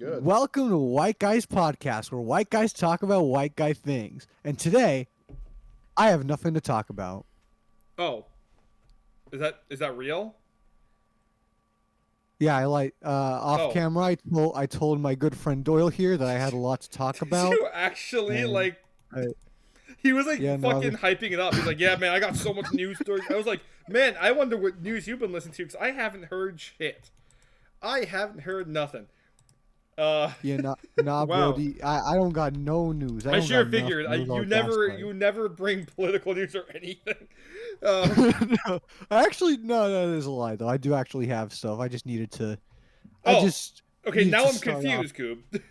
was good. Welcome to White Guys Podcast, where white guys talk about white guy things. And today, I have nothing to talk about. Oh, is that real? Yeah, off Oh, camera. I told my good friend Doyle here that I had a lot to talk did about. you actually And I, He was like yeah, no, fucking hyping it up. He's like, "Yeah, man, I got so much news stories." I was like, "Man, I wonder what news you've been listening to because I haven't heard shit. I haven't heard nothing." yeah, nah, bro. Wow. I don't got no news. I I don't sure got nothing. figured. It was all You never gaslight. you never bring political news or anything. No, actually, no, that is a lie though. I do actually have stuff. I just needed to. I Oh, just okay. needed Now to I'm start off. confused, Coob.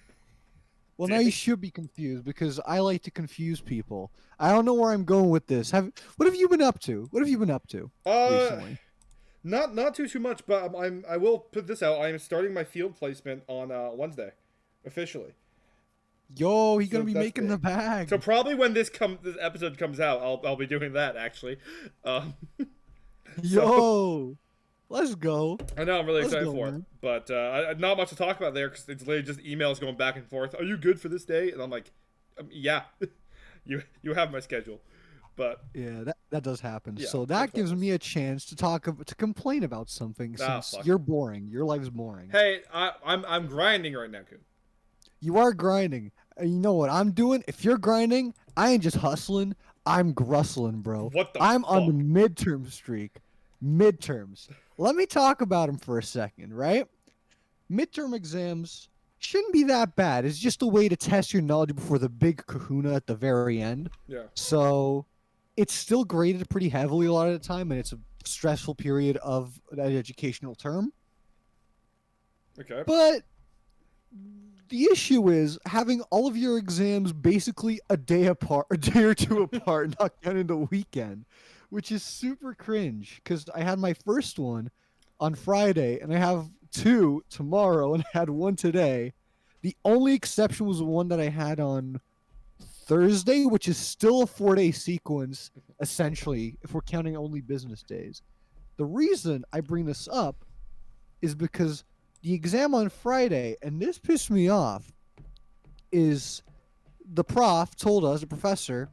Well, now you should be confused because I like to confuse people. I don't know where I'm going with this. What have you been up to? What have you been up to Uh, recently? not too much, but I will put this out. I'm starting my field placement on Wednesday, officially. Yo, he So gonna be that's making the big. So bag. probably when this episode comes out, I'll be doing that actually. Um, so Yo, let's go. I know I'm really Let's excited go, for it, man. but not much to talk about there because it's literally just emails going back and forth. Are you good for this day? And I'm like, yeah, you have my schedule, but Yeah, that does happen. yeah, So that's that what it gives is. me a chance to complain about something Ah, since fuck. you're boring. Your life's boring. Hey, I'm grinding right now, Coop. You are grinding. And you know what I'm doing? If you're grinding, I ain't just hustling. I'm grustling, bro. What the I'm on the fuck? midterm streak. Midterms. Let me talk about them for a second, right? Midterm exams shouldn't be that bad. It's just a way to test your knowledge before the big kahuna at the very end. Yeah. So it's still graded pretty heavily a lot of the time, and it's a stressful period of that educational term. Okay. But the issue is having all of your exams basically a day apart, a day or two apart, not counting the weekend, which is super cringe because I had my first one on Friday and I have two tomorrow and I had one today. The only exception was the one that I had on Thursday, which is still a 4-day sequence, essentially, if we're counting only business days. The reason I bring this up is because the exam on Friday, and this pissed me off, is the professor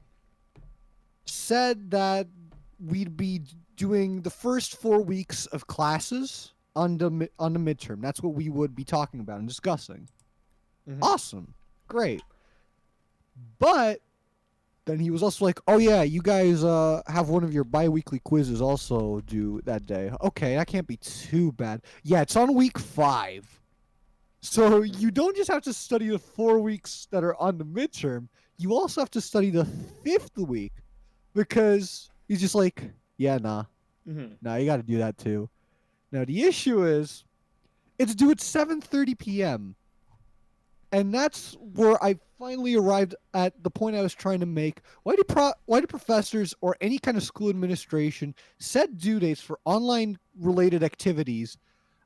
said that we'd be doing the first 4 weeks of classes on the midterm. That's what we would be talking about and discussing. Mhm. Awesome. Great. But then he was also like, "Oh yeah, you guys have one of your bi-weekly quizzes also due that day." Okay, that can't be too bad. Yeah, it's on week 5. So you don't just have to study the 4 weeks that are on the midterm, you also have to study the 5th week because he's just like, "Yeah, nah. Mhm. Nah, you got to do that too." Now the issue is it's due at 7:30 p.m. And that's where I finally arrived at the point I was trying to make. Why do professors or any kind of school administration set due dates for online related activities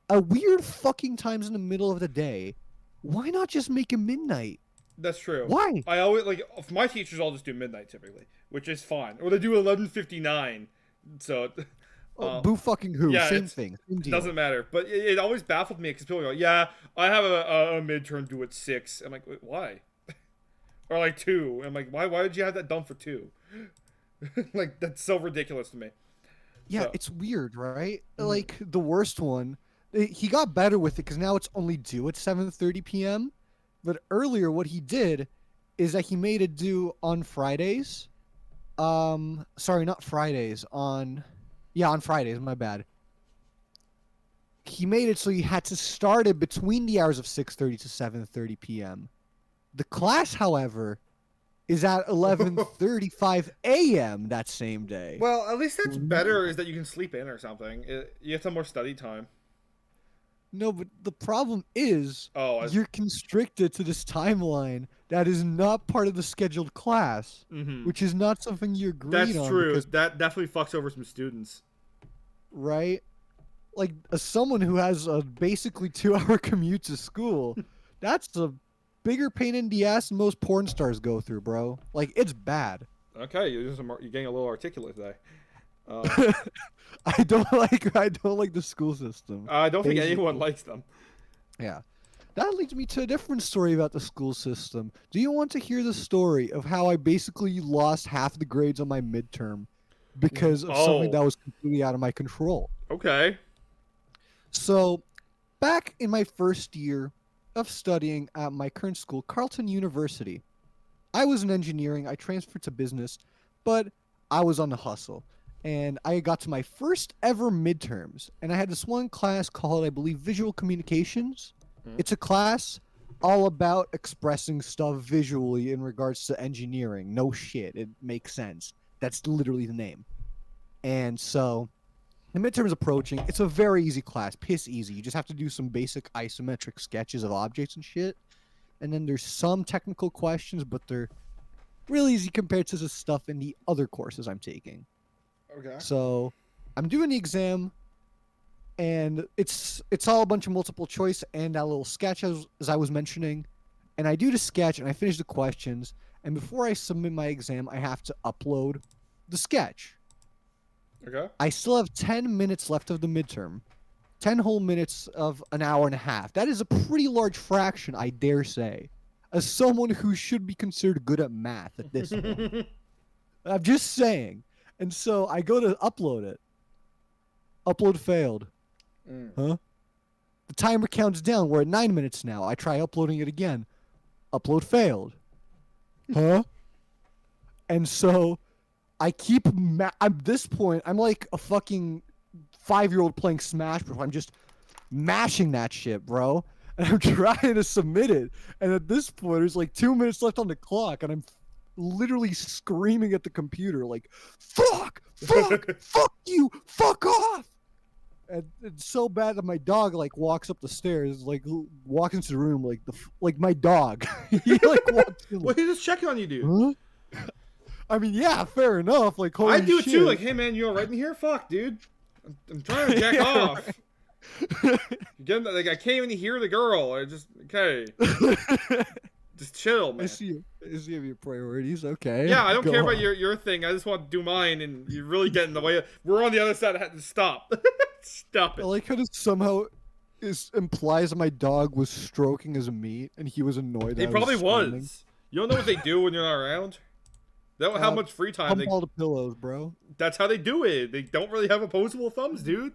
at weird fucking times in the middle of the day? Why not just make it midnight? That's true. Why? I always my teachers all just do midnight typically, which is fine, or they do 11:59. So, Oh, uh, boo fucking who? yeah, Same thing. Same it deal. doesn't matter. But it always baffled me because people go, "Yeah, I have a midterm due at 6." I'm like, "Wait, why?" Or like 2. I'm like, "Why? Why did you have that done for 2?" Like that's so ridiculous to me. Yeah, So, it's weird, right? mhm. Like the worst one, he got better with it because now it's only due at 7:30 p.m. But earlier, what he did is that he made it due on Fridays. Sorry, not Fridays. On Fridays. My bad. He made it so you had to start it between the hours of 6:30 to 7:30 p.m. The class, however, is at 11:35 a.m. that same day. Well, at least that's better. Is that you can sleep in or something. You have some more study time. No, but the problem is Oh, you're constricted to this timeline that is not part of the scheduled class, mm-hmm. which is not something you agreed That's on true. because, That definitely fucks over some students. right? Like, as someone who has a basically 2-hour commute to school, that's a bigger pain in the ass than most porn stars go through, bro. Like, it's bad. Okay, you're getting a little articulate today. I don't like the school system. I don't think anyone Basically. likes them. Yeah. that leads me to a different story about the school system. Do you want to hear the story of how I basically lost half the grades on my midterm because of something Oh, that was completely out of my control? okay. So, back in my first year of studying at my current school, Carleton University, I was in engineering. I transferred to business, but I was on the hustle. And I got to my first ever midterms, and I had this one class called, I believe, Visual Communications. Mhm. It's a class all about expressing stuff visually in regards to engineering. No shit, it makes sense. That's literally the name. And so the midterm is approaching. It's a very easy class, piss easy. You just have to do some basic isometric sketches of objects and shit. And then there's some technical questions, but they're really easy compared to the stuff in the other courses I'm taking. Okay. So I'm doing the exam, and it's all a bunch of multiple choice and that little sketch as I was mentioning. And I do the sketch and I finish the questions. And before I submit my exam, I have to upload the sketch. Okay. I still have 10 minutes left of the midterm. 10 whole minutes of an hour and a half. That is a pretty large fraction, I dare say, as someone who should be considered good at math at this point. I'm just saying. And so I go to upload it. Upload failed. Mm. Huh? The timer counts down. We're at 9 minutes now. I try uploading it again. Upload failed. Huh? And so I keep. At this point, I'm like a fucking 5-year-old playing Smash Bros. I'm just mashing that shit, bro. And I'm trying to submit it. And at this point, there's like 2 minutes left on the clock, and I'm literally screaming at the computer, like, fuck, fuck you, fuck off. And it's so bad that my dog like walks up the stairs, like walks into the room, like my dog. He like walks in, Well, like, he's just checking on you, dude. huh? I mean, yeah, fair enough. Like, holy I do it shit. too. Like, hey man, you all right in here? Fuck, dude. I'm trying to jack Yeah, off. Again, like I can't even hear the girl. I just okay. Just chill, man. I see your priorities. Okay. Yeah, I don't Go care about on. your thing. I just want to do mine, and you really get in the way. We're on the other side. Stop. Stop I it. like how this somehow implies that my dog was stroking his meat and he was annoyed. He That I probably screaming. was. You don't know what they do when you're not around. They don't have much free time. Pump all the pillows, bro. That's how they do it. They don't really have opposable thumbs, dude.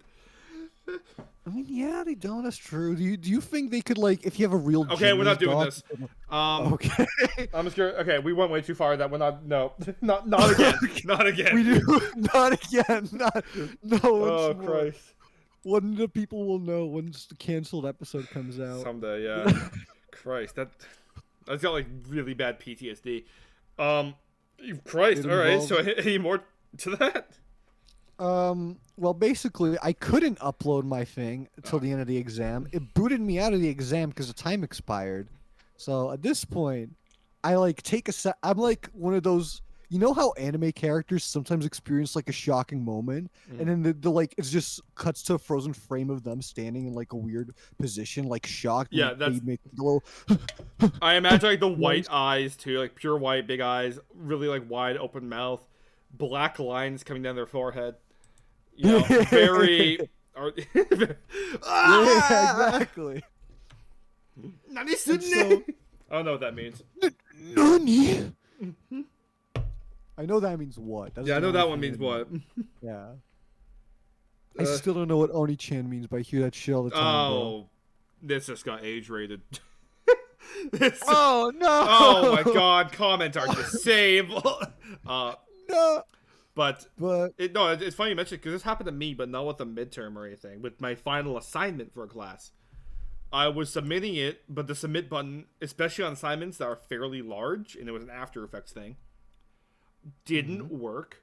I mean, yeah, they don't. That's true. Do you think they could, like, if you have a real Okay, we're not Jimmy's doing dog, this. Okay. I'm just gonna. Okay, we went way too far. That we're not. No, not again. Not again. We do not again. Not no. Oh Once more. Christ. One the people will know once the canceled episode comes out. Someday, yeah. Christ, that's got like really bad PTSD. Christ. It All right. involves- So any more to that? Well, basically, I couldn't upload my thing until the end of the exam. It booted me out of the exam because the time expired. So at this point, I like take a set. I'm like one of those. You know how anime characters sometimes experience like a shocking moment, and then the like it just cuts to a frozen frame of them standing in like a weird position, like shocked. Yeah, and that's- they make a little. I imagine like the white eyes too, like pure white, big eyes, really like wide open mouth, black lines coming down their forehead. You know, very. Yeah, exactly. Nani Sydney? so- I don't know what that means. Nani? I know that means what. That's Yeah, I the know only that one thing means I know. what. Yeah. I Uh, still don't know what Oni-chan means, but I hear that shit all the time, bro. Oh, this just got age rated. This- Oh, no! Oh my god, comments are disable. No! But But, it's funny you mentioned because this happened to me, but not with a midterm or anything. With my final assignment for a class, I was submitting it, but the submit button, especially on assignments that are fairly large, and it was an After Effects thing, didn't work.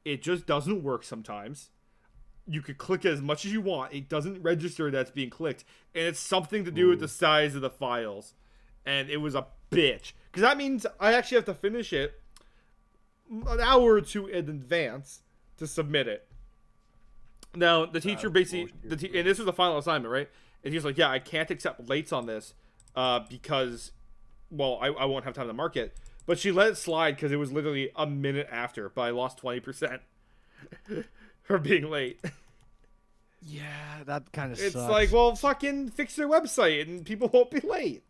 It just doesn't work sometimes. You could click it as much as you want. It doesn't register that it's being clicked, and it's something to do with the size of the files. And it was a bitch because that means I actually have to finish it an hour or two in advance to submit it. Now the teacher basically, and this was the final assignment, right? And he's like, "Yeah, I can't accept lates on this because, well, I won't have time to mark it." But she let it slide because it was literally a minute after, but I lost 20% for being late. Yeah, that kind of It's sucks. like, well, fucking fix their website and people won't be late.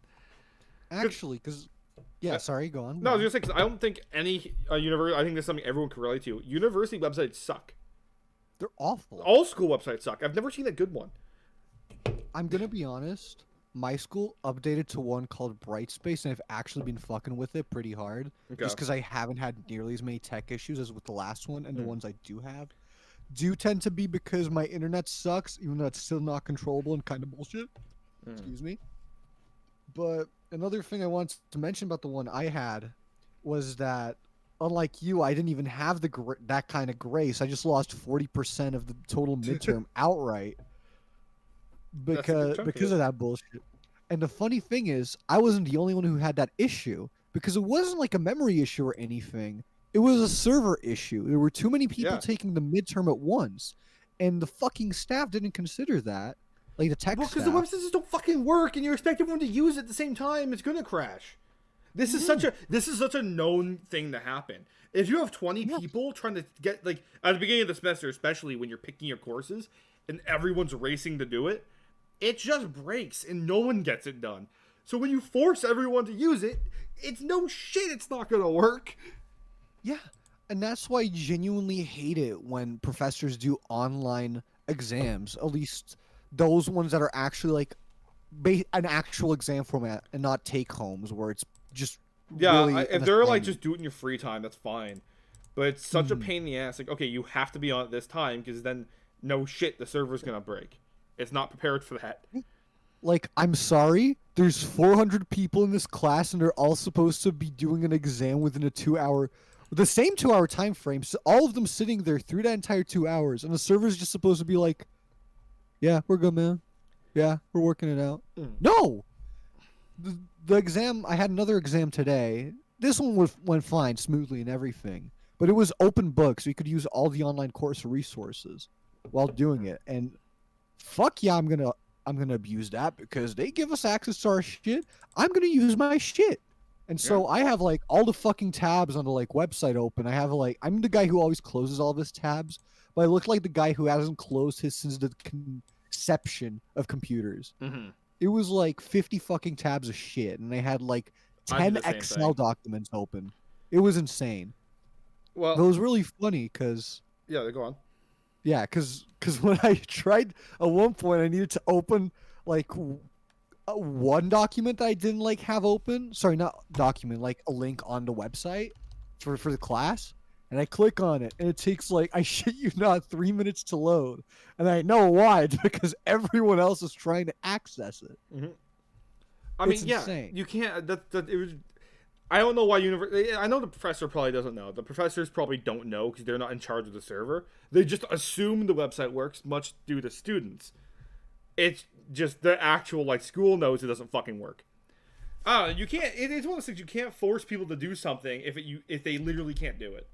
Actually, because yeah, sorry, go on. No, I was gonna say, because I don't think any university. I think this is something everyone can relate to. University websites suck. They're awful. All school websites suck. I've never seen a good one. I'm gonna be honest. My school updated to one called Brightspace, and I've actually been fucking with it pretty hard. Okay. Just because I haven't had nearly as many tech issues as with the last one, and the ones I do have do tend to be because my internet sucks, even though it's still not controllable and kind of bullshit. Excuse me. But another thing I wanted to mention about the one I had was that, unlike you, I didn't even have that kind of grace. I just lost 40% of the total midterm outright because of that bullshit. And the funny thing is, I wasn't the only one who had that issue, because it wasn't like a memory issue or anything. It was a server issue. There were too many people taking the midterm at once, and the fucking staff didn't consider that. Like the tech staff. Well, because the websites just don't fucking work, and you expect everyone to use it at the same time. It's gonna crash. This is such a known thing to happen. If you have 20 people trying to get, like, at the beginning of the semester, especially when you're picking your courses and everyone's racing to do it, it just breaks and no one gets it done. So when you force everyone to use it, it's no shit it's not gonna work. Yeah, and that's why I genuinely hate it when professors do online exams, at least those ones that are actually like an actual exam format and not take homes where it's just really if they're like just do it in your free time, that's fine. But it's such a pain in the ass. Like, okay, you have to be on at this time, because then no shit, the server's gonna break. It's not prepared for that. Like, I'm sorry, there's 400 people in this class, and they're all supposed to be doing an exam within the same 2-hour time frame. So all of them sitting there through that entire 2 hours, and the server's just supposed to be like, "Yeah, we're good, man. Yeah, we're working it out." No, the exam. I had another exam today. This one went fine, smoothly, and everything. But it was open book, so you could use all the online course resources while doing it. And fuck yeah, I'm gonna abuse that, because they give us access to our shit. I'm gonna use my shit. And so I have like all the fucking tabs on the like website open. I have like, I'm the guy who always closes all of his tabs, but I look like the guy who hasn't closed his since the conception of computers. It was like 50 fucking tabs of shit, and I had like 10 Excel documents open. It was insane. Well, it was really funny because go on. Yeah, because when I tried at one point, I needed to open like one document that I didn't like have open. Sorry, not document, like a link on the website for the class. And I click on it, and it takes like, I shit you not, 3 minutes to load. And I know why. It's because everyone else is trying to access it. I mean, insane. You can't. It was. I don't know why I know the professor probably doesn't know. The professors probably don't know because they're not in charge of the server. They just assume the website works, much due to students. It's just the actual like school knows it doesn't fucking work. You can't. It's one of those things, you can't force people to do something if they literally can't do it.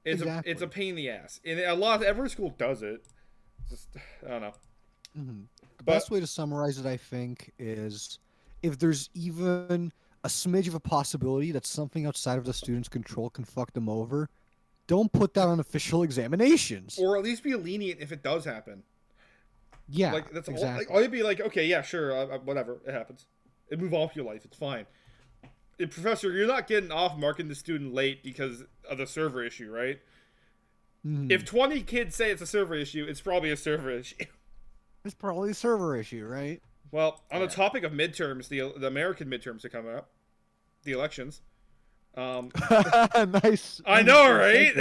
It's a pain in the ass, and every school does it. Just, I don't know. The best way to summarize it, I think, is if there's even a smidge of a possibility that something outside of the student's control can fuck them over, don't put that on official examinations. Or at least be lenient if it does happen. Yeah, like that's exactly. all you'd be like, okay, yeah, sure, whatever, it happens. It move off your life. It's fine. Professor, you're not getting off marking the student late because of the server issue, right? If 20 kids say it's a server issue, it's probably a server issue. It's probably a server issue, right? Well, on the topic of midterms, the American midterms are coming up. The elections. Nice. I know, right?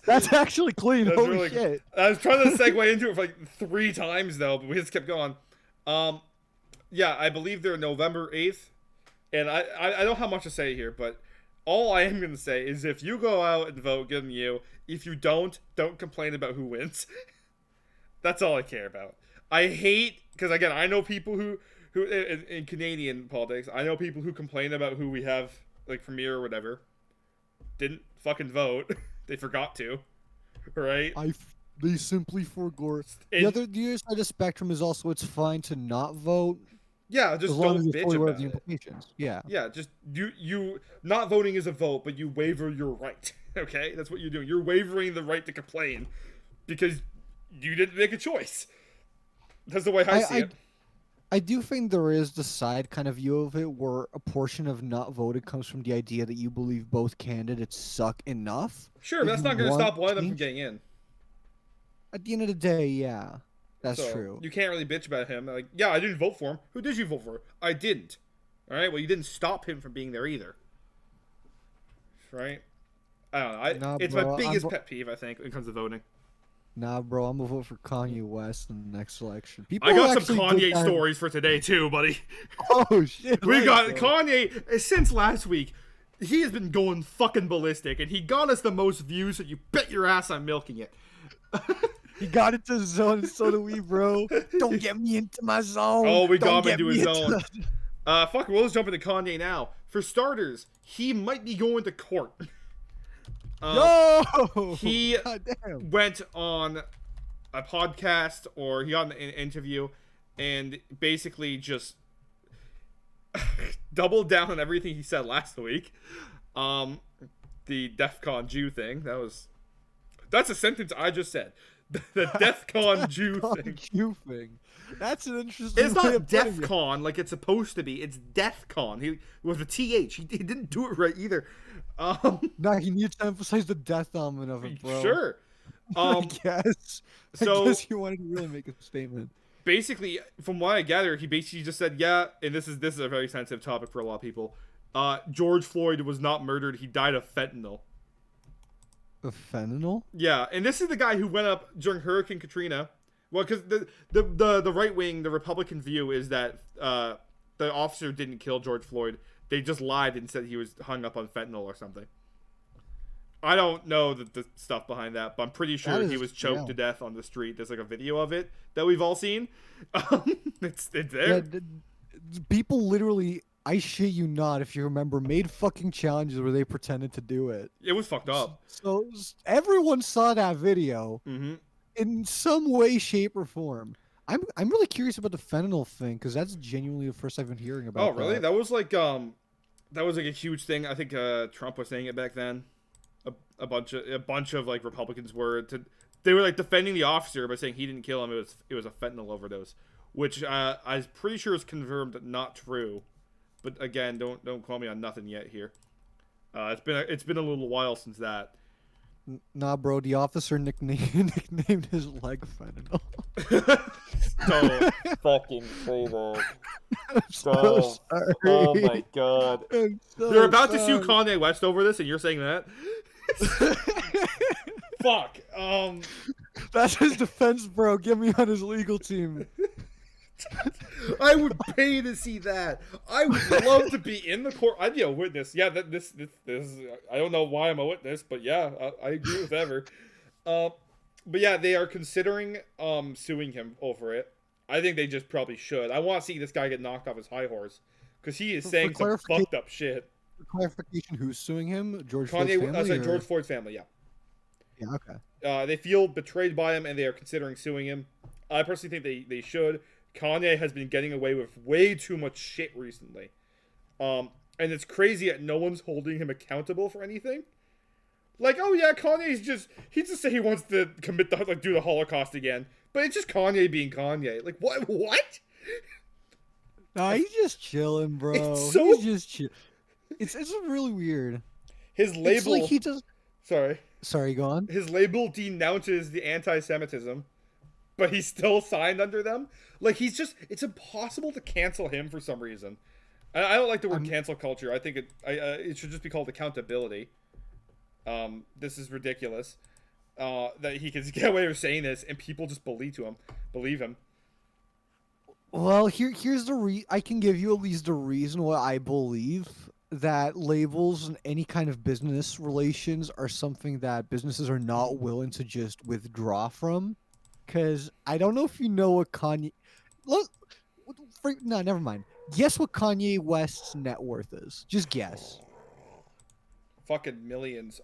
That's actually clean. Holy really shit. I was trying to segue into it for like 3 times, though, but we just kept going. Yeah, I believe they're November 8th. And I don't have much to say here, but all I am going to say is if you go out and vote, good on you. If you don't complain about who wins. That's all I care about. I hate, because again, I know people who in Canadian politics, I know people who complain about who we have, like premier or whatever, didn't fucking vote. They forgot to, right? They simply forgot. The other side of the spectrum is also it's fine to not vote. Yeah, just don't bitch about the implications. Yeah. Yeah, just you not voting is a vote, but you waiver your right. Okay, that's what you're doing. You're wavering the right to complain because you didn't make a choice. That's the way I see I it. I do think there is the side kind of view of it where a portion of not voting comes from the idea that you believe both candidates suck enough Sure, but that that's you not going to want stop one of them from change. getting in. At the end of the day, yeah, that's So true. you can't really bitch about him. Like, yeah, I didn't vote for him. Who did you vote for? I didn't. All right. Well, you didn't stop him from being there either. Right. I don't know. Nah, It's my bro, biggest pet peeve, I think, when it comes to voting. nah, bro, I'm gonna vote for Kanye West in the next election. I People got some actually did Kanye that. stories for today too, buddy. Oh shit! We Right, got bro. Kanye since last week. He has been going fucking ballistic, and he got us the most views. So you bet your ass I'm milking it. He got into his zone, and so do we, bro. Don't get me into my zone. Oh, we Don't got him get into me his into zone. the... Fuck, we'll just jump into Kanye now. For starters, he might be going to court. Yo! He God damn. went on a podcast or he got an interview and basically just doubled down on everything he said last week. The DEFCON Jew thing. That's a sentence I just said. The DEFCON Jew thing. Jew thing. That's an interesting. It's way not of putting it. DEFCON like it's supposed to be. It's DEFCON. He with a TH. He didn't do it right either. Nah, he needs to emphasize the death element of it, bro. Sure. I guess. so- I guess he wanted to really make a statement. Basically, from what I gather, he basically just said, yeah, and this is a very sensitive topic for a lot of people. George Floyd was not murdered. He died of fentanyl. Of fentanyl? Yeah, and this is the guy who went up during Hurricane Katrina. Well, because the right wing, the Republican view is that the officer didn't kill George Floyd. They just lied and said he was hung up on fentanyl or something. I don't know the stuff behind that, but I'm pretty sure he was choked to death on the street. There's like a video of it that we've all seen. It's there. Yeah, people literally, I shit you not, if you remember, made fucking challenges where they pretended to do it. It was fucked up. So everyone saw that video Mm-hmm. in some way, shape, or form. I'm really curious about the fentanyl thing because that's genuinely the first I've been hearing about. Oh, really? That was like a huge thing. I think Trump was saying it back then. A bunch of like Republicans they were like defending the officer by saying he didn't kill him. It was a fentanyl overdose, which I'm pretty sure is confirmed not true. But again, don't call me on nothing yet here. It's been a little while since that. Nah, bro. The officer nicknamed his leg fentanyl. Don't fucking say that. I'm so sorry. Oh my god. I'm so They're about to sue sorry. Kanye West over this, and you're saying that? Fuck. That's his defense, bro. Get me on his legal team. I would pay to see that. I would love to be in the court. I'd be a witness. Yeah, this I don't know why I'm a witness, but yeah, I agree with Ever. But yeah, they are considering suing him over it. I think they just probably should. I want to see this guy get knocked off his high horse because he is saying some fucked up shit. For clarification, who's suing him? George Kanye, Floyd's family? George Floyd's family. Yeah. Yeah, okay. They feel betrayed by him and they are considering suing him. I personally think they should. Kanye has been getting away with way too much shit recently. And it's crazy that no one's holding him accountable for anything. Like, oh yeah, he just said he wants to do the Holocaust again. But it's just Kanye being Kanye. Like, what? Nah, he's just chilling, bro. It's so- He's just chill. It's really weird. His label... It's like he just... Sorry, go on. His label denounces the anti-Semitism, but he's still signed under them. Like, it's impossible to cancel him for some reason. I don't like the word cancel culture. I think it should just be called accountability. This is ridiculous. That he can get away with saying this and people just believe him. Well, here's I can give you at least a reason why I believe that labels and any kind of business relations are something that businesses are not willing to just withdraw from. Because I don't know if you know what Kanye... No, never mind. Guess what Kanye West's net worth is. Just guess. Fucking millions.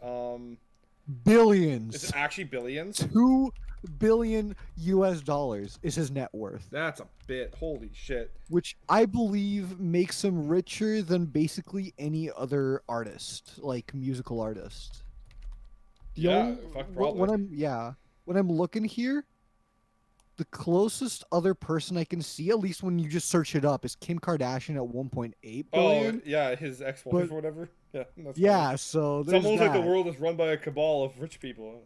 Billions. Is it actually billions? $2 billion is his net worth. That's a bit. Holy shit. Which I believe makes him richer than basically any other artist, like musical artist. Yeah, fuck, probably. When I'm looking here, the closest other person I can see, at least when you just search it up, is Kim Kardashian at 1.8 Oh billion. yeah, his But ex-wife or whatever. Yeah, that's funny. yeah, so It's there's almost like the that. world is run by a cabal of rich people.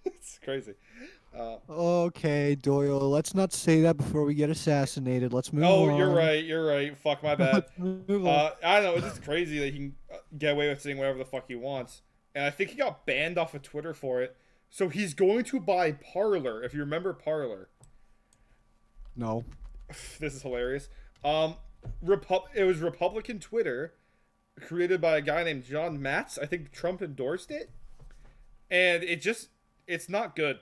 It's crazy. Uh, Okay, Doyle, let's not say that before we get assassinated. Let's move oh, you're on. right. You're right. Fuck, my bad. Let's move on. I don't know. It's just crazy that he can get away with saying whatever the fuck he wants. And I think he got banned off of Twitter for it. So he's going to buy Parlor. If you remember Parlor, No. this is hilarious. It was Republican Twitter, created by a guy named John Matz. I think Trump endorsed it, and it's not good.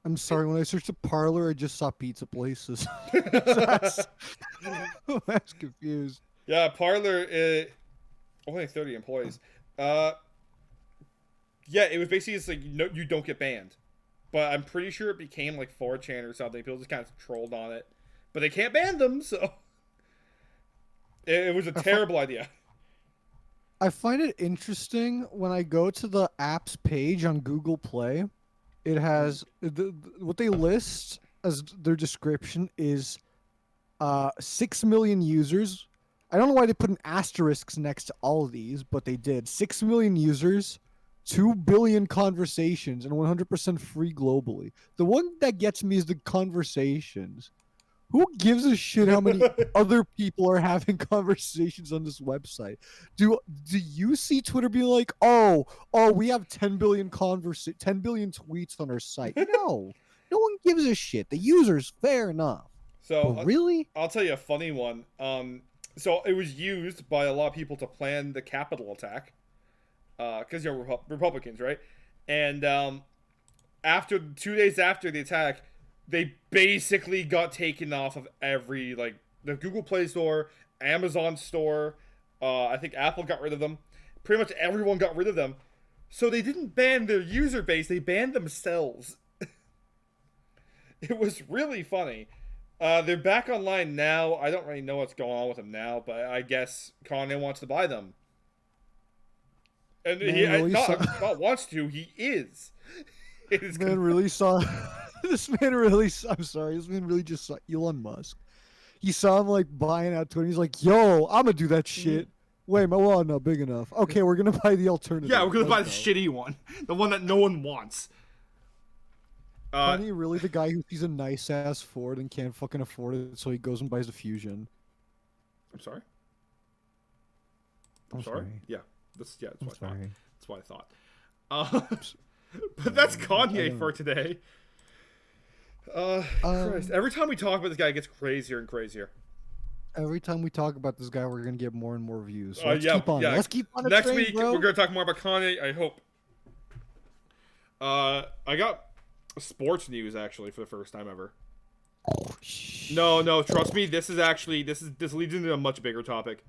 I'm sorry, when I searched the parlor, I just saw pizza places. That's, that's confused. Yeah, Parlor, only 30 employees. Uh, yeah, it was basically just like, no, you don't get banned. But I'm pretty sure it became like 4chan or something. People just kind of trolled on it. But they can't ban them, so it was a terrible idea. I find it interesting when I go to the apps page on Google Play. It has what they list as their description is 6 million users. I don't know why they put an asterisk next to all of these, but they did. 6 million users, 2 billion conversations, and 100% free globally. The one that gets me is the conversations. Who gives a shit how many other people are having conversations on this website? Do you see Twitter being like, oh, we have 10 billion 10 billion tweets on our site? No. No one gives a shit. The users, fair enough. So But really? I'll tell you a funny one. So it was used by a lot of people to plan the Capitol attack, because you're Republicans, right? And after 2 days after the attack, they basically got taken off of every, like, the Google Play Store, Amazon Store. I think Apple got rid of them. Pretty much everyone got rid of them. So they didn't ban their user base; they banned themselves. It was really funny. They're back online now. I don't really know what's going on with them now, but I guess Kanye wants to buy them. And Man, he really not wants to, he is. It is man really saw this man really I'm sorry, this man really just saw Elon Musk. He saw him like buying out Twitter. He's like, yo, I'm gonna do that shit. Wait, my wallet not big enough. Okay, we're gonna buy the alternative. Yeah, we're gonna buy the Let's shitty one, the one that no one wants. Kanye really the guy who sees a nice ass Ford and can't fucking afford it, so he goes and buys the Fusion. I'm sorry. I'm sorry. Yeah, that's what I thought. Sorry. That's what I thought. But that's Kanye for today. Christ. Every time we talk about this guy, it gets crazier and crazier. Every time we talk about this guy, we're gonna get more and more views. So let's keep on. Yeah. Let's keep on. The Next train, week bro. we're gonna talk more about Kanye. I hope. I got sports news actually for the first time ever. No, trust me. This leads into a much bigger topic.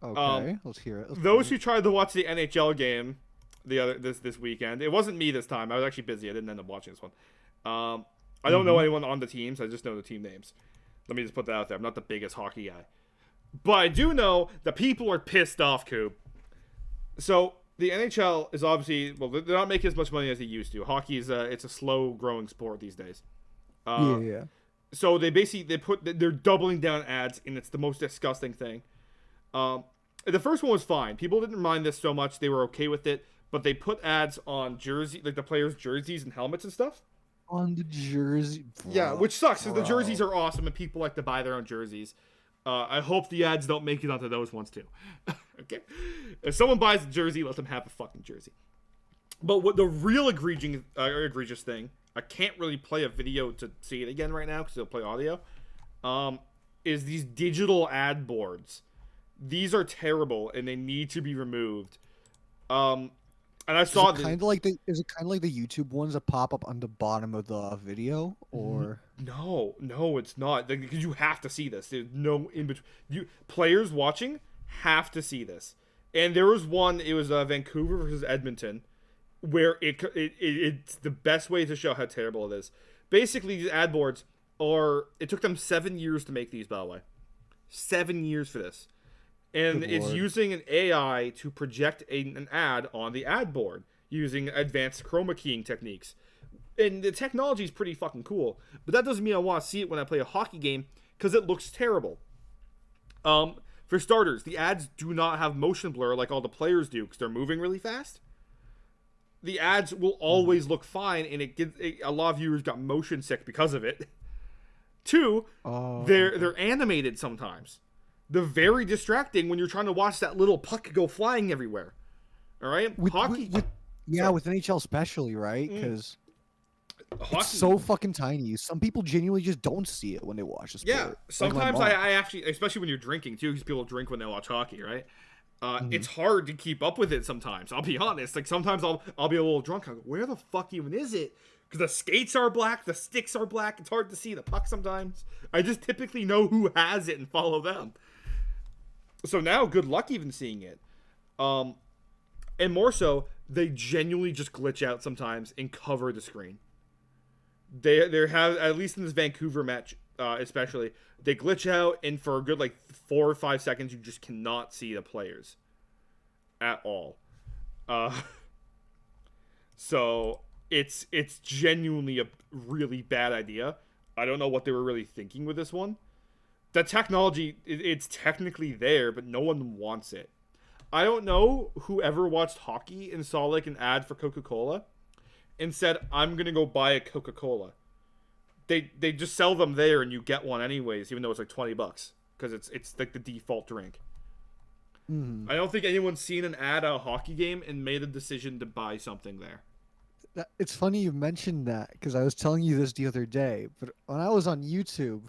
Okay, let's hear it. Those who tried to watch the NHL game this weekend, it wasn't me this time. I was actually busy. I didn't end up watching this one. I don't know anyone on the teams. I just know the team names. Let me just put that out there. I'm not the biggest hockey guy, but I do know that people are pissed off, Coop. So the NHL is obviously, well, they're not making as much money as they used to. Hockey is it's a slow growing sport these days. Yeah. So they're doubling down ads, and it's the most disgusting thing. The first one was fine. People didn't mind this so much. They were okay with it. But they put ads on like the players' jerseys and helmets and stuff. On the jersey. Yeah, which sucks because the jerseys are awesome and people like to buy their own jerseys. I hope the ads don't make it onto those ones too. Okay? If someone buys a jersey, let them have a fucking jersey. But what the real egregious thing, I can't really play a video to see it again right now because it'll play audio, is these digital ad boards. These are terrible and they need to be removed. And I saw is it kind of like the YouTube ones that pop up on the bottom of the video, or no, it's not, because you have to see this. There's no in between. Players watching have to see this. And there was one. It was Vancouver versus Edmonton, where it's the best way to show how terrible it is. Basically, these ad boards it took them 7 years to make these. By the way, 7 years for this. And it's using an AI to project an ad on the ad board using advanced chroma keying techniques. And the technology is pretty fucking cool, but that doesn't mean I want to see it when I play a hockey game because it looks terrible. For starters, the ads do not have motion blur like all the players do because they're moving really fast. The ads will always look fine, and a lot of viewers got motion sick because of it. Two, they're animated sometimes. They're very distracting when you're trying to watch that little puck go flying everywhere. All right, hockey. With NHL especially, right? Because it's so fucking tiny. Some people genuinely just don't see it when they watch the sport. Yeah, sometimes I actually, especially when you're drinking too, because people drink when they watch hockey, right? It's hard to keep up with it sometimes. I'll be honest. Like sometimes I'll be a little drunk. I go, where the fuck even is it? Because the skates are black, the sticks are black. It's hard to see the puck sometimes. I just typically know who has it and follow them. So now, good luck even seeing it. And more so, they genuinely just glitch out sometimes and cover the screen. They have, at least in this Vancouver match, especially, they glitch out, and for a good 4 or 5 seconds, you just cannot see the players at all. So it's genuinely a really bad idea. I don't know what they were really thinking with this one. The technology, it's technically there, but no one wants it. I don't know whoever watched hockey and saw an ad for Coca-Cola and said, I'm going to go buy a Coca-Cola. They just sell them there and you get one anyways, even though it's $20 because it's the default drink. I don't think anyone's seen an ad at a hockey game and made a decision to buy something there. It's funny you mentioned that because I was telling you this the other day, but when I was on YouTube,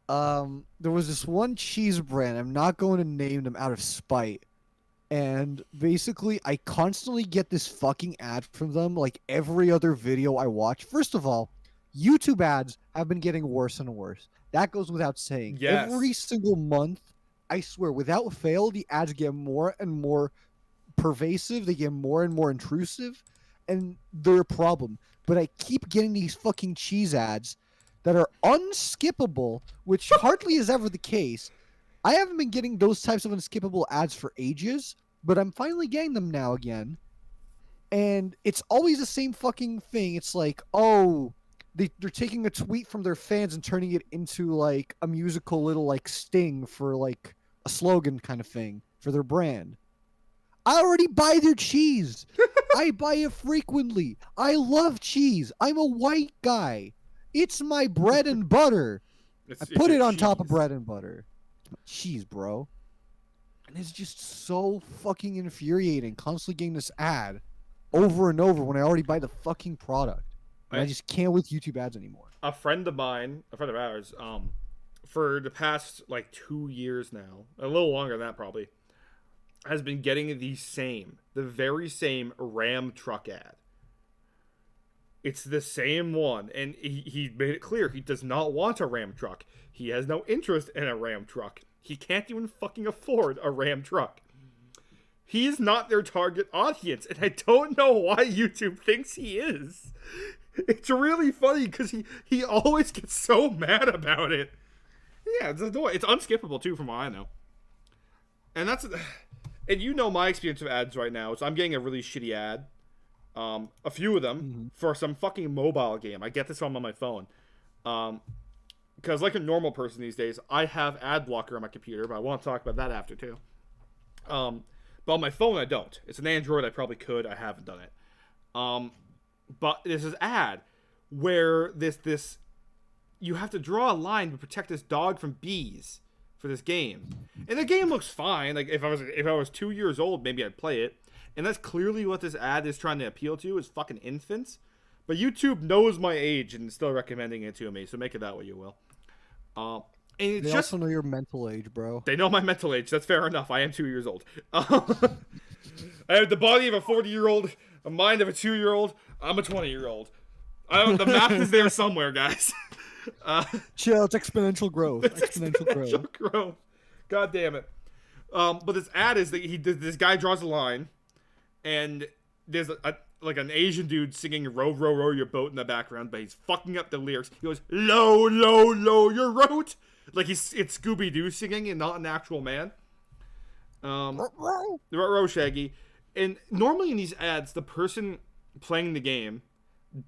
there was this one cheese brand. I'm not going to name them out of spite. And basically, I constantly get this fucking ad from them every other video I watch. First of all, YouTube ads have been getting worse and worse. That goes without saying. Yes. Every single month, I swear, without fail, the ads get more and more pervasive. They get more and more intrusive. And they're a problem. But I keep getting these fucking cheese ads that are unskippable, which hardly is ever the case. I haven't been getting those types of unskippable ads for ages, but I'm finally getting them now again. And it's always the same fucking thing. It's they're taking a tweet from their fans and turning it into a musical little sting for a slogan kind of thing for their brand. I already buy their cheese. I buy it frequently. I love cheese. I'm a white guy. It's my bread and butter. I put it on top of bread and butter. Cheese, bro. And it's just so fucking infuriating constantly getting this ad over and over when I already buy the fucking product. And I just can't with YouTube ads anymore. A friend of ours, for the past 2 years now, a little longer than that probably, has been getting the very same Ram truck ad. It's the same one, and he made it clear he does not want a Ram truck. He has no interest in a Ram truck. He can't even fucking afford a Ram truck. He is not their target audience, and I don't know why YouTube thinks he is. It's really funny because he always gets so mad about it. Yeah, it's unskippable too, from what I know. And my experience of ads right now is I'm getting a really shitty ad. A few of them for some fucking mobile game. I get this on my phone. Because like a normal person these days, I have ad blocker on my computer, but I want to talk about that after too. But on my phone, I don't. It's an Android. I probably could. I haven't done it. But there's this ad where this you have to draw a line to protect this dog from bees for this game, and the game looks fine. If I was 2 years old, maybe I'd play it. And that's clearly what this ad is trying to appeal to, is fucking infants. But YouTube knows my age and is still recommending it to me, so make it that way you will. And it's they also know your mental age, bro. They know my mental age. That's fair enough. I am 2 years old. I have the body of a 40-year-old, a mind of a 2-year-old. I'm a 20-year-old. The math is there somewhere, guys. Chill, it's exponential growth. Exponential growth. God damn it. But this ad is that this guy draws a line, and there's an Asian dude singing "Row, row, row your boat" in the background, but he's fucking up the lyrics. He goes, "Low, low, low your boat." It's Scooby-Doo singing and not an actual man. Row, Shaggy. And normally in these ads, the person playing the game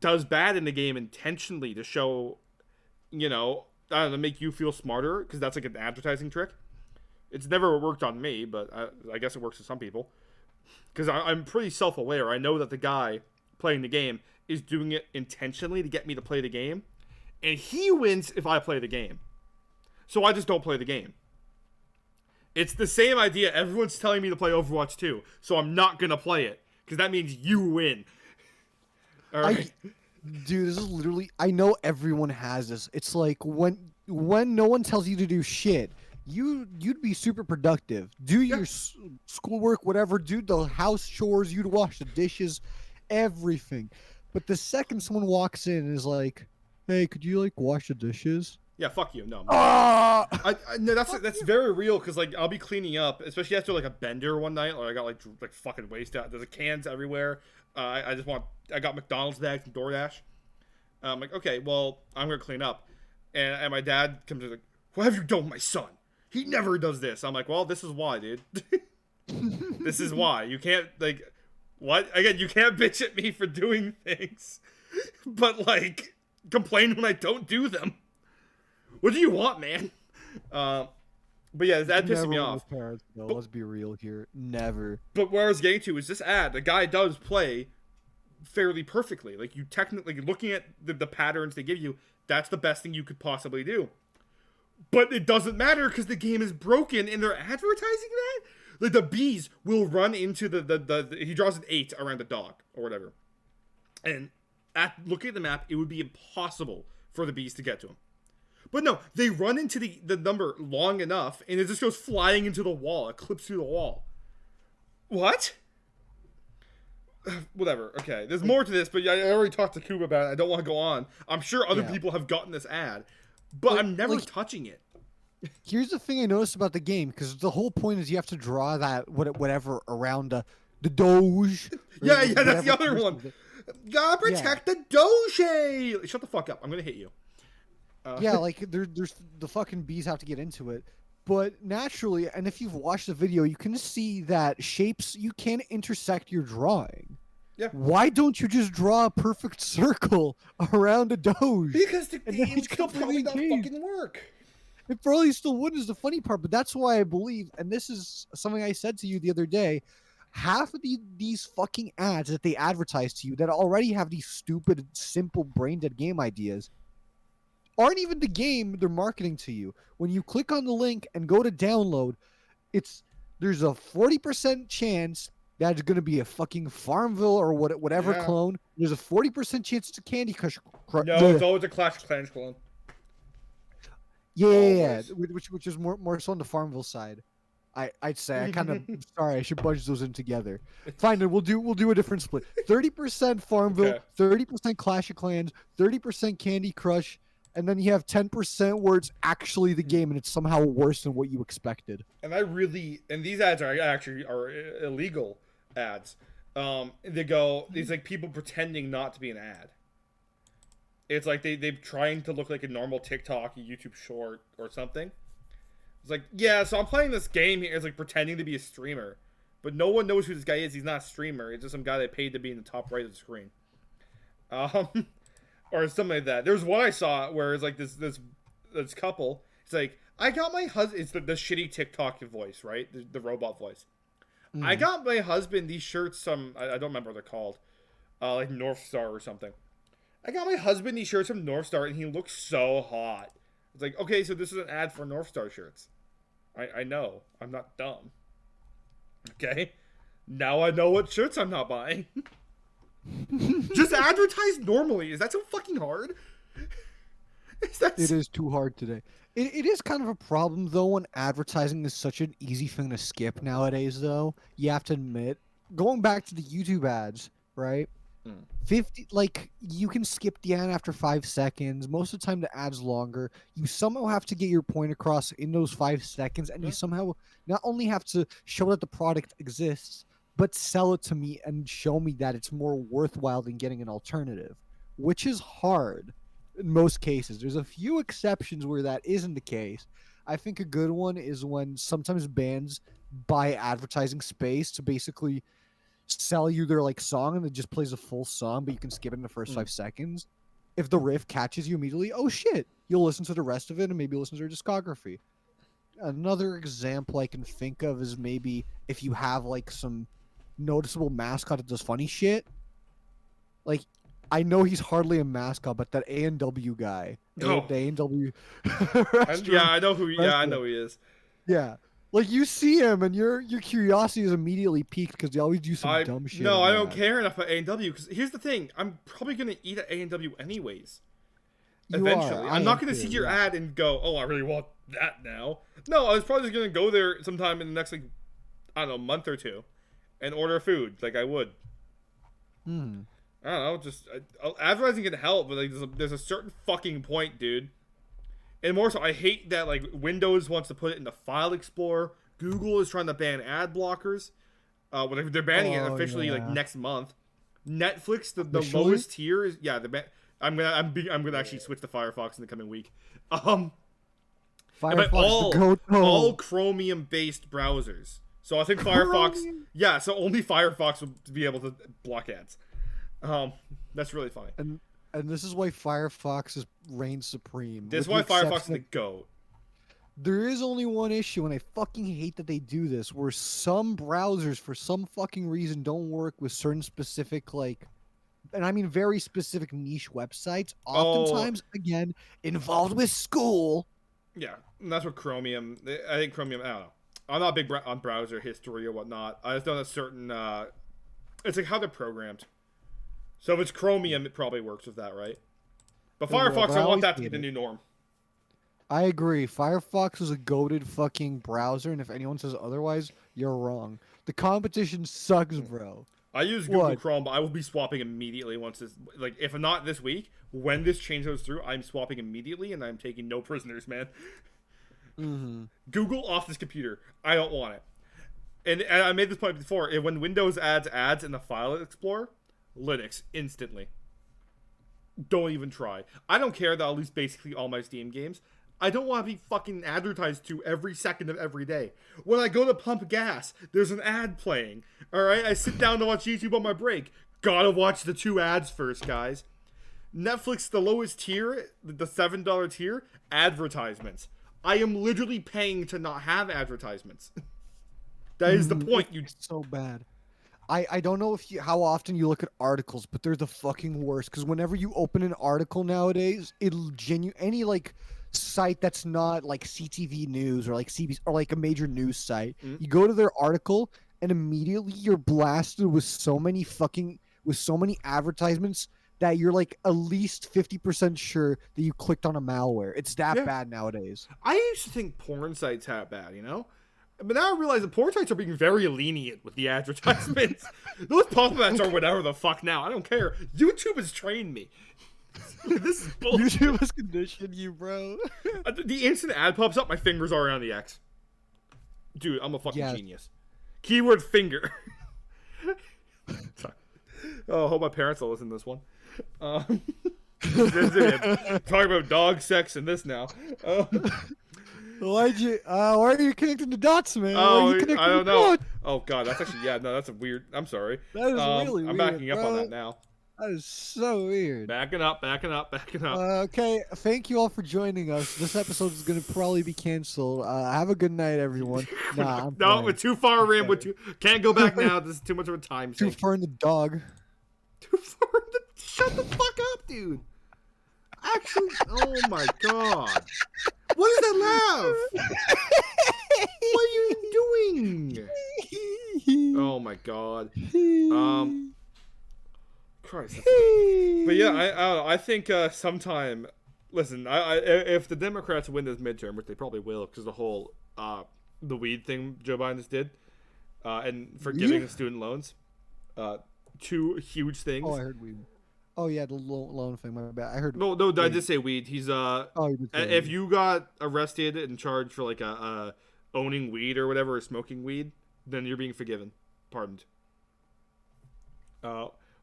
does bad in the game intentionally to show, I don't know, make you feel smarter because that's like an advertising trick. It's never worked on me, but I guess it works for some people. Because I'm pretty self-aware. I know that the guy playing the game is doing it intentionally to get me to play the game, and he wins if I play the game. So I just don't play the game. It's the same idea. Everyone's telling me to play Overwatch 2, so I'm not gonna play it because that means you win. All right. Dude, this is literally. I know everyone has this. It's like when no one tells you to do shit, you'd be super productive. Do your schoolwork, whatever. Do the house chores. You'd wash the dishes, everything. But the second someone walks in and is like, "Hey, could you like wash the dishes?" Yeah, fuck you. No. Ah! No, that's very real because like I'll be cleaning up, especially after like a bender one night, or I got like fucking waste out. There's cans everywhere. I got McDonald's bags from DoorDash. I'm like, okay, well, I'm gonna clean up, and my dad comes in like, what have you done with my son? He never does this. I'm like, well, this is why, dude. This is why you can't like, what again? You can't bitch at me for doing things, but like complain when I don't do them. What do you want, man? But yeah, that pisses me off. Parents, no, let's be real here. Never. But where I was getting to is this ad. The guy does play fairly perfectly. Like you technically looking at the patterns they give you, that's the best thing you could possibly do. But it doesn't matter because the game is broken and they're advertising that. Like the bees will run into the he draws an 8 around the dog or whatever. And looking at the map, it would be impossible for the bees to get to him. But no, they run into the number long enough, and it just goes flying into the wall. It clips through the wall. What? Whatever. Okay, there's more to this, but I already talked to Kuba about it. I don't want to go on. I'm sure other people have gotten this ad, but I'm never touching it. Here's the thing I noticed about the game, because the whole point is you have to draw that whatever around the Doge. Yeah, that's the other one. Gotta protect the Doge. Shut the fuck up. I'm gonna hit you. Yeah, like there's the fucking bees have to get into it, but naturally, and if you've watched the video, you can see that shapes you can intersect your drawing. Yeah. Why don't you just draw a perfect circle around a Doge? Because it would still probably not fucking work. It probably still would is the funny part, but that's why I believe, and this is something I said to you the other day, half of these fucking ads that they advertise to you that already have these stupid, simple brain-dead game ideas aren't even the game they're marketing to you. When you click on the link and go to download, there's a 40% chance that it's going to be a fucking Farmville or whatever clone. There's a 40% chance it's a Candy Crush. No, it's always a Clash of Clans clone. Yeah, which is more so on the Farmville side. I'd say I kind of sorry I should bunch those in together. Fine, then we'll do a different split. 30% Farmville, 30% Clash of Clans, 30% Candy Crush. And then you have 10% where it's actually the game and it's somehow worse than what you expected. And these ads are actually illegal ads. These like people pretending not to be an ad. It's like they're trying to look like a normal TikTok, a YouTube short or something. It's like, yeah, so I'm playing this game here. It's like pretending to be a streamer. But no one knows who this guy is. He's not a streamer. It's just some guy they paid to be in the top right of the screen. Or something like that. There's one I saw where it's like this couple. It's like, I got my husband. It's the shitty TikTok voice, right? The robot voice. I got my husband these shirts. I don't remember what they're called. Like North Star or something. I got my husband these shirts from North Star, and he looks so hot. It's like, okay, so this is an ad for North Star shirts. I know. I'm not dumb. Okay? Now I know what shirts I'm not buying. Just advertise normally. Is that so fucking hard? It is too hard today. It is kind of a problem though when advertising is such an easy thing to skip nowadays though. You have to admit, going back to the YouTube ads, right? 50 like you can skip the ad after 5 seconds. Most of the time the ad's longer. You somehow have to get your point across in those 5 seconds, and you somehow not only have to show that the product exists, but sell it to me and show me that it's more worthwhile than getting an alternative, which is hard in most cases. There's a few exceptions where that isn't the case. I think a good one is when sometimes bands buy advertising space to basically sell you their like song and it just plays a full song, but you can skip it in the first 5 seconds. If the riff catches you immediately, oh shit, you'll listen to the rest of it and maybe listen to their discography. Another example I can think of is maybe if you have like some noticeable mascot that does funny shit. Like, I know he's hardly a mascot, but that A&W guy, Oh. the A&W Yeah, I know who. Yeah, I restaurant. know who he is. Yeah, like you see him and your curiosity is immediately piqued because they always do some dumb shit. No, in I don't that. care enough about A&W because here's the thing: I'm probably gonna eat at A&W anyways. You Eventually, are. I'm I not am gonna too, see your yeah. ad and go, "Oh, I really want that now." No, I was probably just gonna go there sometime in the next like, I don't know, month or two, and order food like I would. Hmm. I don't know, just advertising can help, but like there's a certain fucking point, dude. And more so, I hate that like Windows wants to put it in the File Explorer. Google is trying to ban ad blockers. Whatever they're banning it Oh, officially like yeah. next month. Netflix, the Officially? lowest tier is I'm gonna actually switch to Firefox in the coming week. But Firefox all the go-to. Chromium based browsers. So I think Firefox, Chromium? yeah. So only Firefox will be able to block ads. That's really funny. And this is why Firefox is reigns supreme. This is with why the Firefox is exception the of- GOAT. There is only one issue, and I fucking hate that they do this, where some browsers, for some fucking reason, don't work with certain specific, like, and I mean very specific niche websites, Oh, oftentimes, again, involved with school. yeah, and that's what Chromium. I think Chromium. I don't know. I'm not big on browser history or whatnot. I just know a certain. It's like how they're programmed. So if it's Chromium, it probably works with that, right? But It will, Firefox, but I I want always that to be hate the it. new norm. I agree. Firefox is a goated fucking browser, and if anyone says otherwise, you're wrong. The competition sucks, bro. I use Google What? Chrome, but I will be swapping immediately once this. Like, if not this week, when this change goes through, I'm swapping immediately, and I'm taking no prisoners, man. Mm-hmm. Google off this computer. I don't want it. And I made this point before. When Windows adds ads in the File Explorer, Linux instantly. Don't even try. I don't care that I'll lose basically all my Steam games. I don't want to be fucking advertised to every second of every day. When I go to pump gas, there's an ad playing. Alright, I sit down to watch YouTube on my break. Gotta watch the 2 ads first, guys. Netflix, the lowest tier, the $7 tier, advertisements. I am literally paying to not have advertisements. That is the point. It's so bad. I don't know if how often you look at articles, but they're the fucking worst. Because whenever you open an article nowadays, it'll any like site that's not like CTV News or like CBS or like a major news site, you go to their article and immediately you're blasted with so many advertisements that you're like at least 50% sure that you clicked on a malware. It's that Yeah. bad nowadays. I used to think porn sites had it bad, you know? But now I realize the porn sites are being very lenient with the advertisements. Those pop-ups are whatever the fuck now. I don't care. YouTube has trained me. This is bullshit. YouTube has conditioned you, bro. The instant ad pops up, my fingers are around the X. Dude, I'm a fucking Yes. genius. Keyword finger. Sorry. Oh, I hope my parents will listen to this one. Talking about dog sex and this now. Why are you connecting the dots, man? Why are Oh, you connecting I don't the know. dots? Oh god, that's actually no, that's a weird. I'm sorry. That is really I'm weird, backing up on bro. that now. That is so weird. Backing up. Okay, thank you all for joining us. This episode is gonna probably be canceled. Have a good night, everyone. Nah, I'm No, playing. we're too far in. Can't go back now. This is too much of a time Too sink. far in the dog. Too far in the. Shut the fuck up, dude. Actually, oh my god. What is that laugh? What are you doing? Oh my god. Christ. But yeah, I don't know. I think sometime. Listen, if the Democrats win this midterm, which they probably will, because the whole the weed thing Joe Biden just did, and forgiving student loans, 2 huge things. Oh, I heard weed. Oh yeah, the loan thing. My bad. I heard. No, I did say weed. He's Oh, you did say if weed. you got arrested and charged for like owning weed or whatever, or smoking weed, then you're being forgiven, pardoned.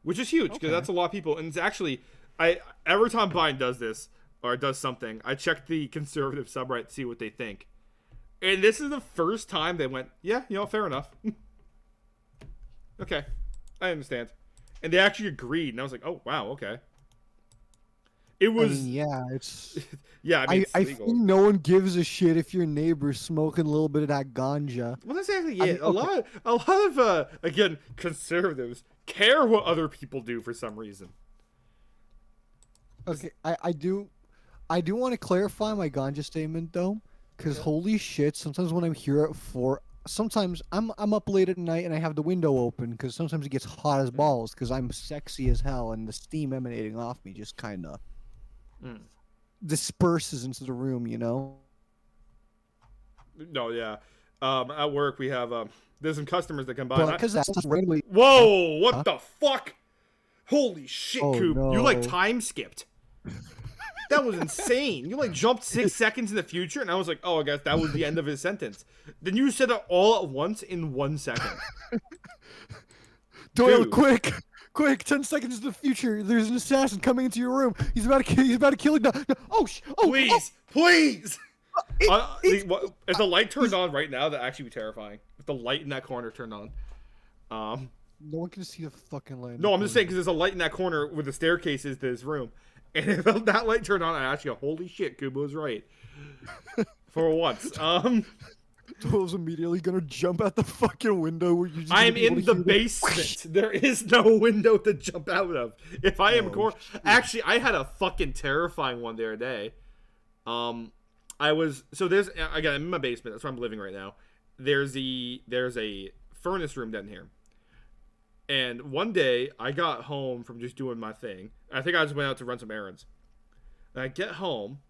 Which is huge because Okay. that's a lot of people, and it's actually every time Biden does this or does something, I check the conservative subreddit to see what they think, and this is the first time they went, yeah, fair enough. Okay, I understand. And they actually agreed, and I was like, oh wow, okay. It was, I mean, yeah, it's. yeah. I mean, it's I legal. think no one gives a shit if your neighbor's smoking a little bit of that ganja. Well, that's exactly I it. mean, okay. A lot of again, conservatives care what other people do for some reason. Okay, I do want to clarify my ganja statement though, because Yeah. holy shit, sometimes when I'm here at 4, sometimes I'm up late at night and I have the window open because sometimes it gets hot as balls because I'm sexy as hell and the steam emanating off me just kind of Mm. disperses into the room, you know. No, yeah. At work we have there's some customers that come by. But because that's just randomly. Whoa! What Huh? the fuck? Holy shit, Oh Coop! You like no. time skipped. That was insane. You like jumped 6 seconds in the future, and I was like, oh, I guess that was the end of his sentence. Then you said it all at once in 1 second. Doyle, Dude. quick! 10 seconds in the future, there's an assassin coming into your room. He's about to kill you. No, no. Oh, Please, please. It- If the light turned on right now, that'd actually be terrifying. If the light in that corner turned on. No one can see the fucking light. No, I'm just saying because there's a light in that corner where the staircase is to this room, and if that light turned on, I actually go, holy shit, Kuba was right. For once, Doyle's immediately gonna jump out the fucking window where you. I'm in the basement. There is no window to jump out of. If I am actually, I had a fucking terrifying one the other day. There's again, I'm in my basement. That's where I'm living right now. There's a furnace room down here. And one day I got home from just doing my thing. I think I just went out to run some errands. And I get home,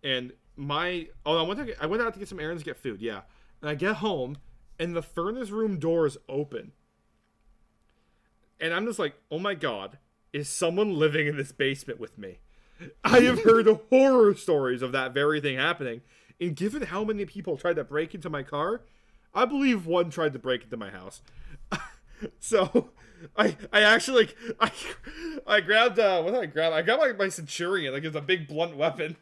and I went out to get some errands, to get food. Yeah, and I get home, and the furnace room door is open. And I'm just like, oh my god, is someone living in this basement with me? I have heard horror stories of that very thing happening. And given how many people tried to break into my car, I believe one tried to break into my house. So I actually I grabbed what did I grab? I grabbed my Centurion, like it's a big blunt weapon.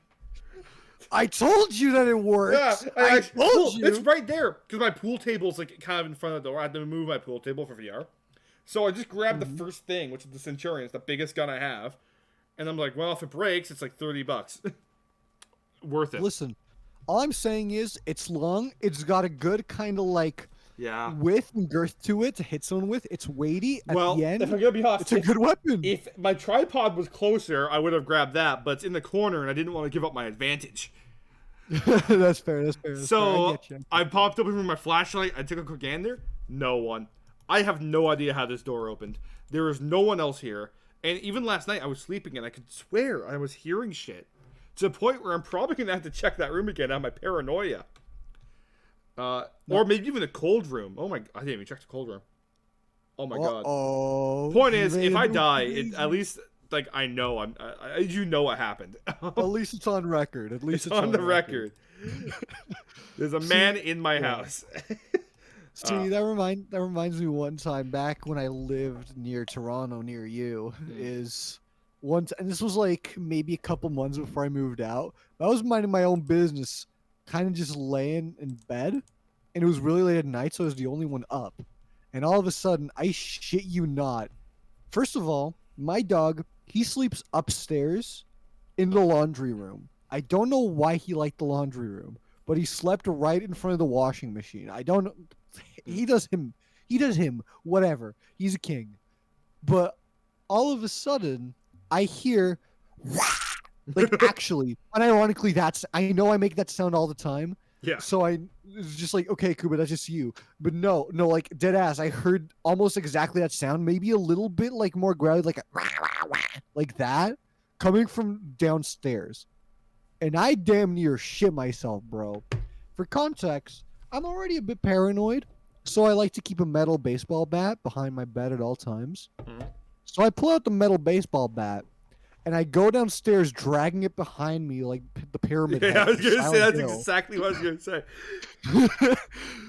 I told you that it works. Yeah, I told you. It's right there because my pool table's like kind of in front of the door. I had to move my pool table for VR. So I just grabbed the first thing, which is the Centurion. It's the biggest gun I have. And I'm like, well, if it breaks, it's like $30. Worth it. Listen, all I'm saying is it's long. It's got a good kind of like width and girth to it to hit someone with. It's weighty at the end. If I'm gonna be honest, it's a good weapon. If my tripod was closer, I would have grabbed that, but it's in the corner, and I didn't want to give up my advantage. That's fair. That's fair. So I popped open with my flashlight. I took a quick gander. No one. I have no idea how this door opened. There is no one else here. And even last night, I was sleeping, and I could swear I was hearing shit. To the point where I'm probably going to have to check that room again on my paranoia. Or maybe even the cold room. Oh my, I didn't even check the cold room. Oh my god. Point is, if I die, at least, like, I know, you know what happened. At least it's on record. At least it's on the record. There's a man in my house. See, that reminds me one time back when I lived near Toronto, near you, is once, and this was like maybe a couple months before I moved out. I was minding my own business, kind of just laying in bed, and it was really late at night, so I was the only one up. And all of a sudden, I shit you not. First of all, my dog, he sleeps upstairs in the laundry room. I don't know why he liked the laundry room, but he slept right in front of the washing machine. I don't know. He does him, whatever. He's a king. But all of a sudden, I hear, like, actually, unironically, I know I make that sound all the time. Yeah. So it's just like, okay, Kuba, that's just you. But no, like, dead ass, I heard almost exactly that sound, maybe a little bit, like, more growly, like, like that, coming from downstairs. And I damn near shit myself, bro. For context, I'm already a bit paranoid, so I like to keep a metal baseball bat behind my bed at all times. So I pull out the metal baseball bat, and I go downstairs dragging it behind me like the pyramid. Yeah, I was going to say, that's Hill. exactly what I was going to say.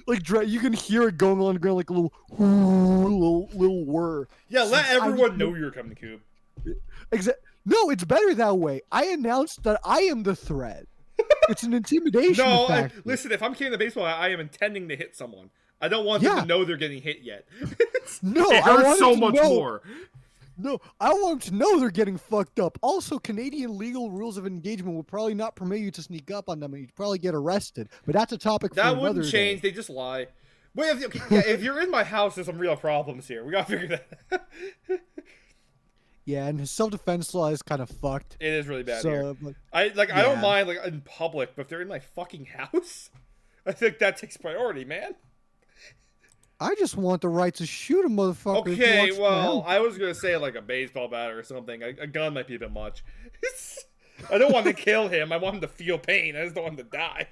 Like, you can hear it going on the ground like a little whir. Yeah, let everyone know you're coming to Cube. No, it's better that way. I announced that I am the threat. It's an intimidation factor. Listen, if I'm carrying the baseball, I am intending to hit someone. I don't want them to know they're getting hit yet. No, it hurts so much more. No, I want them to know they're getting fucked up. Also, Canadian legal rules of engagement will probably not permit you to sneak up on them, and you'd probably get arrested. But that's a topic for another day. That wouldn't change. They just lie. Wait, if you're in my house, there's some real problems here. We gotta figure that out. Yeah, and his self-defense law is kind of fucked. It is really bad here. I don't mind like in public, but if they're in my fucking house, I think that takes priority, man. I just want the right to shoot a motherfucker. Okay, well, I was gonna say like a baseball bat or something. A gun might be a bit much. I don't want to kill him. I want him to feel pain. I just don't want him to die.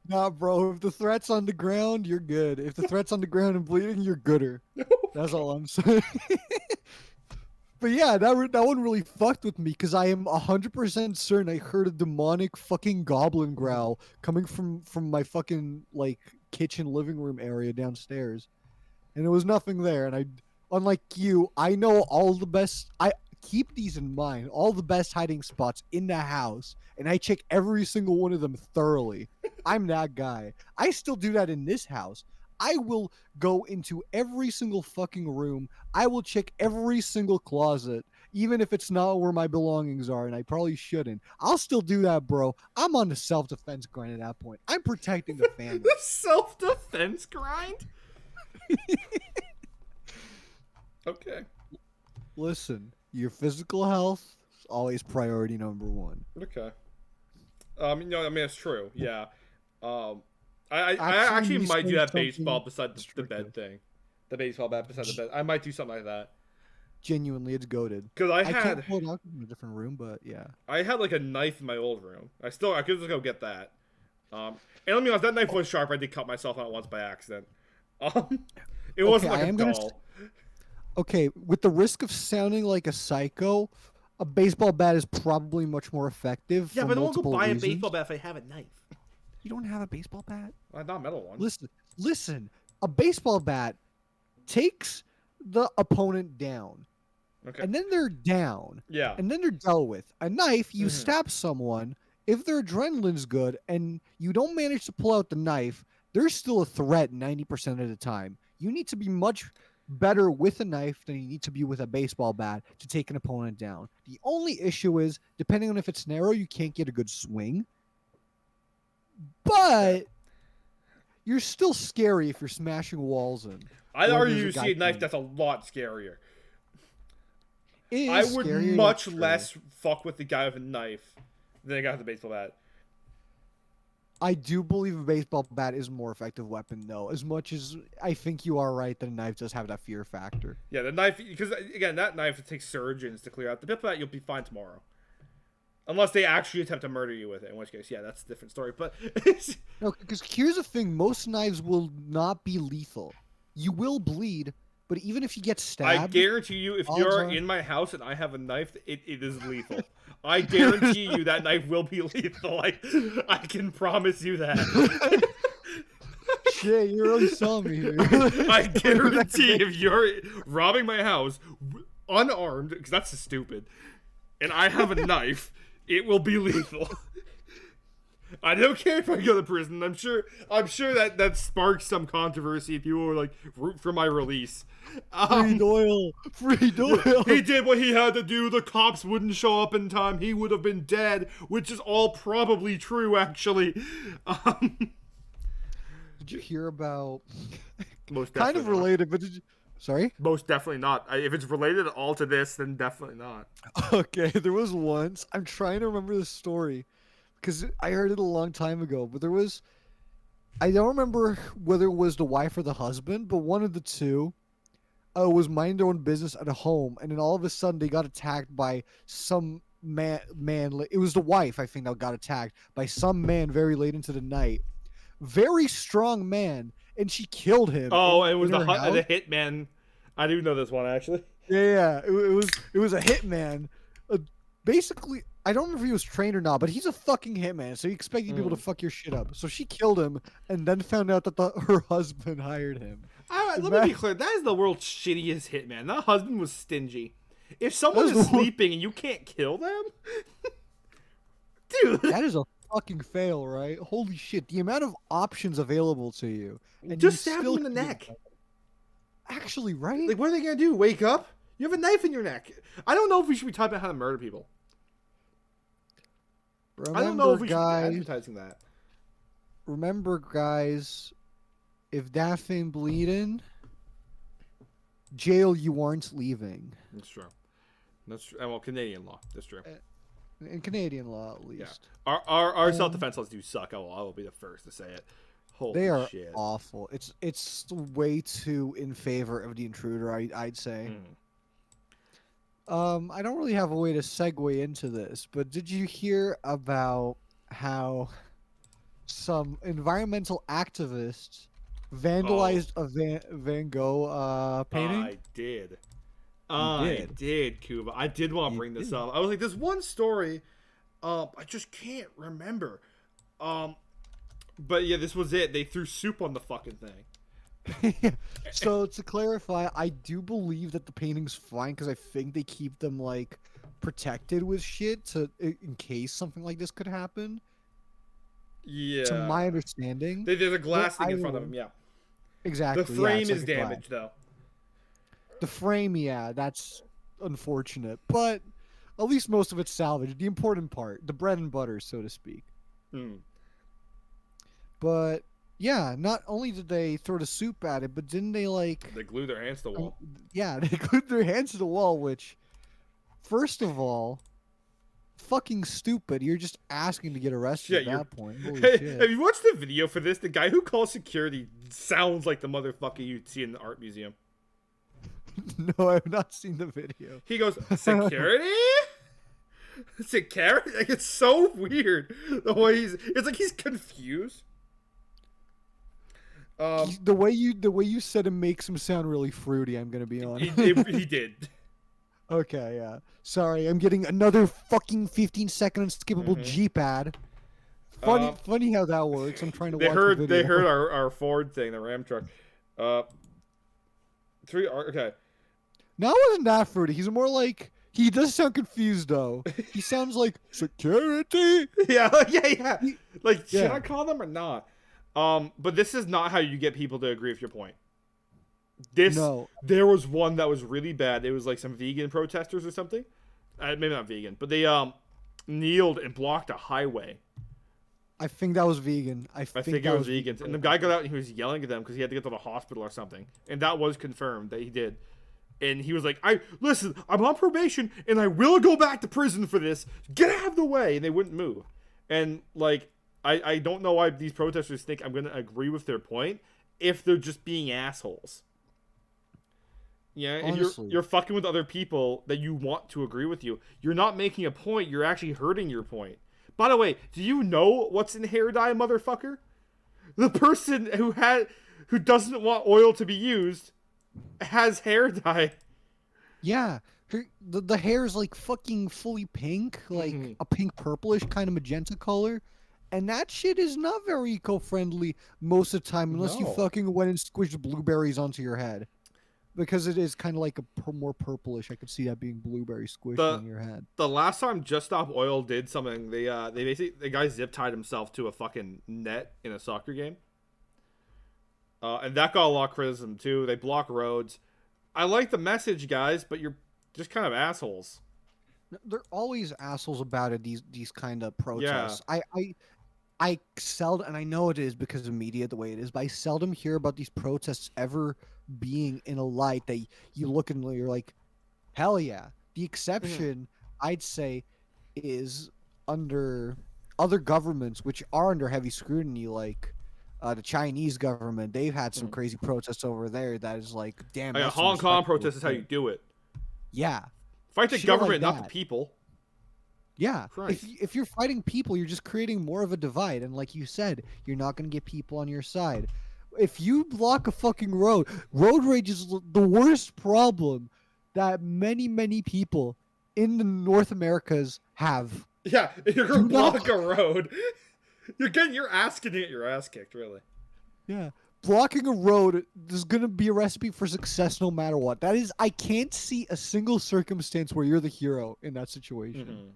Nah, bro. If the threat's on the ground, you're good. If the threat's on the ground and bleeding, you're gooder. That's all I'm saying. But yeah, that one really fucked with me because I am 100% certain I heard a demonic fucking goblin growl coming from my fucking like kitchen living room area downstairs, and there was nothing there. And unlike you, I know all the best. I keep these in mind, all the best hiding spots in the house, and I check every single one of them thoroughly. I'm that guy. I still do that in this house. I will go into every single fucking room. I will check every single closet, even if it's not where my belongings are, and I probably shouldn't. I'll still do that, bro. I'm on the self-defense grind at that point. I'm protecting the family. The self-defense grind? Okay. Listen, your physical health is always priority number one. Okay. It's true. Yeah. I actually might do that baseball beside the bed thing. The baseball bat beside the bed. I might do something like that. Genuinely, it's goated. Because I can't pull it out in a different room, but yeah. I had like a knife in my old room. I could just go get that. And let me be honest, that knife was sharp. I did cut myself on it once by accident. It wasn't like a doll. Okay, with the risk of sounding like a psycho, a baseball bat is probably much more effective. Yeah, but I don't go buy reasons. a baseball bat if I have a knife. You don't have a baseball bat? Not a metal one. Listen. A baseball bat takes the opponent down. Okay. And then they're down. Yeah. And then they're dealt with. A knife, you stab someone. If their adrenaline's good and you don't manage to pull out the knife, they're still a threat 90% of the time. You need to be much better with a knife than you need to be with a baseball bat to take an opponent down. The only issue is, depending on if it's narrow, you can't get a good swing. But you're still scary if you're smashing walls in. I'd argue you see a knife that's a lot scarier. I would much less fuck with the guy with a knife than the guy with a baseball bat. I do believe a baseball bat is a more effective weapon, though, as much as I think you are right that a knife does have that fear factor. Yeah, the knife, because, again, that knife, it takes surgeons to clear out. The baseball bat, you'll be fine tomorrow. Unless they actually attempt to murder you with it, in which case, yeah, that's a different story. But no, because here's the thing: most knives will not be lethal. You will bleed, but even if you get stabbed, I guarantee you, if you're in my house and I have a knife, it is lethal. I guarantee you that knife will be lethal. I can promise you that. Shit, you really saw me here. I guarantee if you're robbing my house unarmed, because that's just stupid, and I have a knife, it will be lethal. I don't care if I go to prison. I'm sure that sparks some controversy. People were like, root for my release. Free Doyle. Free Doyle. He did what he had to do. The cops wouldn't show up in time. He would have been dead, which is all probably true, actually. Did you hear about... Most kind of related, but did you... Sorry? Most definitely not. If it's related at all to this, then definitely not. Okay, there was once... I'm trying to remember the story, because I heard it a long time ago, but there was... I don't remember whether it was the wife or the husband, but one of the two was minding their own business at home, and then all of a sudden they got attacked by some man. It was the wife, I think, that got attacked by some man very late into the night. Very strong man, and she killed him. Oh, it was the hitman. I do know this one, actually. Yeah, it was a hitman. Basically, I don't know if he was trained or not, but he's a fucking hitman, so he expected people to fuck your shit up. So she killed him, and then found out that her husband hired him. Let me be clear. That is the world's shittiest hitman. That husband was stingy. If someone is sleeping and you can't kill them, dude, that is a fucking fail, right? Holy shit, the amount of options available to you, and you Just stab them still in the can get neck. it. Actually, right? Like, what are they gonna do? Wake up? You have a knife in your neck. I don't know if we should be talking about how to murder people. I don't know Remember, if we should be guys. advertising that. Remember, guys. If that thing bleeding, jail you aren't leaving. That's true. That's true. Well, Canadian law. That's true. In Canadian law, at Yeah. least. Our self defense laws do suck. I will be the first to say it. Holy They are shit. awful. It's way too in favor of the intruder, I'd say. I don't really have a way to segue into this, but did you hear about how some environmental activists vandalized a Van Gogh painting? I did. You I did, Kuba. I did want to bring this up. I was like, there's one story. I just can't remember. But yeah, this was it. They threw soup on the fucking thing. So to clarify, I do believe that the painting's fine because I think they keep them like protected with shit to in case something like this could happen. Yeah. To my understanding, There's a glass But thing in I front of will- him. Yeah. exactly. The yeah, frame it's like is a glass. damaged though. The frame, yeah, that's unfortunate, but at least most of it's salvaged. The important part, the bread and butter, so to speak. Mm. But yeah, not only did they throw the soup at it, but didn't they like? They glued their hands to the wall. Yeah, they glued their hands to the wall. Which, first of all, fucking stupid. You're just asking to get arrested at that point. Holy Hey, shit. have you watched the video for this? The guy who calls security sounds like the motherfucker you'd see in the art museum. No, I have not seen the video. He goes, security? Security? Like, it's so weird. The way it's like he's confused. The way you said it makes him sound really fruity. I'm gonna be honest. He did. Okay, yeah. Sorry, I'm getting another fucking 15-second unskippable Jeep ad. Funny how that works. I'm trying to watch the video. They heard our Ford thing, the Ram truck. Okay. No, it wasn't that fruity. He's more like he does sound confused though. He sounds like security. Yeah. Like, should Yeah. I call them or not? But this is not how you get people to agree with your point. No. There was one that was really bad. It was like some vegan protesters or something. Maybe not vegan, but they kneeled and blocked a highway. I think that was vegan. I think it was vegans. And the guy got out and he was yelling at them because he had to get to the hospital or something. And that was confirmed that he did. And he was like, listen, I'm on probation and I will go back to prison for this. Get out of the way. And they wouldn't move. And like, I don't know why these protesters think I'm going to agree with their point if they're just being assholes. Yeah, and you're fucking with other people that you want to agree with you. You're not making a point. You're actually hurting your point. By the way, do you know what's in hair dye, motherfucker? The person who doesn't want oil to be used has hair dye. Yeah, the hair is like fucking fully pink, like a pink purplish kind of magenta color, and that shit is not very eco-friendly most of the time unless you fucking went and squished blueberries onto your head. Because it is kind of like a more purplish. I could see that being blueberry squished on your head. The last time Just Stop Oil did something, the guy zip tied himself to a fucking net in a soccer game. And that got a lot of criticism too. They block roads. I like the message, guys, but you're just kind of assholes. They're always assholes about it. These kind of protests. Yeah. I seldom, and I know it is because of media the way it is, but I seldom hear about these protests ever being in a light that you look and you're like, hell yeah. The exception, I'd say, is under other governments which are under heavy scrutiny, like the Chinese government. They've had some crazy protests over there that is like, damn. Like a Hong Kong protest is how you do it. Yeah. Fight the government, like not the people. Yeah, if you're fighting people, you're just creating more of a divide. And like you said, you're not going to get people on your side. If you block a fucking road rage is the worst problem that many people in the North Americas have. Yeah, if you're going to block a road, you're getting your ass kicked, really. Yeah. Blocking a road is going to be a recipe for success no matter what. That is, I can't see a single circumstance where you're the hero in that situation.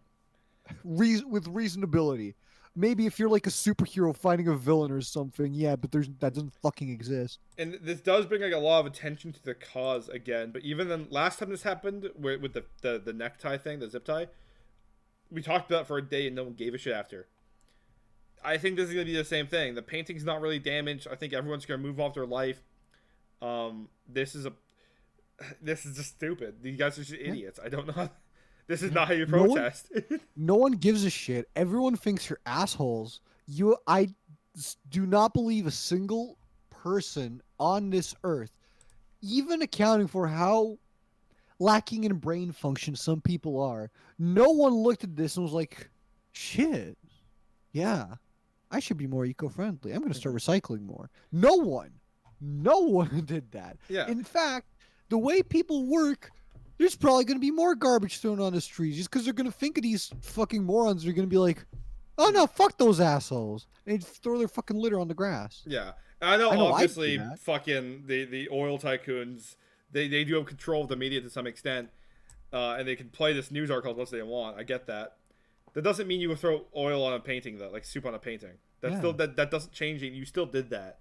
With reasonability. maybe if you're like a superhero fighting a villain or something, yeah, but that doesn't fucking exist. And this does bring like a lot of attention to the cause again. But even then, last time this happened with the necktie thing, the zip tie, we talked about it for a day and no one gave a shit after. I think this is gonna be the same thing. The painting's not really damaged. I think everyone's gonna move off their life. This is just stupid. These guys are just idiots. I don't know. This is not how you protest. No one gives a shit. Everyone thinks you're assholes. I do not believe a single person on this earth, even accounting for how lacking in brain function some people are, no one looked at this and was like, shit, yeah, I should be more eco-friendly. I'm going to start recycling more. No one did that. Yeah. In fact, the way people work, there's probably going to be more garbage thrown on the streets just because they're going to think of these fucking morons. They're going to be like, oh no, fuck those assholes. And throw their fucking litter on the grass. Yeah. I know obviously fucking the oil tycoons, they do have control of the media to some extent. And they can play this news article as they want. I get that. That doesn't mean you would throw oil on a painting though, like soup on a painting. That's still that doesn't change it. You still did that.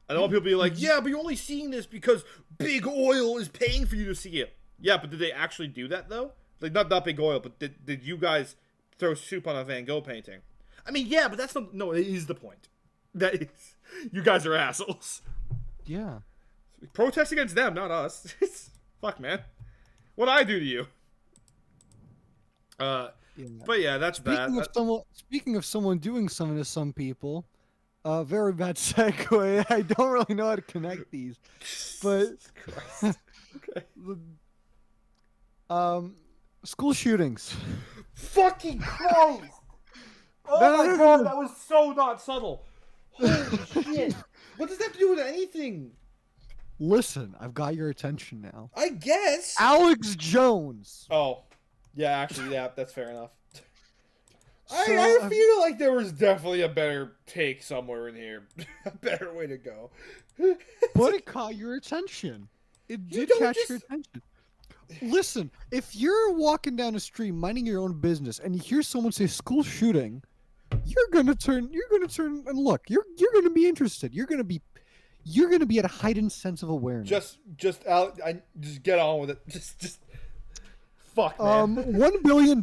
I don't want people to be like, yeah, but you're only seeing this because big oil is paying for you to see it. Yeah, but did they actually do that though? Like not big oil, but did you guys throw soup on a Van Gogh painting? I mean, yeah, but that's not. No, it is the point. That is, you guys are assholes. Yeah. Protest against them, not us. Fuck, man. What'd I do to you? But yeah, that's Speaking of someone doing something to some people, very bad segue. I don't really know how to connect these, but okay. School shootings. Fucking Christ! Oh my god, that was so not subtle. Holy shit! What does that have to do with anything? Listen, I've got your attention now. I guess. Alex Jones. Oh, yeah, actually, yeah, that's fair enough. I feel like there was definitely a better take somewhere in here. A better way to go. But it caught your attention. It did catch your attention. Listen, if you're walking down the street minding your own business and you hear someone say school shooting, you're gonna turn and look. You're gonna be interested. You're gonna be at a heightened sense of awareness. Just get on with it. Just fuck, man. $1 billion.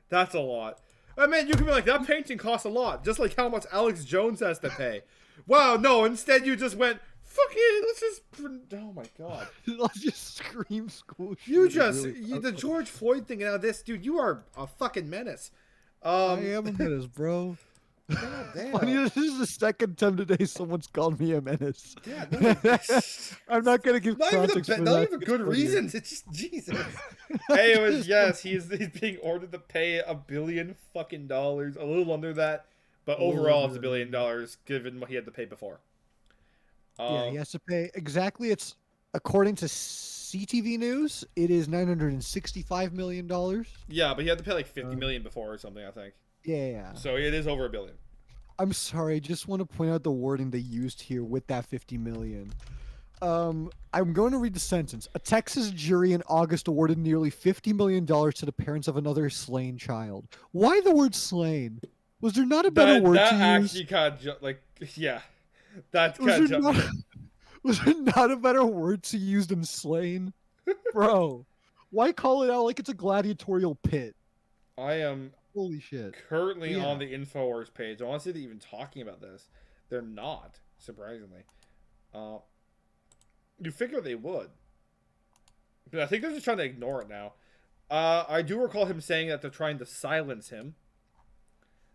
That's a lot. I mean, you can be like, that painting costs a lot, just like how much Alex Jones has to pay. Wow, no, instead you just went, fuck it, let's just, oh my god. Let's just scream school shooting. The George Floyd thing out of this, dude, you are a fucking menace. I am a menace, bro. God damn. Funny, this is the second time today someo's called me a menace. Yeah, I'm not gonna give context for that. Not even good reasons. It's just Jesus. Hey, it was he's being ordered to pay $1 billion fucking dollars, a little under that, but overall it's $1 billion given what he had to pay before. Yeah, he has to pay exactly. It's according to CTV News, it is $965 million. Yeah, but he had to pay like $50 million before or something, I think. Yeah. So it is over $1 billion. I'm sorry, I just want to point out the wording they used here with that $50 million. I'm going to read the sentence. A Texas jury in August awarded nearly $50 million to the parents of another slain child. Why the word slain? Was there not a better word to use? That actually kind of, yeah. That's kind of... Was there not a better word to use than slain? Bro, why call it out like it's a gladiatorial pit? I am... Holy shit. Currently on the InfoWars page. I want to see they're even talking about this. They're not, surprisingly. You figure they would. But I think they're just trying to ignore it now. I do recall him saying that they're trying to silence him.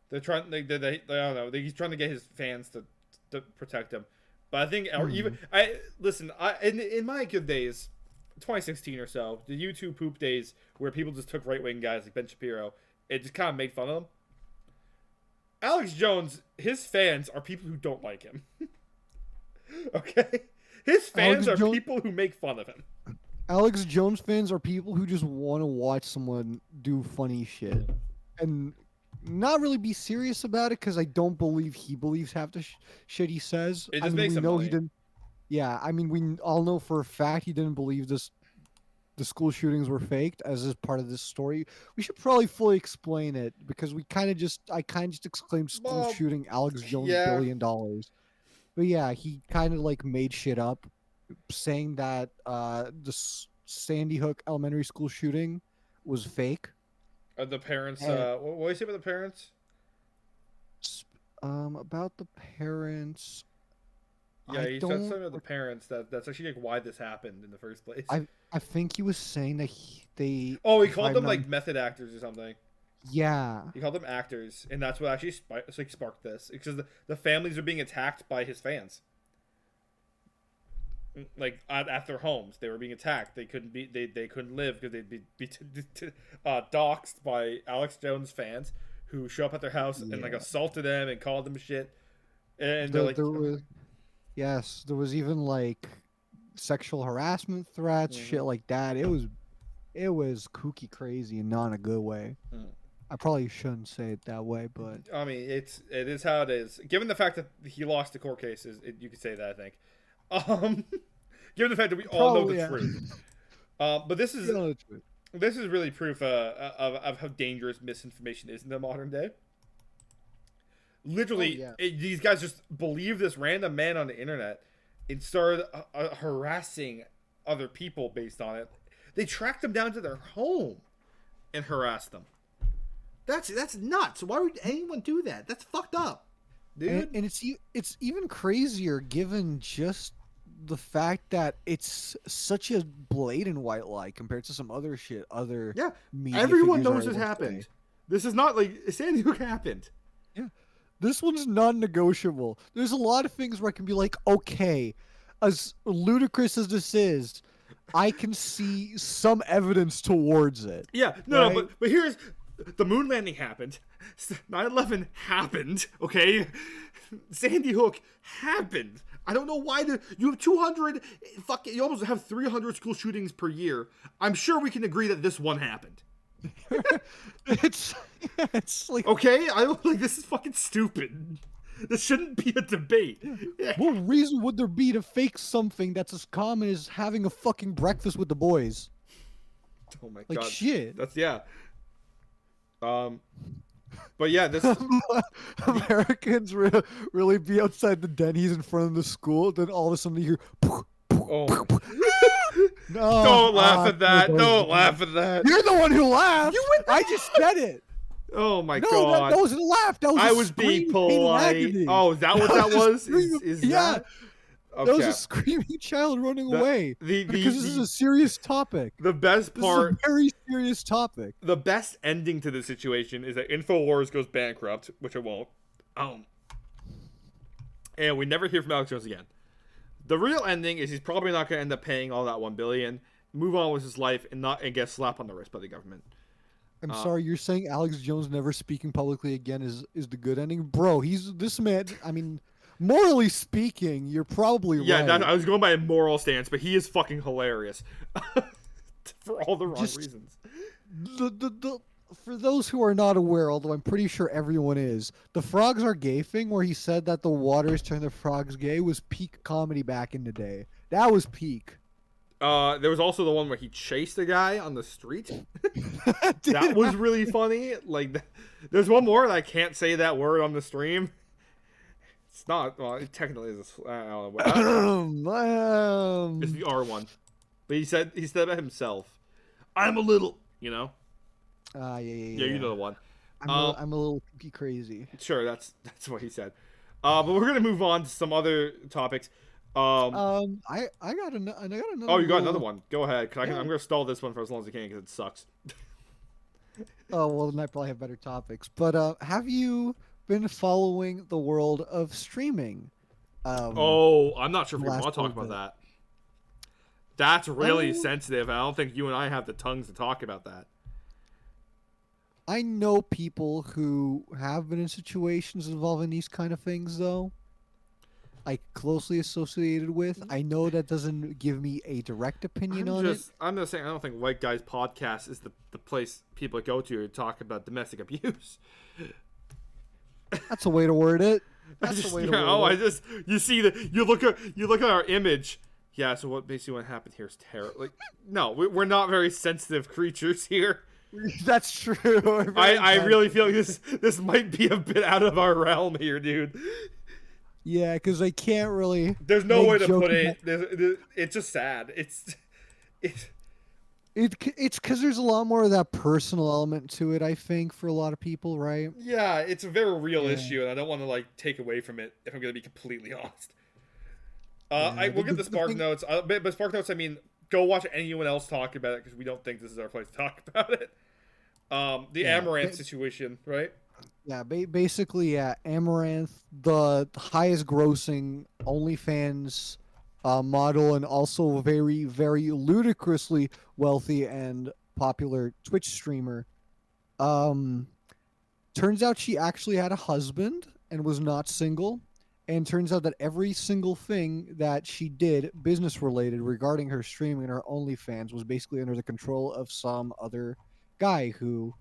They're trying, I don't know, he's trying to get his fans to protect him. But I think, in my good days, 2016 or so, the YouTube poop days where people just took right-wing guys like Ben Shapiro, it just kind of made fun of him. Alex Jones, his fans are people who don't like him. Okay? His fans are people who make fun of him. Alex Jones fans are people who just want to watch someone do funny shit. And not really be serious about it because I don't believe he believes half the shit he says. It just makes him money. He didn't. Yeah, I mean, we all know for a fact he didn't believe this the school shootings were faked as is part of this story. We should probably fully explain it because I kind of just exclaimed school Well, shooting Alex Jones yeah. $1 billion. But yeah, he kind of like made shit up saying that Sandy Hook Elementary School shooting was fake. The parents. And What do you say about the parents? about the parents, Yeah, I he starts don't. talking about the parents. That's actually like why this happened in the first place. I think he was saying that they. Oh, he If called I'm them not, like method actors or something. yeah, He called them actors, and that's what actually sparked this because the families are being attacked by his fans. Like at their homes, they were being attacked. They couldn't be. They couldn't live because they'd be doxxed by Alex Jones fans who show up at their house and like yeah. assaulted them and called them shit. And they're like, There was yes, there was even like sexual harassment threats, shit mhm. like that. It was kooky crazy and not in a good way. Mm. I probably shouldn't say it that way, but I mean, it is how it is. Given the fact that he lost the court cases, you could say that I think. Given the fact that we all know probably the yeah. truth, but this You is know the truth. this is really proof of how dangerous misinformation is in the modern day. Oh Literally, yeah. these guys just believe this random man on the internet and started harassing other people based on it. They tracked them down to their home and harassed them. That's nuts. Why would anyone do that? That's fucked up, dude. And it's even crazier given just the fact that it's such a blatant white lie compared to some other shit other Yeah, media everyone figures are knows this able to happened. say. This is not like Sandy Hook happened. Yeah. This one's non-negotiable. There's a lot of things where I can be like, okay, as ludicrous as this is, I can see some evidence towards it. Yeah, no, Right? but here's the moon landing happened. 9/11 happened. Okay, Sandy Hook happened. I don't know why you have 200. Fuck, you almost have 300 school shootings per year. I'm sure we can agree that this one happened. it's it's like Okay, I don't like this is fucking stupid. This shouldn't be a debate. what reason would there be to fake something that's as common as having a fucking breakfast with the boys? Oh my Like god, shit. that's yeah. But yeah, this. Americans really be outside the Denny's in front of the school, then all of a sudden you hear Oh. no, Don't laugh at that. Don't laugh at that. You're the one who laughed. You went I just said it. Oh my No, god. that wasn't a laugh. That was I a was being scream, pain, and polite. agony. Oh, is that what that was? Is yeah, that? that was Okay. a screaming child running away. Because this is a serious topic. The best This part, is a very serious topic. the best ending to this situation is that InfoWars goes bankrupt, which it won't. And we never hear from Alex Jones again. The real ending is he's probably not going to end up paying all that $1 billion, move on with his life, and get slapped on the wrist by the government. I'm sorry, you're saying Alex Jones never speaking publicly again is the good ending, bro? He's this man. I mean, morally speaking, you're probably Yeah, right. I was going by a moral stance, but he is fucking hilarious for all the wrong reasons. For those who are not aware, although I'm pretty sure everyone is, the frogs are gay thing where he said that the waters turned the frogs gay was peak comedy back in the day. That was peak. There was also the one where he chased a guy on the street. That was really funny. Like, there's one more that I can't say that word on the stream. It's not. Well, it technically is. I don't know. It's the R one. But he said about himself. I'm a little. You know. Yeah. Yeah, you know the one. I'm a little crazy. Sure, that's what he said. But we're gonna move on to some other topics. I got another. Oh, you got another one. Go ahead. I'm gonna stall this one for as long as I can because it sucks. Oh well, then I probably have better topics. But have you been following the world of streaming? I'm not sure if we want to talk little about bit. that. That's really sensitive. I don't think you and I have the tongues to talk about that. I know people who have been in situations involving these kind of things, though. Like closely associated with. I know that doesn't give me a direct opinion on it. I'm just saying. I don't think White Guys Podcast is the place people go to talk about domestic abuse. That's a way to word it. That's a way to word it. You look at our image Yeah, so what happened here is terrible. Like, no, we're not very sensitive creatures here. That's true. We're very I really feel like sensitive. this might be a bit out of our realm here, dude. Yeah, because I can't really There's no make way to jokes put about it. It's just sad. It's it's because there's a lot more of that personal element to it, I think, for a lot of people, right? yeah, it's a very real Yeah. issue, and I don't want to like take away from it. If I'm gonna be completely honest, Yeah. we'll get the The Spark thing, Notes. But Spark Notes, I mean, go watch anyone else talk about it because we don't think this is our place to talk about it. The yeah. Amaranth situation, right? Yeah, basically, yeah, Amaranth, the highest grossing OnlyFans model, and also very, very ludicrously wealthy and popular Twitch streamer. Um, Turns out she actually had a husband and was not single. And turns out that every single thing that she did, business related, regarding her streaming and her OnlyFans, was basically under the control of some other guy who,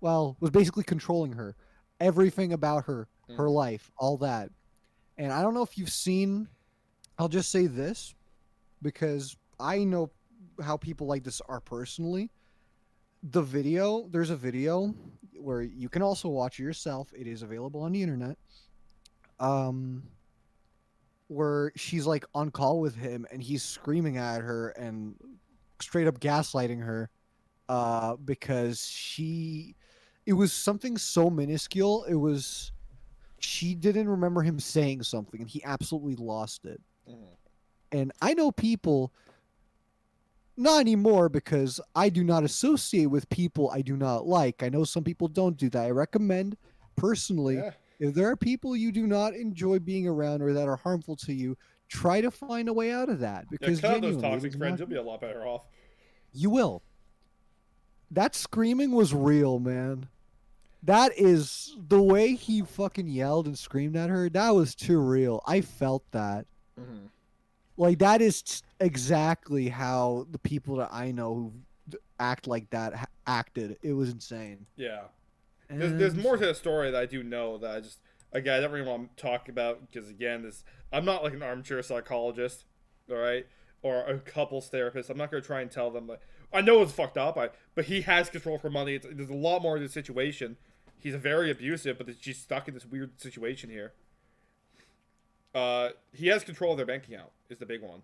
well, was basically controlling her. Everything about her, her Mm. life, all that. And I don't know if you've seen, I'll just say this because I know how people like this are personally. There's a video where you can also watch it yourself. It is available on the internet. Um, where she's like on call with him and he's screaming at her and straight up gaslighting her because it was something so minuscule. It was she didn't remember him saying something and he absolutely lost it. Mm. And I know people, not anymore because I do not associate with people I do not like. I know some people don't do that. I recommend personally, Yeah, if there are people you do not enjoy being around or that are harmful to you, try to find a way out of that yeah. because Cut out those genuinely it toxic is friends. not You'll be a lot better off. you will. That screaming was real, man. That is the way he fucking yelled and screamed at her. That was too real. I felt that. Mm-hmm. Like that is exactly how the people that I know who act like that acted. It was insane. Yeah. There's And more to the story that I do know that I just again I don't really want to talk about because again this I'm not like an armchair psychologist, all right, or a couples therapist. I'm not gonna try and tell them that I know it's fucked up. But he has control for money. There's a lot more to the situation. He's very abusive, but she's stuck in this weird situation here. He has control of their bank account is the big one,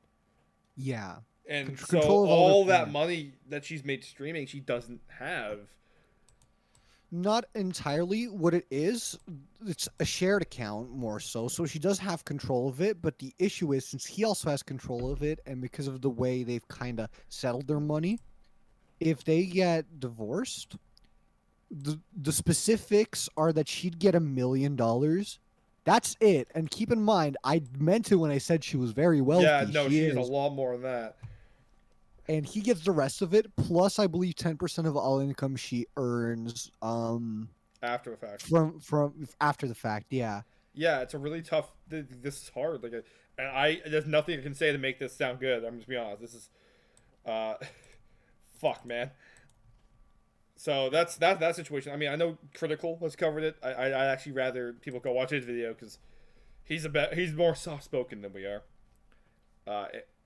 yeah, and so control of all all their that money that she's made streaming she doesn't have. not entirely what it is. It's a shared account more so. So she does have control of it, but the issue is since he also has control of it and because of the way they've kind of settled their money, if they get divorced, the specifics are that she'd get $1 million. That's it. And keep in mind, I meant to when I said she was very Yeah, wealthy. no, She she is a is. lot more than that. And he gets the rest of it, plus I believe 10% of all income she earns After the fact. from after the fact. Yeah. Yeah, it's a really tough. This is hard. Like, and there's nothing I can say to make this sound good. I'm just be honest. This is, uh, fuck, man. So that's that situation. I mean, I know Critical has covered it. I actually rather people go watch his video because he's more soft spoken than we are. Uh,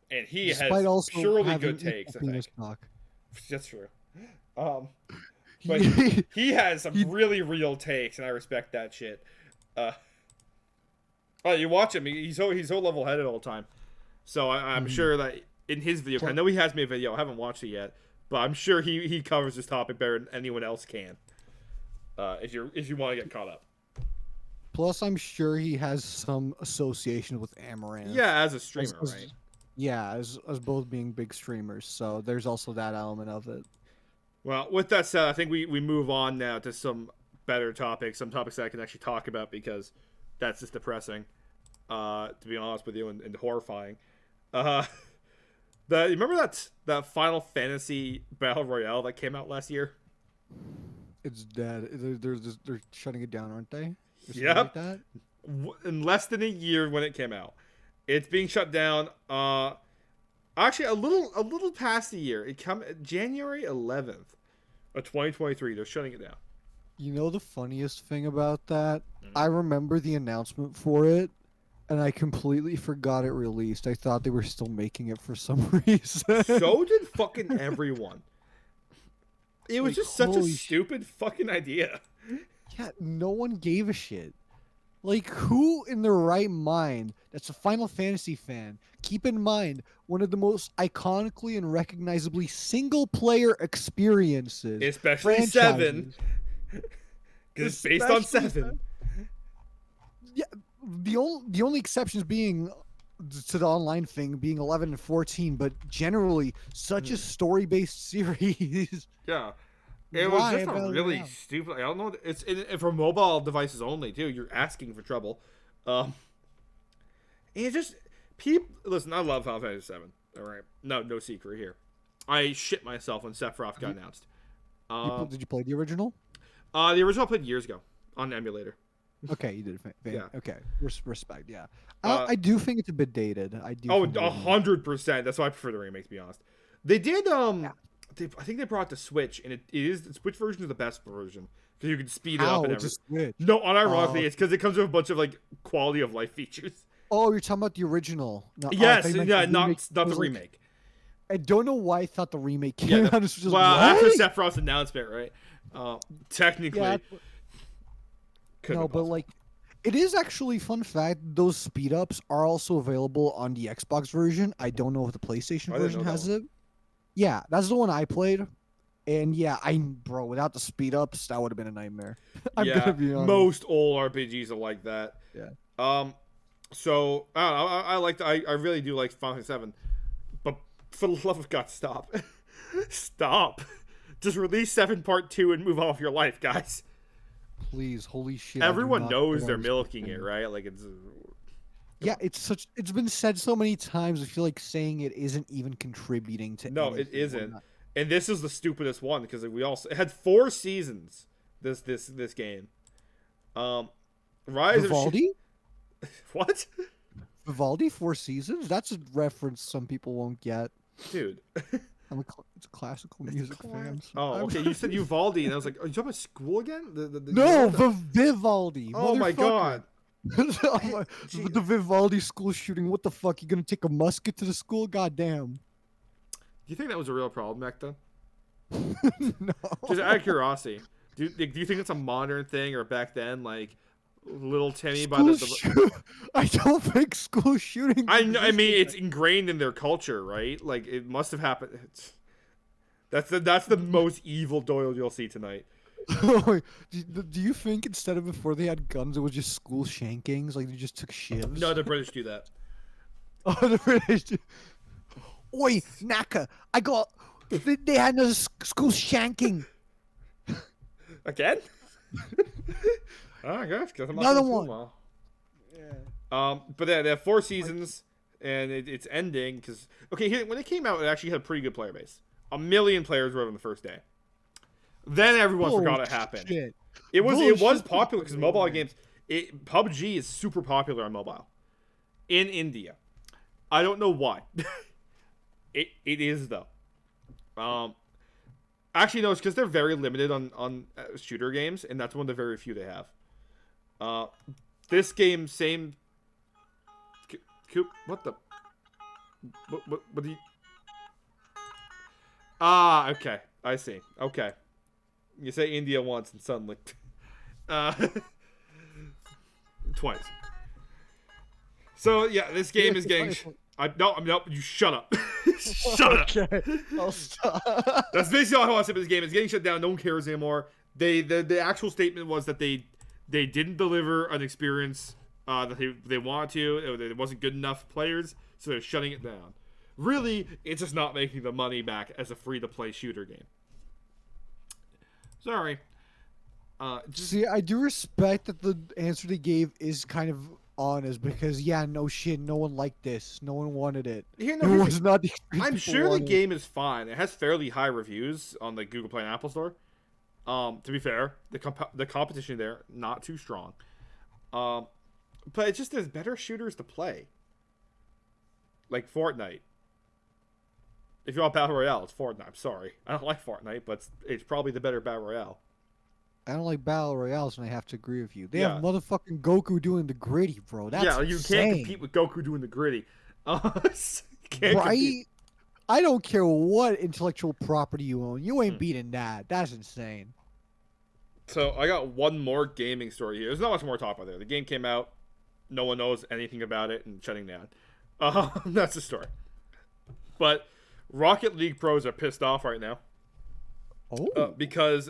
and he Despite has also purely having good takes. I equal penis think cock. that's true. Um, but He, he has some he really real takes, and I respect that shit. Uh, oh, you watch him; he's so level headed all the time. So I'm Mhm. sure that in his video, I know he has made a video. I haven't watched it yet, but I'm sure he covers this topic better than anyone else can. If you want to get caught up, Plus, I'm sure he has some association with Amaranth. yeah, as a As, streamer, as- right? yeah, as both being big streamers. So there's also that element of it. Well, with that said, I think we move on now to some better topics, some topics that I can actually talk about because that's just depressing. To be honest with you, and horrifying. Uh, you remember that Final Fantasy Battle Royale that came out last year? It's dead. They're shutting it down, aren't they? Or something Yep. like that. In less than a year when it came out, it's being shut down. Actually, a little past a year. It come January 11th of 2023. They're shutting it down. You know the funniest thing about that? Mm. I remember the announcement for it, and I completely forgot it released. I thought they were still making it for some reason. So did fucking everyone. It was Like, just such a holy stupid fucking idea. yeah, no one gave a shit. Like, who in their right mind that's a Final Fantasy fan? Keep in mind, one of the most iconically and recognizably single-player experiences, Especially 7. franchises, Because it's based on especially 7. yeah, the only exceptions being to the online thing being 11 and 14, but generally such a story-based series. Yeah. It was Why just a Battle really Royale? stupid. I don't know. It's for mobile devices only too. You're asking for trouble. And it just people listen. I love Final Fantasy 7. All right, no secret here. I shit myself when Sephiroth got announced. Did you play the original? The original I played years ago on the emulator. Okay, you did. Yeah. Okay, respect. Yeah, Uh, I do think it's a bit dated. I do. Oh, think it is. 100%. That's why I prefer the remake. To be honest, they did. Yeah. I think they brought the Switch, and it is the Switch version is the best version because you can speed it How? up and It's a everything. Switch. No, unironically, Oh. it's because it comes with a bunch of like quality of life features. Oh, you're talking about the original. No, I Yes, thought you meant yeah, the not remake. not I the was like, remake. I don't know why I thought the remake came Yeah, out. It's just well, what? after Sephiroth's announcement, right? Technically, Yeah, couldn't no, be but possible. like, it is actually fun fact. Those speed ups are also available on the Xbox version. I don't know if the PlayStation I didn't version know that has one. it. Yeah, that's the one I played. And yeah, bro, without the speed ups, that would have been a nightmare. I'm Yeah, gonna be honest. most old RPGs are like that. Yeah. Um, so I don't know. I really do like Final Fantasy 7, but for the love of God, stop, stop. Just release 7 Part 2 and move on with your life, guys. Please, holy shit. I do Everyone not knows care they're on this milking thing. it, right? Like it's. Yeah, it's been said so many times. I feel like saying it isn't even contributing to No, it anything. isn't. And this is the stupidest one because we also it had 4 seasons. This game. Um, Rise of Vivaldi? what? Vivaldi, 4 seasons? That's a reference some people won't get. Dude. It's a classical music fan. Oh, okay. You said Uvalde, and I was like, "Are you talking about school again?" No, the- Vivaldi. Oh my god. The Vivaldi school shooting. What the fuck? You gonna take a musket to the school? Goddamn. Do you think that was a real problem back then? No. Just out of curiosity, do you think it's a modern thing or back then, like little Timmy by I don't think school shootings. I know. I mean, existed. it's ingrained in their culture, right? Like it must have happened. That's the most evil Doyle you'll see tonight. do you think instead of before they had guns, it was just school shankings? Like they just took shivs? No, the British do that. Oh, the British. Oi, Naka! I got. They had a school shanking. Again? I guess because I'm not Another going one. well. Yeah. But they have 4 seasons, and it's ending because when it came out, it actually had a pretty good player base. 1 million players were on the first day. Then everyone forgot it happened. Shit. It was Bullshit. popular because mobile games. PUBG is super popular on mobile in India. I don't know why. it is though. Actually, no, it's because they're very limited on shooter games, and that's one of the very few they have. This game, same. Coop, what the? What do you? Ah, okay, I see. Okay, you say India once and suddenly, twice. So yeah, this game is getting. No, you shut up. Shut up. Okay, I'll stop. That's basically all I want to say about this game. It's getting shut down. No one cares anymore. The actual statement was that they didn't deliver an experience that they wanted to. It wasn't good enough players, so they're shutting it down. Really, it's just not making the money back as a free-to-play shooter game. Sorry. See, I do respect that the answer they gave is kind of honest because no shit, no one liked this, no one wanted it. Here, It was not the experience I'm people sure the wanted. game is fine. It has fairly high reviews on the Google Play and Apple Store. To be fair, the competition there not too strong. But it's just there's better shooters to play. Like Fortnite. If you want Battle Royale, it's Fortnite. I'm sorry. I don't like Fortnite, but it's probably the better Battle Royale. I don't like battle royales, and I have to agree with you. They have Yeah. motherfucking Goku doing the gritty, bro. That's Yeah, you can't compete insane, with Goku doing the gritty. Can't compete. right? I don't care what intellectual property you own. You ain't Hmm. beating that. That's insane. So I got one more gaming story here. There's not much more to talk about there. The game came out, no one knows anything about it, and shutting down. That's the story. But Rocket League pros are pissed off right now Oh, because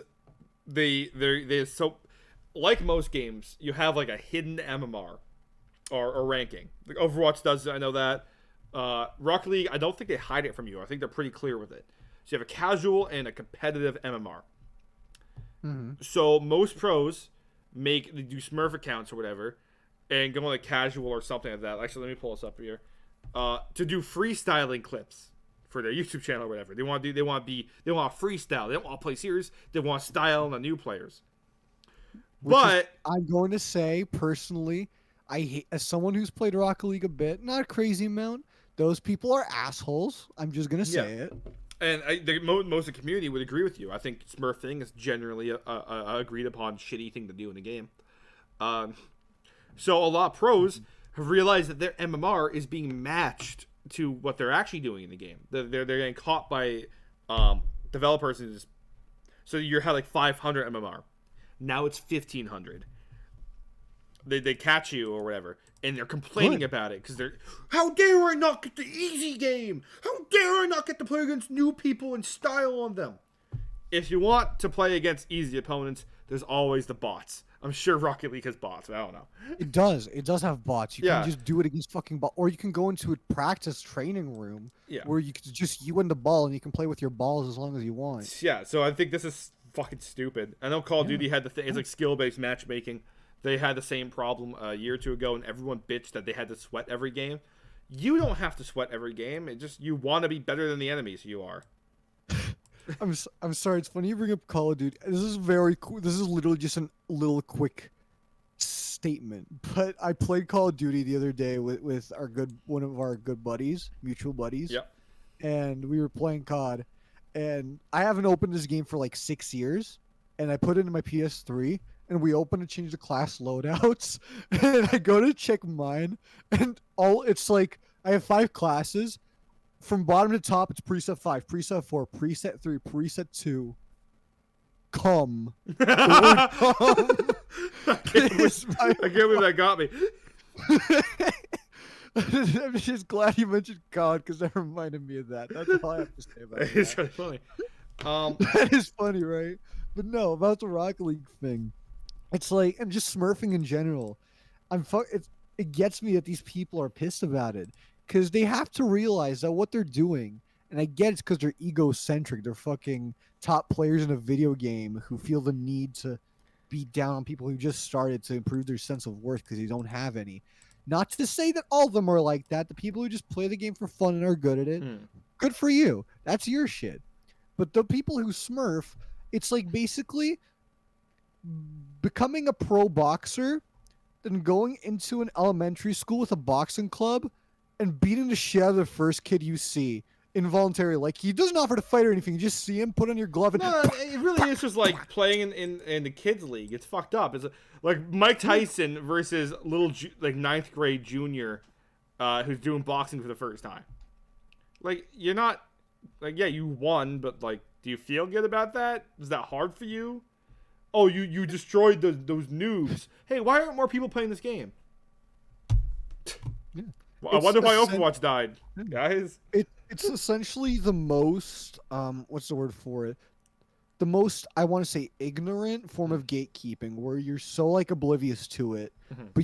they so like most games, you have like a hidden MMR or ranking. Like Overwatch does it, I know that. Rocket League, I don't think they hide it from you. I think they're pretty clear with it. So you have a casual and a competitive MMR. mm-hmm. So most pros they do Smurf accounts or whatever, and go on like casual or something like that. Actually, let me pull this up here. To do freestyling clips for their YouTube channel or whatever. They want to freestyle. They don't want to play serious. They want style on the new players. I'm going to say personally, I hate, as someone who's played Rocket League a bit, not a crazy amount. Those people are assholes. I'm just gonna Yeah, say it. and most of the community would agree with you. I think Smurfing is generally a agreed upon shitty thing to do in the game. Um, so a lot of pros have realized that their MMR is being matched to what they're actually doing in the game. They're getting caught by developers. So you had like 500 MMR. Now it's 1,500. They catch you or whatever, and they're complaining Good. about it because they're, how dare I not get the easy game? How dare I not get to play against new people and style on them? If you want to play against easy opponents, there's always the bots. I'm sure Rocket League has bots, but I don't know. It does. It does have bots. You can Yeah, just do it against fucking bot, or you can go into a practice training room yeah, where you can just you and the ball, and you can play with your balls as long as you want. yeah. So I think this is fucking stupid. I know Call of Yeah. Duty had the thing. It's like skill-based matchmaking. They had the same problem a year or two ago, and everyone bitched that they had to sweat every game. You don't have to sweat every game. It just you want to be better than the enemies you are. I'm sorry. It's funny you bring up Call of Duty. This is very cool. This is literally just a little quick statement. But I played Call of Duty the other day with one of our good buddies, mutual buddies, Yep. and we were playing COD. And I haven't opened this game for like 6 years, and I put it in my PS3. And we open to change the class loadouts, and I go to check mine, and it's like I have 5 classes. From bottom to top, it's preset 5, preset 4, preset 3, preset 2. Come. The word come is my I can't believe that got me. I'm just glad you mentioned God because that reminded me of that. That's all I have to say about It's that. really funny. Um, That is funny, right? But no, about the Rocket League thing. It's like, and just smurfing in general. It gets me that these people are pissed about it because they have to realize that what they're doing, and I get it's because they're egocentric. They're fucking top players in a video game who feel the need to beat down on people who just started to improve their sense of worth because they don't have any. Not to say that all of them are like that. The people who just play the game for fun and are good at it, hmm. good for you. That's your shit. But the people who smurf, it's like basically becoming a pro boxer, then going into an elementary school with a boxing club and beating the shit out of the first kid you see involuntarily. Like he doesn't offer to fight or anything. You just see him, put on your glove, and No, it really is just like playing in the kids league. It's fucked up. It's like Mike Tyson versus like ninth grade junior, who's doing boxing for the first time. Like you're not, like yeah, you won, but like, do you feel good about that? Is that hard for you? Oh, you destroyed those noobs. Hey, why aren't more people playing this game? yeah. Well, I It's wonder why essen- Overwatch died, guys. it's essentially the most what's the word for it? The most, I want to say, ignorant form of gatekeeping, where you're so like oblivious to it, Mhm. but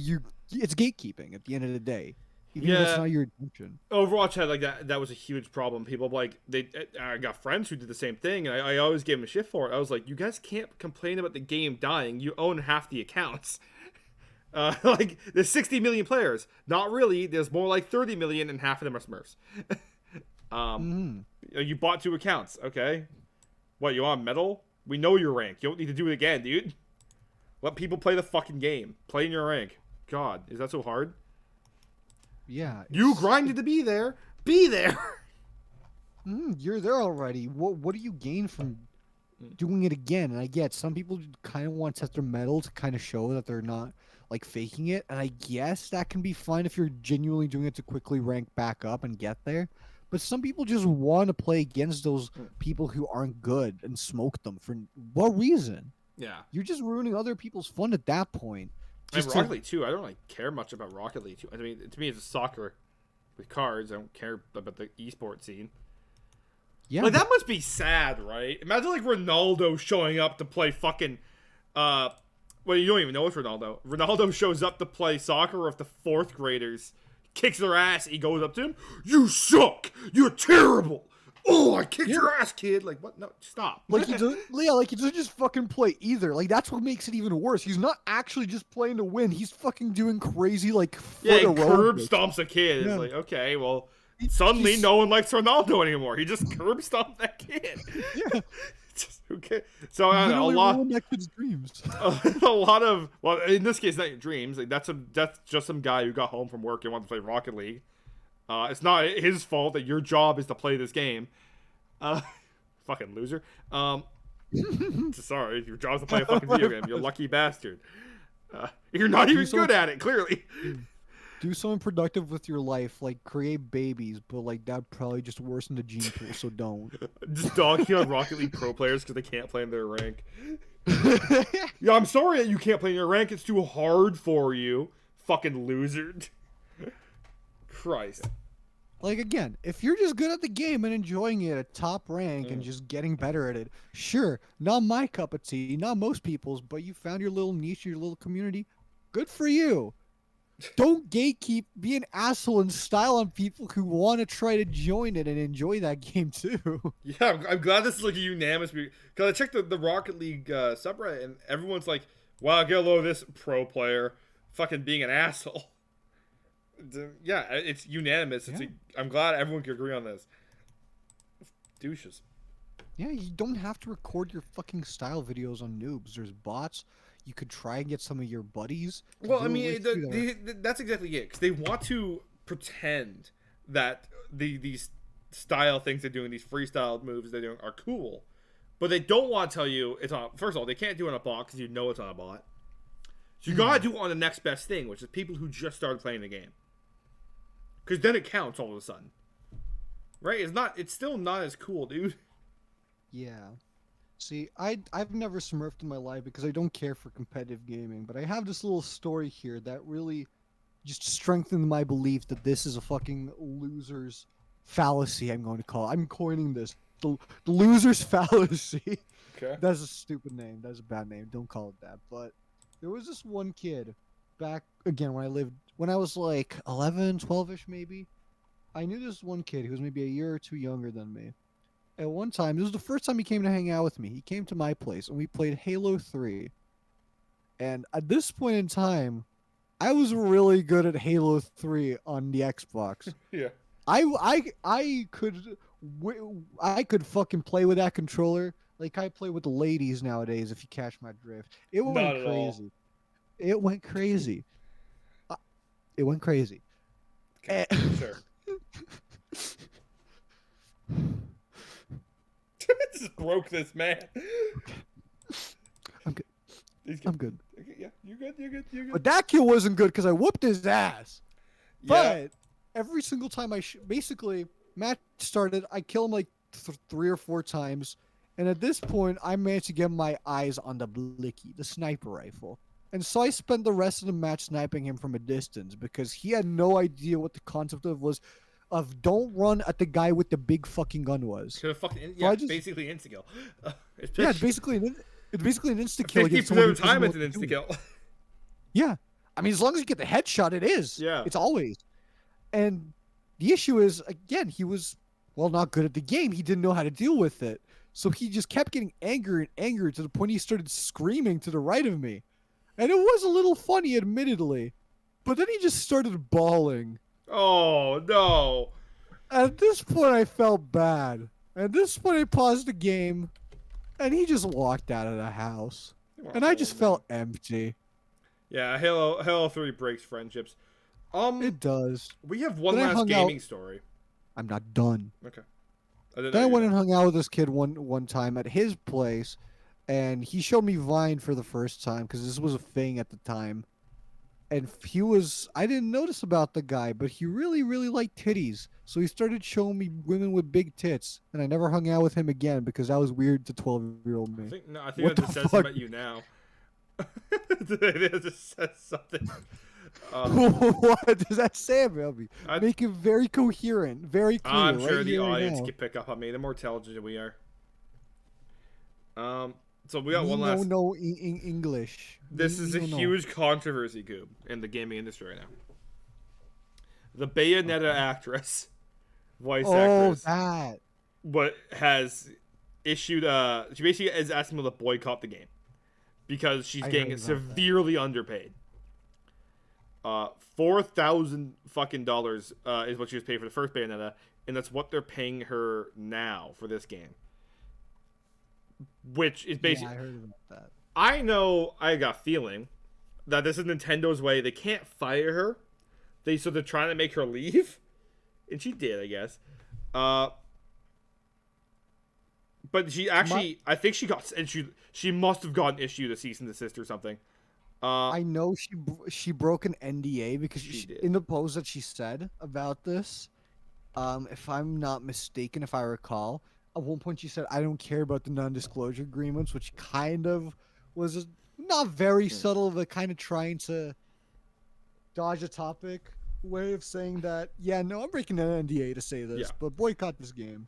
it's gatekeeping at the end of the day, even if Yeah. it's not your intention. Overwatch had like that was a huge problem. People like I got friends who did the same thing, and I always gave them a shit for it. I was like, you guys can't complain about the game dying. You own half the accounts. Like there's 60 million players. Not really. There's more like 30 million, and half of them are Smurfs. You bought 2 accounts. Okay, what, you on medal? We know your rank. You don't need to do it again, dude. Let people play the fucking game. Play in your rank. God, is that so hard? Yeah, You grinded to be there. Be there. you're there already. What do you gain from doing it again. And I get some people kind of want to test their metal to kind of show that they're not like faking it. And I guess that can be fine if you're genuinely doing it to quickly rank back up and get there. But some people just want to play against those people who aren't good and smoke them for what reason? Yeah. You're just ruining other people's fun at that point. And Just Rocket League too. I don't really care much about Rocket League too. I mean, to me, it's a soccer with cards. I don't care about the esports scene. yeah, Like that must be sad, right? Imagine like Ronaldo showing up to play fucking. Well, you don't even know it's Ronaldo. Ronaldo shows up to play soccer with the fourth graders, kicks their ass. He goes up to him. You suck. You're terrible. Oh, I kicked your ass, kid. Like what? No, stop. like he doesn't, yeah, like he doesn't just fucking play either. Like that's what makes it even worse. He's not actually just playing to win. He's fucking doing crazy like Yeah, he foot curb aerobics. stomps a kid. Yeah. It's like, okay, well, suddenly he's- no one likes Ronaldo anymore. He just curb stomped that kid. Yeah, Just, who cares? So I don't know, literally a lot. ruined that kid's dreams. A lot of, well, in this case, not your dreams. Like that's just some guy who got home from work and wanted to play Rocket League. It's not his fault that your job is to play this game. Fucking loser. Sorry, your job's to play a fucking video game. You lucky bastard. You're not even good at it, clearly. Do something productive with your life, like create babies, but like that probably just worsen the gene pool, so don't. Just dogging on Rocket League pro players because they can't play in their rank. Yeah, I'm sorry that you can't play in your rank. It's too hard for you. Fucking loser. Christ. Like again, if you're just good at the game and enjoying it at top rank and just getting better at it, sure, not my cup of tea, not most people's, but you found your little niche, your little community. Good for you. Don't gatekeep, be an asshole and style on people who want to try to join it and enjoy that game too. Yeah, I'm glad this is like a unanimous. Because I checked the Rocket League subreddit and everyone's like, wow, get a load of this pro player fucking being an asshole. Yeah, it's unanimous. Yeah. I'm glad everyone can agree on this. Douches. Yeah, you don't have to record your fucking style videos on noobs. There's bots. You could try and get some of your buddies. to Well, do I it mean, with you that that's exactly it. Because they want to pretend that these style things they're doing, these freestyle moves they're doing, are cool. But they don't want to tell you it's on. First of all, they can't do it on a bot because you know it's on a bot. So you gotta do it on the next best thing, which is people who just started playing the game. Because then it counts all of a sudden, right? It's still not as cool, dude. Yeah. See, I've never smurfed in my life because I don't care for competitive gaming, but I have this little story here that really just strengthened my belief that this is a fucking loser's fallacy, I'm going to call it. I'm coining this. The loser's fallacy. Okay. That's a stupid name. That's a bad name. Don't call it that. But there was this one kid back again when I was like 11, 12ish maybe. I knew this one kid who was maybe a year or two younger than me. At one time, this was the first time he came to hang out with me. He came to my place and we played Halo 3. And at this point in time, I was really good at Halo 3 on the Xbox. Yeah. I could fucking play with that controller like I play with the ladies nowadays. If you catch my drift, it went Not at all. crazy. It went crazy. It went crazy. Okay, sure. Just broke this man. I'm good. He's I'm good. Okay, yeah, you're good. You're good. You're good. But that kid wasn't good because I whooped his ass. Yeah. But every single time basically match started, I kill him like 3 or 4 times, and at this point, I managed to get my eyes on the blicky, the sniper rifle, and so I spent the rest of the match sniping him from a distance because he had no idea what the concept of don't run at the guy with the big fucking gun was. Yeah, I just- basically insta-kill. Yeah, it's basically an insta kill 50% against someone who of the time doesn't it's know an what to do. insta-kill. Yeah. I mean, as long as you get the headshot, it is. Yeah. It's always. And the issue is, again, he was, well, not good at the game. He didn't know how to deal with it. So he just kept getting angrier and angrier to the point he started screaming to the right of me. And it was a little funny, admittedly. But then he just started bawling. Oh, no. At this point, I felt bad. At this point, I paused the game. And he just walked out of the house. And I just felt empty. Yeah, Halo 3 breaks friendships. It does. We have one Then I last hung gaming out- story. I'm not done. Okay. I didn't know Then I you were went and there. hung out with this kid one time at his place, and he showed me Vine for the first time because this was a thing at the time. And he was I didn't notice about the guy, but he really liked titties. So he started showing me women with big tits, and I never hung out with him again because that was weird to 12-year-old me. I think What that the just says something fuck? about you now. It just says something. Uh, What does that say about me? I, Make it very coherent, very clear, I'm right sure the here, right audience now. can pick up on me. They're more intelligent than we are. Um, so we got Me one no last. no English. This Me is a no no. huge controversy, Goob, in the gaming industry right now. The Bayonetta Okay. actress, voice Oh, actress, that. what has issued she basically is asking people to boycott the game because she's I heard getting about that. severely underpaid. 4,000 fucking dollars is what she was paid for the first Bayonetta, and that's what they're paying her now for this game. Which is Yeah, basically, I heard about that. I know I got a feeling that this is Nintendo's way. They can't fire her. They're trying to make her leave, and she did, I guess. Uh, but she My actually, I think she must have gotten issued a cease and desist or something. I know she broke an NDA because She did. in the post that she said about this, if I'm not mistaken, if I recall, at one point she said, "I don't care about the non-disclosure agreements," which kind of was not very Hmm. subtle, but kind of trying to dodge a topic way of saying that, yeah, no, I'm breaking an NDA to say Yeah. this, but boycott this game.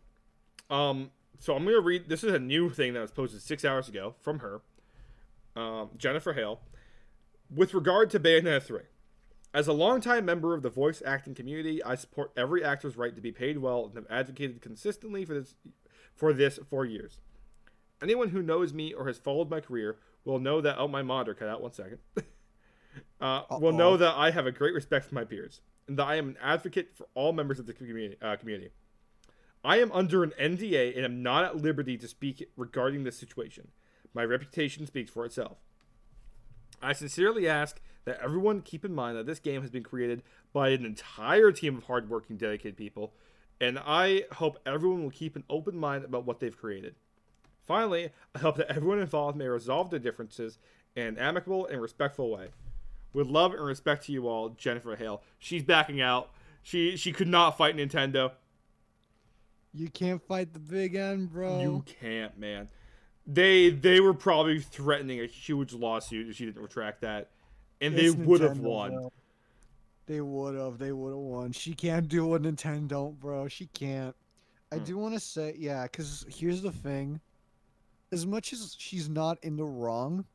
So I'm gonna read. This is a new thing that was posted 6 hours ago from her, Jennifer Hale. With regard to Bayonetta 3, as a longtime member of the voice acting community, I support every actor's right to be paid well and have advocated consistently for this for years. Anyone who knows me or has followed my career will know that. Oh, my monitor cut out. 1 second. Will know Uh-oh. that I have a great respect for my peers and that I am an advocate for all members of the community. I am under an NDA and am not at liberty to speak regarding this situation. My reputation speaks for itself. I sincerely ask that everyone keep in mind that this game has been created by an entire team of hardworking, dedicated people, and I hope everyone will keep an open mind about what they've created. Finally, I hope that everyone involved may resolve their differences in an amicable and respectful way. With love and respect to you all, Jennifer Hale. She's backing out. She could not fight Nintendo. You can't fight the big end, You bro. can't, man. They were probably threatening a huge lawsuit if she didn't retract that, and they It's would have Nintendo, won. bro. They would have won. She can't do what Nintendo, bro. She can't. I Mm. do want to say, yeah, because here's the thing. As much as she's not in the wrong,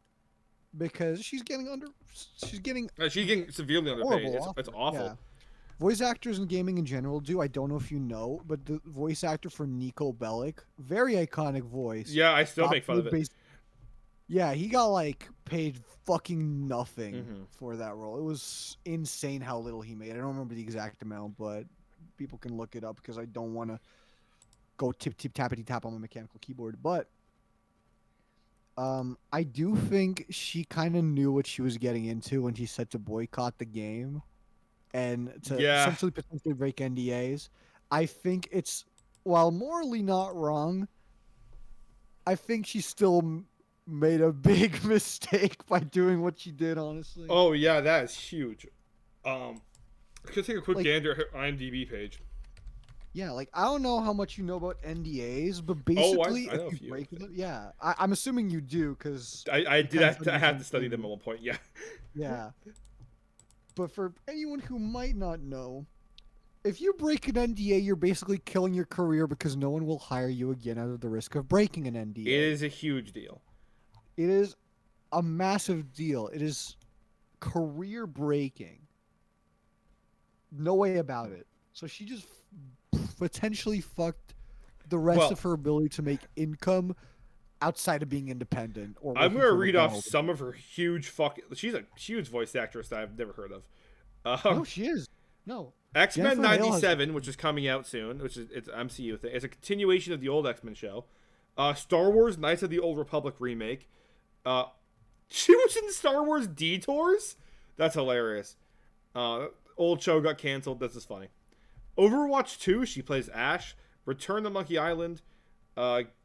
because she's getting She's getting severely underpaid. horrible It's offer. awful. Yeah. Voice actors in gaming in general do. I don't know if you know, but the voice actor for Nico Bellic, very iconic voice, Yeah, I still got make fun of paid it. yeah, he got like paid fucking nothing Mm-hmm. for that role. It was insane how little he made. I don't remember the exact amount, but people can look it up because I don't want to go tip tappity tap on my mechanical keyboard. But I do think she kind of knew what she was getting into when she said to boycott the game and to Yeah, essentially potentially break NDAs. I think it's while morally not wrong, I think she still made a big mistake by doing what she did. Honestly, oh yeah, that is huge. I could take a quick like gander at her IMDb page. yeah, like I don't know how much you know about NDAs, but Oh, basically, I if know a you few. break them, yeah, I'm assuming you do because I it did kind of have to, I touches had on to study them things. at one point. Yeah. Yeah, but for anyone who might not know, if you break an NDA, you're basically killing your career because no one will hire you again out of the risk of breaking an It NDA. is a huge deal. It is a massive deal. It is career breaking. No way about it. So she just potentially fucked the rest Well, of her ability to make income outside of being independent or I'm working gonna for read off McDonald's. some of her huge fucking. She's a huge voice actress that I've never heard of. No, she is. No. X Men Jennifer Hale has '97, which is coming out soon, which is it's an MCU thing. It's a continuation of the old X Men show. Star Wars: Knights of the Old Republic remake. Uh, she was in Star Wars Detours. That's hilarious. Old show got canceled. This is funny. Overwatch 2, she plays Ash. Return to Monkey Island,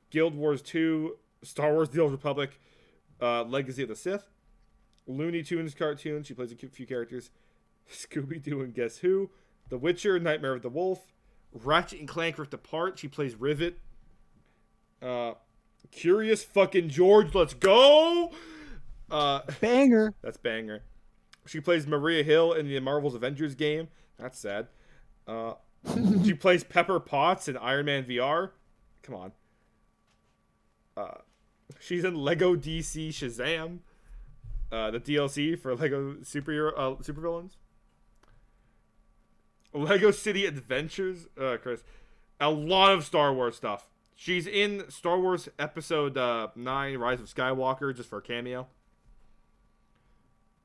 Guild Wars 2, Star Wars: The Old Republic, Legacy of the Sith, Looney Tunes cartoon. She plays a few characters. Scooby Doo and Guess Who, The Witcher, Nightmare of the Wolf, Ratchet and Clank Rift Apart. She plays Rivet. Curious fucking George. Let's go. Banger. That's banger. She plays Maria Hill in the Marvel's Avengers game. That's sad. She plays Pepper Potts in Iron Man VR. Come on. She's in Lego DC Shazam. The DLC for Lego supervillains. Lego City Adventures. Chris. A lot of Star Wars stuff. She's in Star Wars Episode 9, Rise of Skywalker, just for a cameo.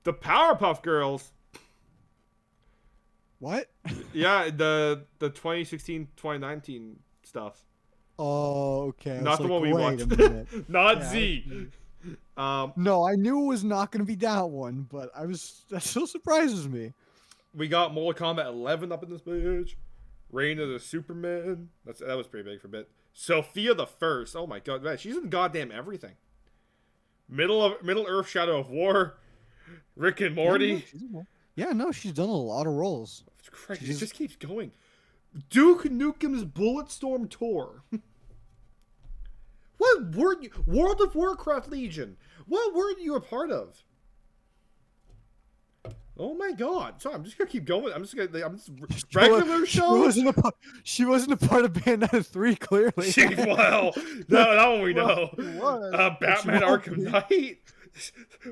The Powerpuff Girls. What? Yeah, the 2016-2019 stuff. Oh, okay. Not the one we watched. Not Yeah, Z. No, I knew it was not going to be that one, but that still surprises me. We got Mortal Kombat 11 up in this bitch. Reign of the Superman. That was pretty big for a bit. Sophia the First. Oh my god, man, she's in goddamn everything. Middle Earth: Shadow of War. Rick and Morty. Yeah, no, she's done a lot of roles. Christ, it just keeps going. Duke Nukem's Bulletstorm Tour. What were you? World of Warcraft Legion. What were you a part of? Oh my god! Sorry, I'm just gonna keep going. I'm just regular shows. She wasn't a part of Bayonetta 3, clearly. Well, no, that one we know. Was, Batman Arkham Knight.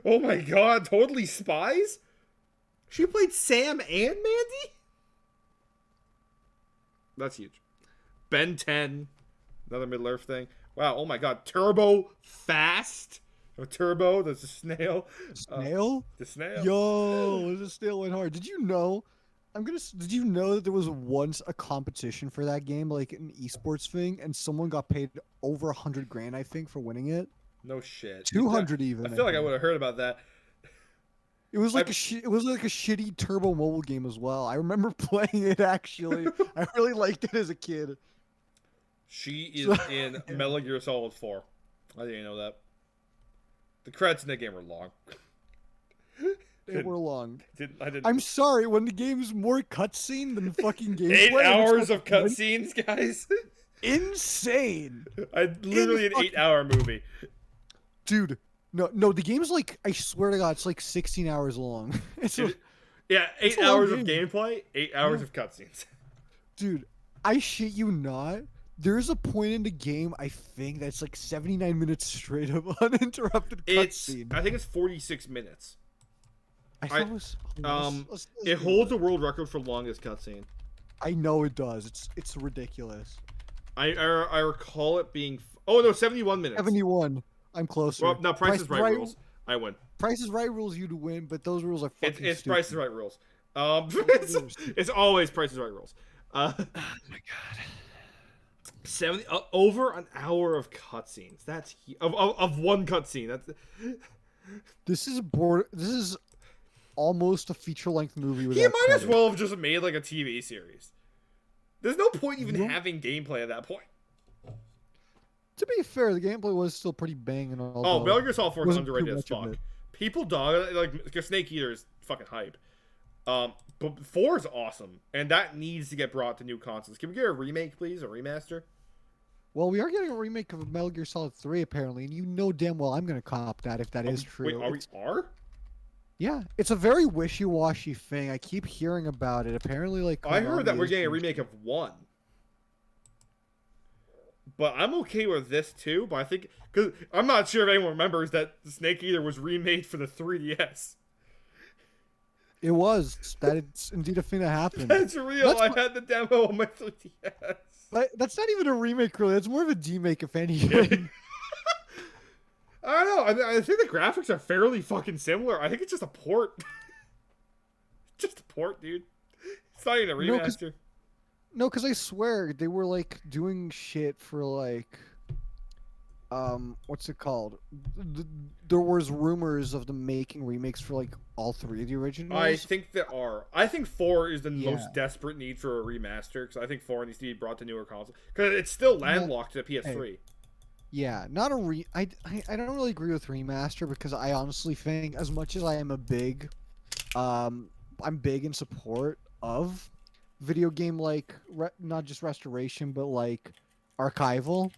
Oh my god! Totally Spies. She played Sam and Mandy. That's huge. Ben 10, another Middle Earth thing. Wow! Oh my god! Turbo Fast. Turbo, there's a snail. Snail? The snail. Yo, the snail went hard. Did you know? Did you know that there was once a competition for that game, like an esports thing, and someone got paid over $100,000, I think, for winning it? No shit. 200 even. I feel like I would have heard about that. It was like it was like a shitty turbo mobile game as well. I remember playing it actually. I really liked it as a kid. She is in Metal Gear Solid 4. I didn't know that. The credits in that game were long. They were long. I didn't. I'm sorry, when the game's more cutscene than fucking gameplay. 8 hours of cutscenes, guys. Insane. Literally an 8-hour movie. Dude, no, the game's like, I swear to God, it's like 16 hours long. Yeah, 8 hours of gameplay, 8 hours of cutscenes. Dude, I shit you not. There's a point in the game, I think, that's like 79 minutes straight of uninterrupted cutscene. I think it's 46 minutes. I thought it was. It holds the world record for longest cutscene. I know it does. It's ridiculous. I recall it being. Oh no, 71 minutes. 71. I'm closer. Well, no, Price is Right rules. I win. Price is Right rules you to win, but those rules are fucking It's stupid. Price is Right rules. It's always Price is Right rules. Oh my god. 70 over an hour of cutscenes. That's of one cutscene. This is almost a feature-length movie. He might as well have just made like a TV series. There's no point even having gameplay at that point. To be fair, the gameplay was still pretty banging. Oh, Metal Gear Solid 4 is underrated as fuck. People dog like Snake Eater is fucking hype. But 4 is awesome, and that needs to get brought to new consoles. Can we get a remake, please, a remaster? Well, we are getting a remake of Metal Gear Solid 3 apparently, and you know damn well I'm gonna cop that if that is true. Wait, are? Yeah, it's a very wishy-washy thing. I keep hearing about it. Apparently, like I heard that we're getting a remake of 1. But I'm okay with this too. But I think because I'm not sure if anyone remembers that Snake Eater was remade for the 3DS. It was. That it's indeed a thing that happened. That's real. I had the demo on my 3DS. But that's not even a remake, really. It's more of a demake, if anything. I don't know. I think the graphics are fairly fucking similar. I think it's just a port. Just a port, dude. It's not even a remaster. No, because I swear they were like doing shit for like what's it called? Th- there was rumors of them making remakes for like all three of the I originals. think there are. I think 4 is the Yeah. most desperate need for a remaster because I think 4 needs to be brought to newer consoles because it's still No, landlocked to the hey, PS3. yeah, not a I don't really agree with remaster because I honestly think as much as I am a big um I'm big in support of video game like not just restoration but like archival.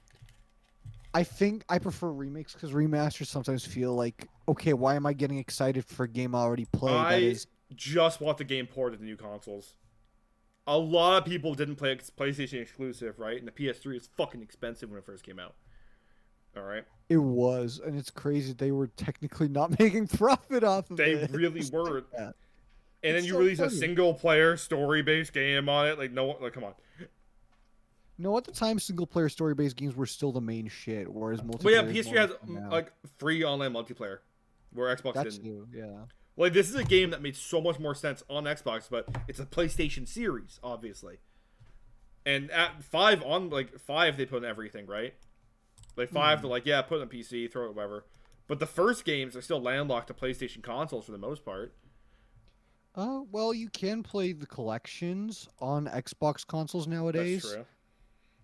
I think I prefer remakes because remasters sometimes feel like, okay, why am I getting excited for a game I already played that I is. just want the game ported to new consoles. A lot of people didn't play PlayStation exclusive, right? And the PS3 is fucking expensive when it first came out. All right, It was, and it's crazy they were technically not making profit off of they it. really It's like were. that. And then It's you so release a funny. single player story based game on it, like no, like come on. No, at the time, single player story based games were still the main shit, whereas But yeah, multiplayer is PS3 more has just now. like free online multiplayer, where Xbox That's didn't. new, yeah. Like this is a game that made so much more sense on Xbox, but it's a PlayStation series, obviously. And at 5 they put in everything, right? Like 5 they're like, yeah, put it on PC, throw it whatever. But the first games are still landlocked to PlayStation consoles for the most part. Well, you can play the collections on Xbox consoles That's nowadays. true.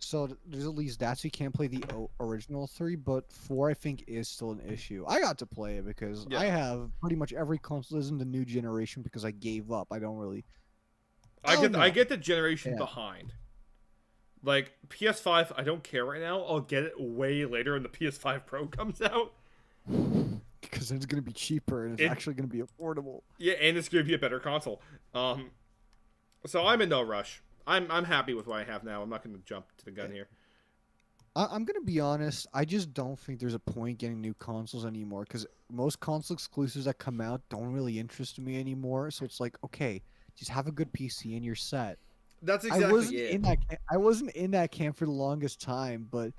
So there's at least that, so you can't play the original three, but four I think is still an issue. I got to play it because I Yeah. have pretty much every console is in the new generation because I gave up. I don't really. I Oh get I no. get the generation Yeah. behind. Like PS5, I don't care right now. I'll get it way later when the PS5 Pro comes out. Because it's gonna be cheaper and it's It actually gonna be affordable. Yeah, and it's gonna be a better console. So I'm in no rush. I'm happy with what I have now. I'm not gonna jump to the gun here. I'm gonna be honest. I just don't think there's a point getting new consoles anymore because most console exclusives that come out don't really interest me anymore. So it's like, okay, just have a good PC and you're set. That's I exactly wasn't it. in that. I wasn't in that camp for the longest time, but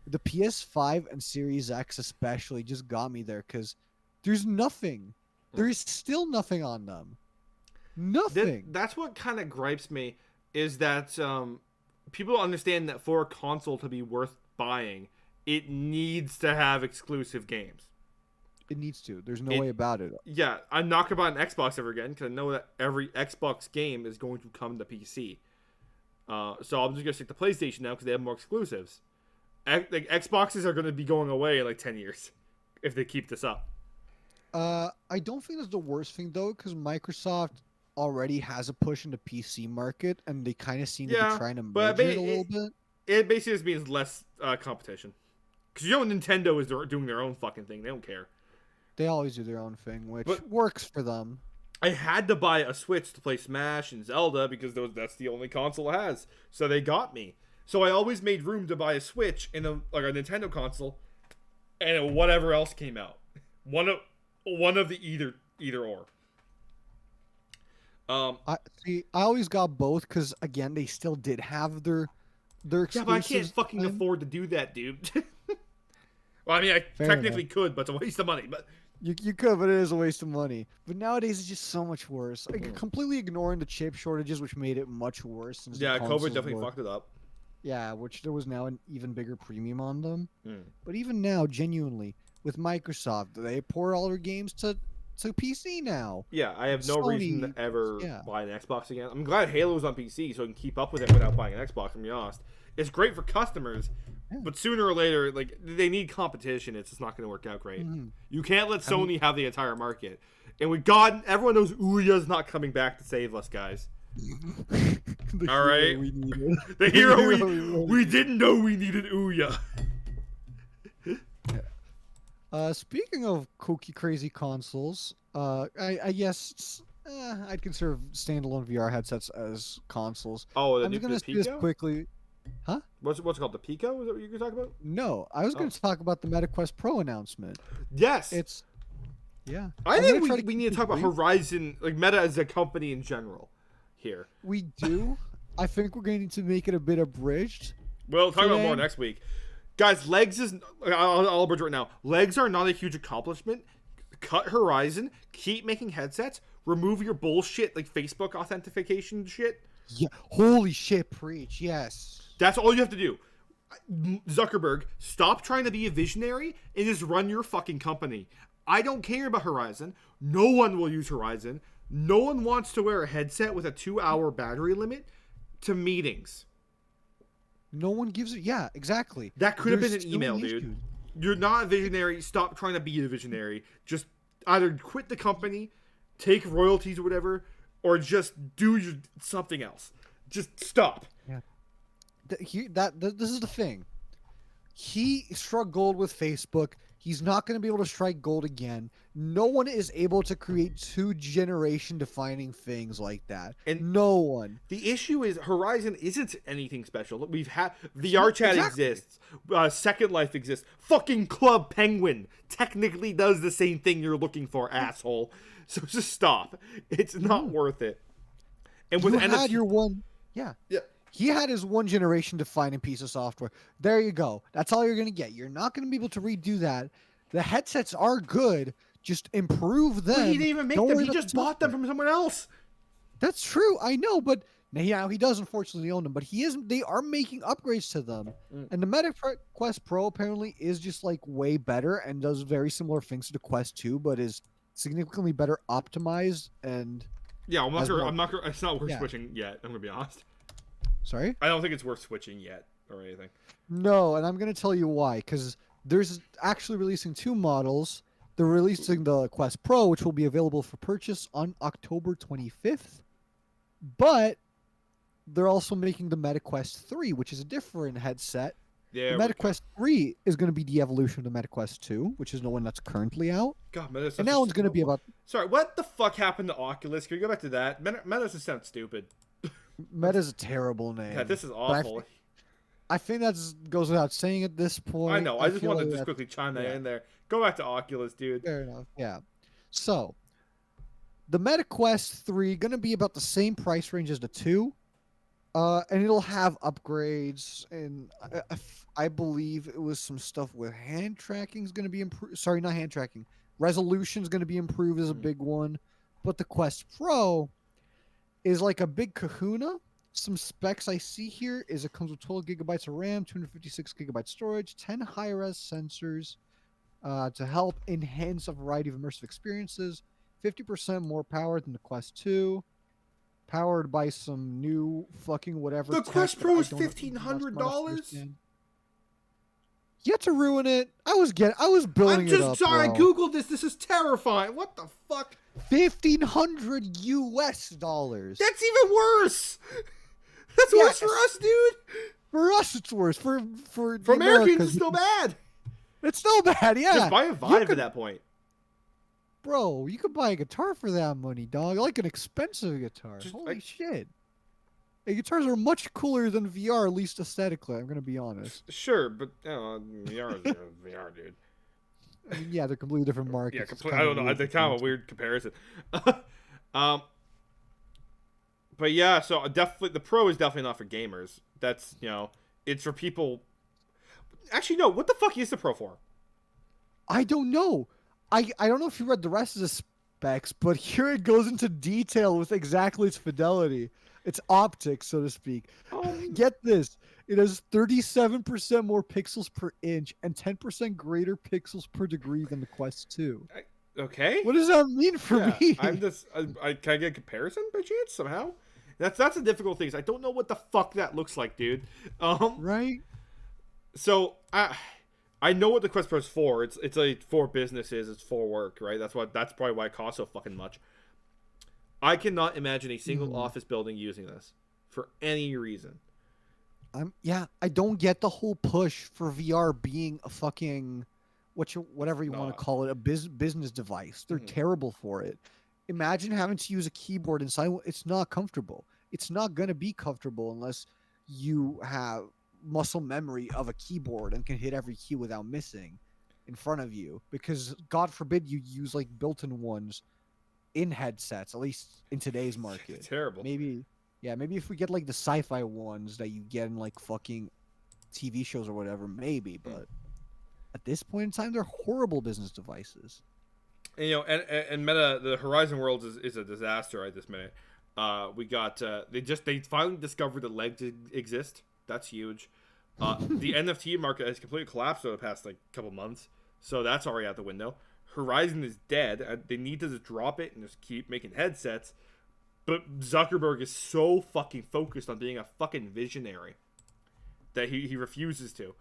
the PS5 and Series X especially just got me there because there's nothing. There is still nothing on them. Nothing. That's what kind of gripes me is that people understand that for a console to be worth buying, it needs to have exclusive games. It needs to. There's no It way about it. Yeah, I'm not gonna buy an Xbox ever again because I know that every Xbox game is going to come to PC. So I'm just gonna stick to PlayStation now because they have more exclusives. Like Xboxes are gonna be going away in like 10 years if they keep this up. I don't think that's the worst thing though, because Microsoft already has a push in the PC market, and they kind of seem to be Yeah, trying to but merge it a little bit. it basically just means less competition. Because you know Nintendo is doing their own fucking thing. They don't care. They always do their own thing, which But works for them. I had to buy a Switch to play Smash and Zelda because that's the only console it has. So they got me. So I always made room to buy a Switch and like a Nintendo console, and whatever else came out. One of the either or. I see. I always got both because again, they still did have their Yeah, but I can't exclusives fucking then. afford to do that, dude. Well, I mean, I Fair technically could, but it's a waste of money. But You could, but it is a waste of money. But nowadays, it's just so much worse. Like, completely ignoring the chip shortages, which made it much worse. Since the yeah, COVID consoles definitely were- fucked it up. Yeah, which there was now an even bigger premium on them. Mm. But even now, genuinely, with Microsoft, they port all their games to PC now. Yeah, I have no reason Sony, to ever yeah. buy an Xbox again. I'm glad Halo's on PC so I can keep up with it without buying an Xbox. I'm be honest. It's great for customers, Yeah. but sooner or later, like they need competition. It's just not going to work out great. Mhm. You can't let I mean- Sony have the entire market. And everyone knows Ouya's not coming back to save us, guys. The All hero right. we needed. The hero wanted. we didn't know we needed Ouya. Speaking of kooky, crazy consoles, I guess I'd consider standalone VR headsets as consoles. Oh, I'm just gonna say this Pico? quickly. What's it called? The Pico? Is that what you're talking about? No, I was going to talk about the MetaQuest Pro announcement. Yes. It's, yeah. I I'm think gonna try we keep need to it talk about brief. Horizon, like Meta as a company in general here. We do. I think we're going to need to make it a bit abridged. We'll talk about more Today? next week. Guys, legs is. I'll abridge right now. Legs are not a huge accomplishment. Cut Horizon. Keep making headsets. Remove your bullshit, like Facebook authentication shit. Yeah. Holy shit, preach. Yes. That's all you have to do. Zuckerberg, stop trying to be a visionary and just run your fucking company. I don't care about Horizon. No one will use Horizon. No one wants to wear a headset with a 2-hour battery limit to meetings. No one gives it. Yeah, exactly. That could have been There's an so email, many dude. issues. You're not a visionary. Stop trying to be a visionary. Just either quit the company, take royalties or whatever, or just do something else. Just stop. Yeah. This is the thing. He struck gold with Facebook. He's not going to be able to strike gold again. No one is able to create 2-generation defining things like that. And no one. The issue is Horizon isn't anything special. We've had VR chat exactly. exists, Second Life exists. Fucking Club Penguin technically does the same thing you're looking for, asshole. So just stop. It's not worth it. And with You NFT, had your one. Yeah. yeah. He had his 1-generation defining piece of software. There you go. That's all you're going to get. You're not going to be able to redo that. The headsets are good. Just improve them. But he didn't even make them. He just bought them from someone else. That's true. I know, but now he does unfortunately own them. But they are making upgrades to them. And the Meta Quest Pro apparently is just like way better and does very similar things to the Quest 2, but is significantly better optimized and. Yeah, I'm not sure. It's not worth switching yet. I'm gonna be honest. Sorry? I don't think it's worth switching yet or anything. No, and I'm going to tell you why. Because there's actually releasing 2 models. They're releasing the Quest Pro, which will be available for purchase on October 25th. But they're also making the Meta Quest 3, which is a different headset. Yeah, the Meta Quest 3 is going to be the evolution of the Meta Quest 2, which is the one that's currently out. God, Meta's and that one's going to be about... Sorry, what the fuck happened to Oculus? Can we go back to that? Meta just sounds stupid. Meta's a terrible name. Yeah, this is awful. I think that goes without saying at this point. I know. I just wanted to just quickly chime that in there. Go back to Oculus, dude. Fair enough. Yeah. So, the Meta Quest 3 going to be about the same price range as the 2. And it'll have upgrades. And I believe it was some stuff with hand tracking is going to be improved. Sorry, not hand tracking. Resolution is going to be improved is a big one. But the Quest Pro is like a big kahuna. Some specs I see here is it comes with 12 gigabytes of RAM, 256 gigabyte storage, 10 high-res sensors to help enhance a variety of immersive experiences, 50% more power than the Quest 2, powered by some new fucking whatever. The Quest Pro is $1,500? You have to ruin it. I was building it up. I'm just sorry. Bro. I googled this. This is terrifying. What the fuck? $1,500 US. That's even worse. That's worse for us, dude. For us, it's worse. For Americans, it's still bad. It's still bad. Yeah. Just buy a Vive at that point. Bro, you could buy a guitar for that money, dog. Like an expensive guitar. Holy shit. Hey, guitars are much cooler than VR, at least aesthetically. I'm gonna be honest. Sure, but VR is VR, dude. I mean, yeah, they're completely different markets. Yeah, I don't know. It's kind of a weird comparison. But yeah, so definitely the Pro is definitely not for gamers. That's it's for people. Actually, no. What the fuck is the Pro for? I don't know. I don't know if you read the rest of the specs, but here it goes into detail with exactly its fidelity. It's optics, so to speak. Get this. It has 37% more pixels per inch and 10% greater pixels per degree than the Quest 2. Okay. What does that mean for me? I'm just. Can I get a comparison by chance somehow? That's a difficult thing. I don't know what the fuck that looks like, dude. Right. So I know what the Quest Pro is for. It's like for businesses. It's for work, right? That's probably why it costs so fucking much. I cannot imagine a single office building using this for any reason. I don't get the whole push for VR being a fucking whatever you want to call it, a business device. They're terrible for it. Imagine having to use a keyboard inside. It's not comfortable. It's not going to be comfortable unless you have muscle memory of a keyboard and can hit every key without missing in front of you. Because God forbid you use like built-in ones in headsets, at least in today's market. It's terrible. Maybe if we get like the sci-fi ones that you get in like fucking TV shows or whatever, maybe. But at this point in time, they're horrible business devices. And, and Meta, the Horizon Worlds is a disaster right this minute. We got they finally discovered that legs exist. That's huge. The NFT market has completely collapsed over the past like couple months, so that's already out the window. Horizon is dead. They need to just drop it and just keep making headsets. But Zuckerberg is so fucking focused on being a fucking visionary that he refuses to.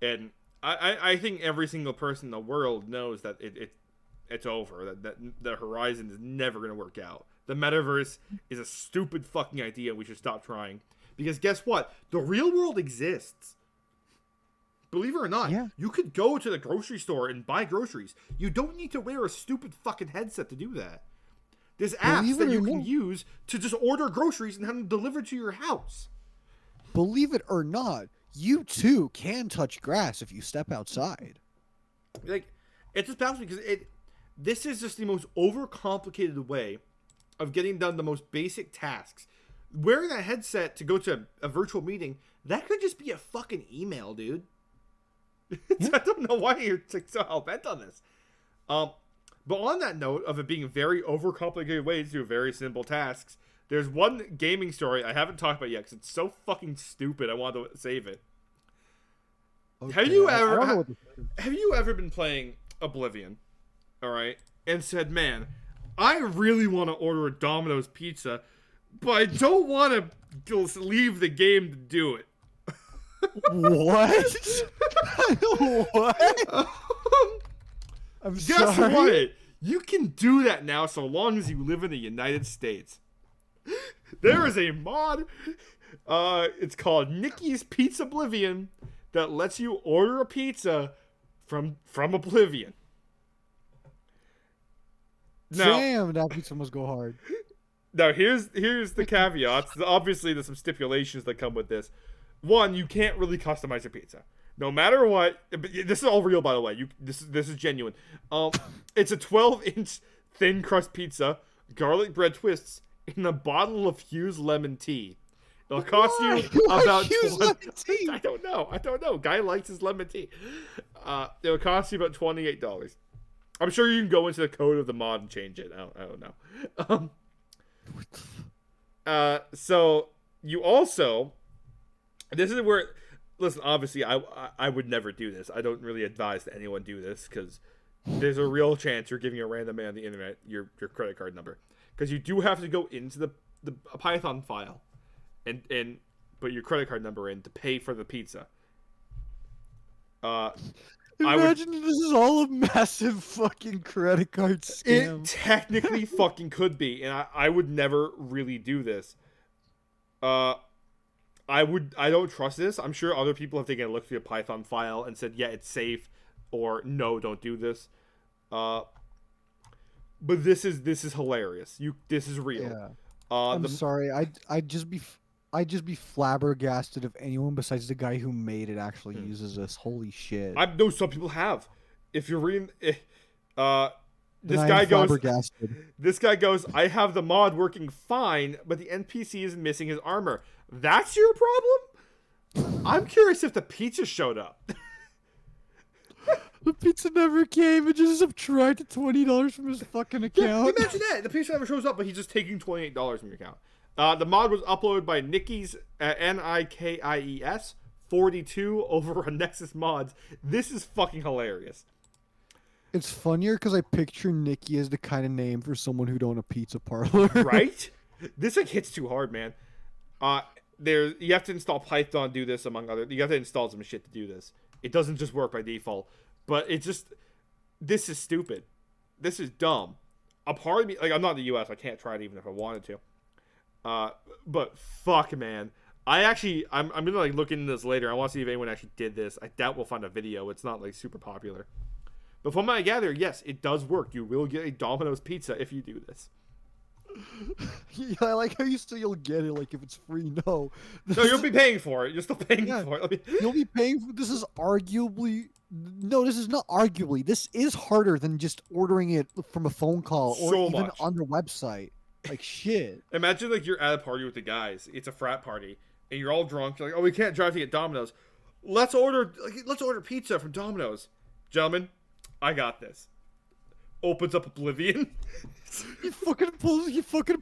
And I think every single person in the world knows that it's over. That the Horizon is never going to work out. The metaverse is a stupid fucking idea. We should stop trying. Because guess what? The real world exists. Believe it or not, you could go to the grocery store and buy groceries. You don't need to wear a stupid fucking headset to do that. There's apps that you can use to just order groceries and have them delivered to your house. Believe it or not, you too can touch grass if you step outside. Like, it just baffles me because this is just the most overcomplicated way of getting done the most basic tasks. Wearing a headset to go to a virtual meeting, that could just be a fucking email, dude. I don't know why you're so hell-bent on this. But on that note of it being very overcomplicated ways to do very simple tasks, there's one gaming story I haven't talked about yet because it's so fucking stupid. I wanted to save it. Okay, have you ever been playing Oblivion, all right, and said, "Man, I really want to order a Domino's pizza, but I don't want to leave the game to do it." What? What? I'm Guess sorry. what? You can do that now so long as you live in the United States. There is a mod. It's called Nikki's Pizza Oblivion that lets you order a pizza from Oblivion. Now, damn, that pizza must go hard. Now here's the caveats. Obviously, there's some stipulations that come with this. One, you can't really customize your pizza. No matter what, this is all real, by the way. This is genuine. It's a 12-inch thin crust pizza, garlic bread twists, in a bottle of Hughes lemon tea. It'll cost you about lemon tea? I don't know. Guy likes his lemon tea. It'll cost you about $28. I'm sure you can go into the code of the mod and change it. I don't know. So you also, this is where. Listen, obviously, I would never do this. I don't really advise that anyone do this because there's a real chance you're giving a random man on the internet your credit card number. Because you do have to go into the Python file and put your credit card number in to pay for the pizza. Imagine this is all a massive fucking credit card scam. It technically fucking could be, and I would never really do this. I don't trust this. I'm sure other people have taken a look through a Python file and said, yeah, it's safe, or no, don't do this. But this is hilarious. This is real. Yeah. I'm sorry. I'd just be flabbergasted if anyone besides the guy who made it actually uses this. Holy shit. I know some people have. If you're reading, this guy goes, I have the mod working fine, but the NPC is missing his armor. That's your problem? I'm curious if the pizza showed up. The pizza never came. It just subtracted $20 from his fucking account. Yeah, imagine that. The pizza never shows up, but he's just taking $28 from your account. The mod was uploaded by Nikkies, Nikies 42 over on Nexus Mods. This is fucking hilarious. It's funnier because I picture Nikki as the kind of name for someone who'd own a pizza parlor. Right? This like hits too hard, man. You have to install Python to do this, among other. You have to install some shit to do this. It doesn't just work by default. But this is stupid. This is dumb. A part of me, like, I'm not in the US, I can't try it even if I wanted to. But fuck, man. I'm gonna like look into this later. I want to see if anyone actually did this. I doubt we'll find a video. It's not like super popular. But from what I gather, yes, it does work. You will get a Domino's pizza if you do this. Yeah, I like how you say you'll get it, like if it's free. No, you'll be paying for it. You're still paying for it. You'll be paying for. This is arguably. No, this is not arguably. This is harder than just ordering it from a phone call or even on their website. Like shit. Imagine like you're at a party with the guys. It's a frat party, and you're all drunk. You're like, oh, we can't drive to get Domino's. Let's order pizza from Domino's, gentlemen. I got this. opens up Oblivion. He fucking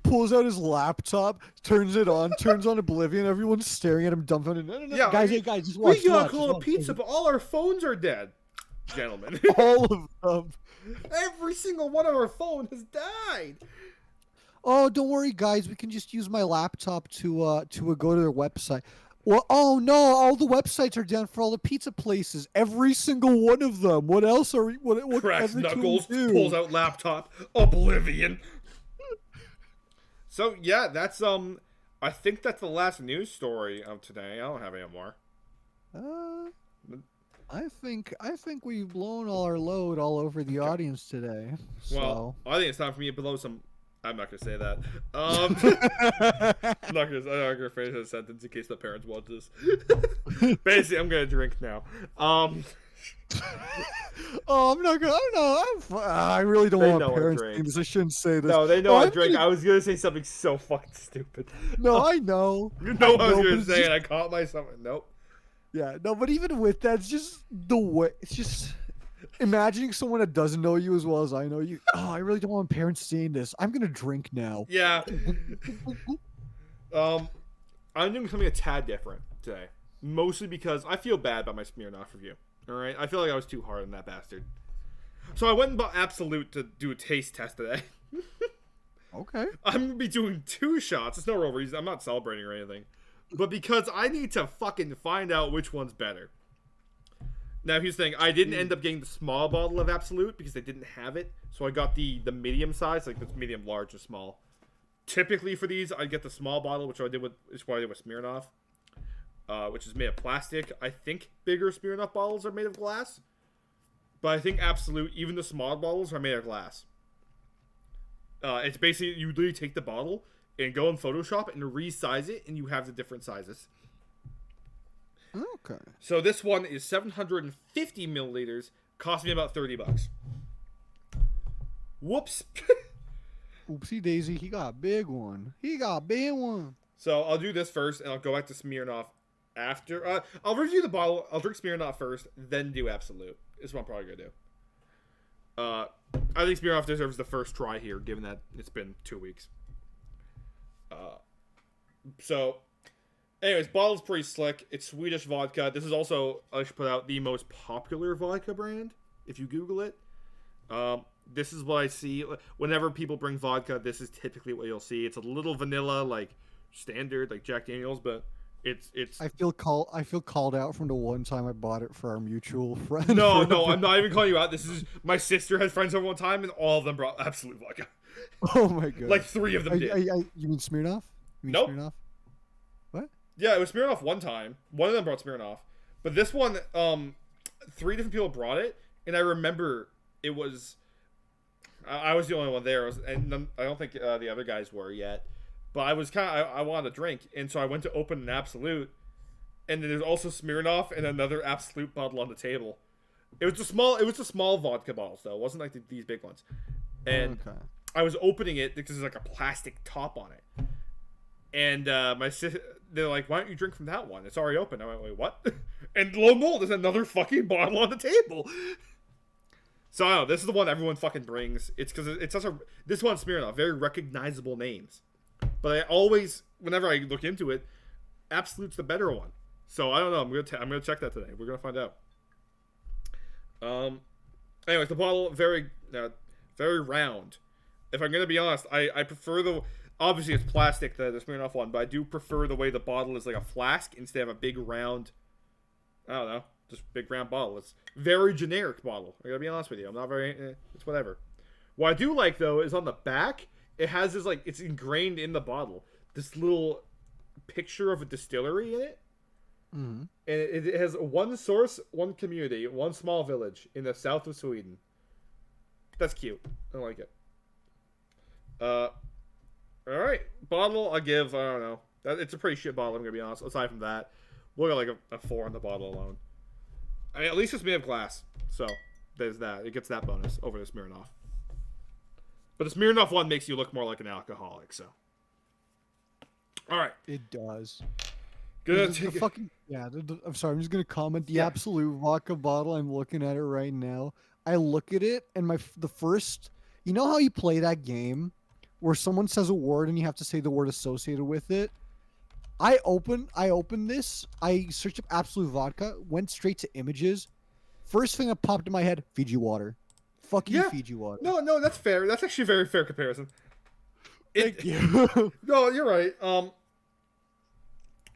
pulls out his laptop, turns it on, turns on Oblivion. Everyone's staring at him dumbfounded. No, Yeah, guys, hey guys, just watch. we gotta Just call a watch. pizza, but all our phones are dead, gentlemen. All of them. Every single one of our phone has died. Oh, don't worry, guys. We can just use my laptop to go to their website. Well, oh no, all the websites are down for all the pizza places. Every single one of them. What else are we? What Cracks ever can we knuckles, do? pulls out laptop, Oblivion. So yeah, that's I think that's the last news story of today. I don't have any more. I think we've blown all our load all over the audience today. So. Well, I think it's time for me to blow some. I'm not gonna say that. I'm not gonna finish that sentence in case my parents watch this. Basically, I'm gonna drink now. Oh, I'm not gonna. I really don't want parents saying this. I shouldn't say this. No, they know I drink. I was gonna say something so fucking stupid. No, I know. You know what I was gonna say, and I caught myself. Nope. Yeah, no, but even with that, it's just the way. It's just imagining someone that doesn't know you as well as I know you. Oh, I really don't want parents seeing this. I'm gonna drink now. Yeah. I'm doing something a tad different today, mostly because I feel bad about my Smirnoff review. All right, I feel like I was too hard on that bastard. So I went and bought Absolute to do a taste test today. Okay. I'm gonna be doing 2 shots. It's no real reason. I'm not celebrating or anything, but because I need to fucking find out which one's better. Now here's the thing. I didn't end up getting the small bottle of Absolute because they didn't have it, so I got the medium size, like this medium, large, and small. Typically for these, I get the small bottle, which is what I did with Smirnoff, which is made of plastic. I think bigger Smirnoff bottles are made of glass, but I think Absolute, even the small bottles, are made of glass. It's basically, you literally take the bottle and go in Photoshop and resize it, and you have the different sizes. Okay. So this one is 750 milliliters, cost me about $30. Whoops. Oopsie daisy, he got a big one. He got a big one. So I'll do this first, and I'll go back to Smirnoff after. I'll review the bottle. I'll drink Smirnoff first, then do Absolute. Is what I'm probably gonna do. I think Smirnoff deserves the first try here, given that it's been 2 weeks. So, anyways, bottle's pretty slick. It's Swedish vodka. This is also, I should put out, the most popular vodka brand, if you Google it. This is what I see. Whenever people bring vodka, this is typically what you'll see. It's a little vanilla, like, standard, like Jack Daniels, but it's... I feel called out from the one time I bought it for our mutual friend. No, I'm not even calling you out. This is... My sister had friends over one time, and all of them brought Absolute vodka. Oh my god. Like 3 of them did. You mean Smirnoff? Nope. Smirnoff? What? Yeah, it was Smirnoff one time. One of them brought Smirnoff. But this one, 3 different people brought it, and I remember it was... I was the only one there, and I don't think the other guys were yet. But I was I wanted to drink, and so I went to open an Absolute, and then there's also Smirnoff and another Absolute bottle on the table. It was a small vodka bottle, though. It wasn't like these big ones. And I was opening it because there's like a plastic top on it. And my sister, they're like, "Why don't you drink from that one? It's already open." I went, "Wait, what?" And lo and behold, there's another fucking bottle on the table. So I don't know. This is the one everyone fucking brings. It's because it's such a... This one's Smirnoff. Very recognizable names. But I always, whenever I look into it, Absolute's the better one. So I don't know. I'm gonna check that today. We're gonna find out. Anyways, the bottle very round. If I'm gonna be honest, I prefer the... Obviously, it's plastic, the Smirnoff one, but I do prefer the way the bottle is like a flask instead of a big round... I don't know. Just big round bottle. It's very generic bottle. I gotta be honest with you. I'm not very... it's whatever. What I do like, though, is on the back, it has this, like... It's ingrained in the bottle. This little picture of a distillery in it. Mm-hmm. And it has one source, one community, one small village in the south of Sweden. That's cute. I like it. Alright. Bottle, I'll give... I don't know. It's a pretty shit bottle, I'm gonna be honest. Aside from that, we'll get like a 4 on the bottle alone. I mean, at least it's made of glass, so there's that. It gets that bonus over the Smirnoff. But the Smirnoff one makes you look more like an alcoholic, so. All right. It does. Gonna take I'm sorry. I'm just gonna comment. The Absolute vodka bottle. I'm looking at it right now. I look at it and the first, you know how you play that game where someone says a word and you have to say the word associated with it. I opened this. I searched up Absolute Vodka. Went straight to images. First thing that popped in my head: Fiji water. Fuck you, Yeah. Fiji water. No, that's fair. That's actually a very fair comparison. Thank you. No, you're right. All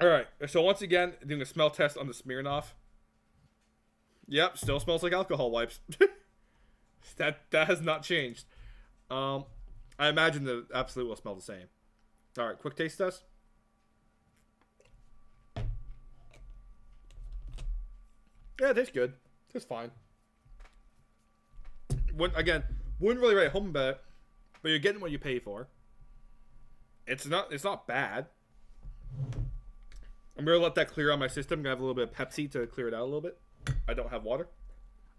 right. So once again, doing a smell test on the Smirnoff. Yep, still smells like alcohol wipes. that has not changed. I imagine the Absolute will smell the same. All right, quick taste test. Yeah, it tastes good. It's fine. Wouldn't really write home about it, but you're getting what you pay for. It's not bad. I'm gonna let that clear out my system. I'm gonna have a little bit of Pepsi to clear it out a little bit. I don't have water.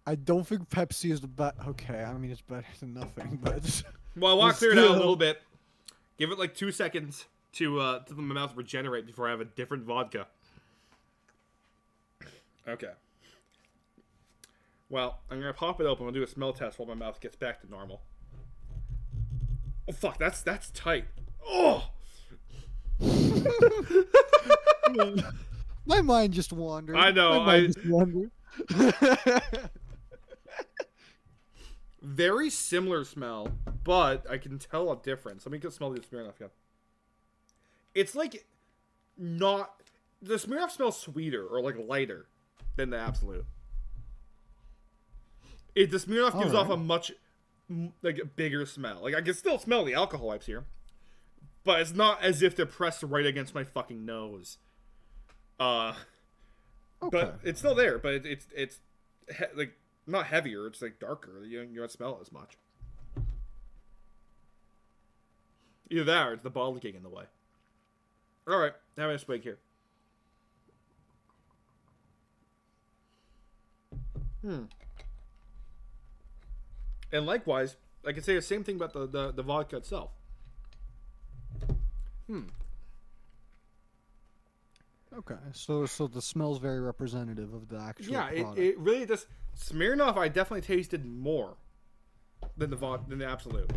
I don't think Pepsi is the best. Okay, I mean it's better than nothing, but Well, I want to clear it out a little bit. Give it like 2 seconds to my mouth regenerate before I have a different vodka. Okay. Well, I'm gonna pop it open. We'll do a smell test while my mouth gets back to normal. Oh fuck, that's tight. Oh. My mind just wandered. I know. My mind just wandered. Very similar smell, but I can tell a difference. Let me smell the Smirnoff again. It's like not the Smirnoff smells sweeter or like lighter than the Absolute. The Smirnoff gives off a much like a bigger smell. Like I can still smell the alcohol wipes here, but it's not as if they're pressed right against my fucking nose. Okay. But it's still there. But it's like not heavier. It's like darker. You don't smell it as much. Either that or it's the bottle getting in the way. All right, having a swig here. And likewise, I can say the same thing about the vodka itself. Okay, so the smell's very representative of the actual product. it really just Smirnoff. I definitely tasted more than the Absolute.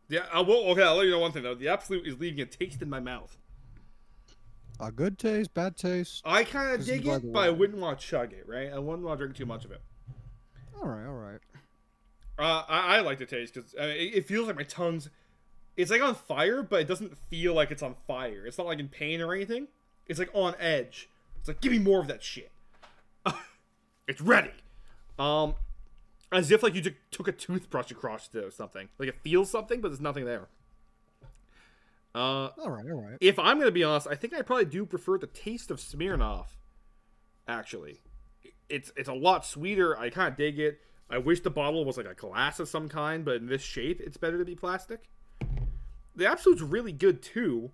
Yeah, I'll let you know one thing though. The Absolute is leaving a taste in my mouth. A good taste, bad taste. I kind of dig it, but I wouldn't want to chug it. Right, I wouldn't want to drink too much of it. All right. I like the taste because it feels like my tongue's. It's like on fire, but it doesn't feel like it's on fire. It's not like in pain or anything. It's like on edge. It's like, give me more of that shit. It's ready. As if like you just took a toothbrush across it or something. Like it feels something, but there's nothing there. All right. If I'm gonna be honest, I think I probably do prefer the taste of Smirnoff. Actually, it's a lot sweeter. I kind of dig it. I wish the bottle was like a glass of some kind, but in this shape, it's better to be plastic. The Absolute's really good too,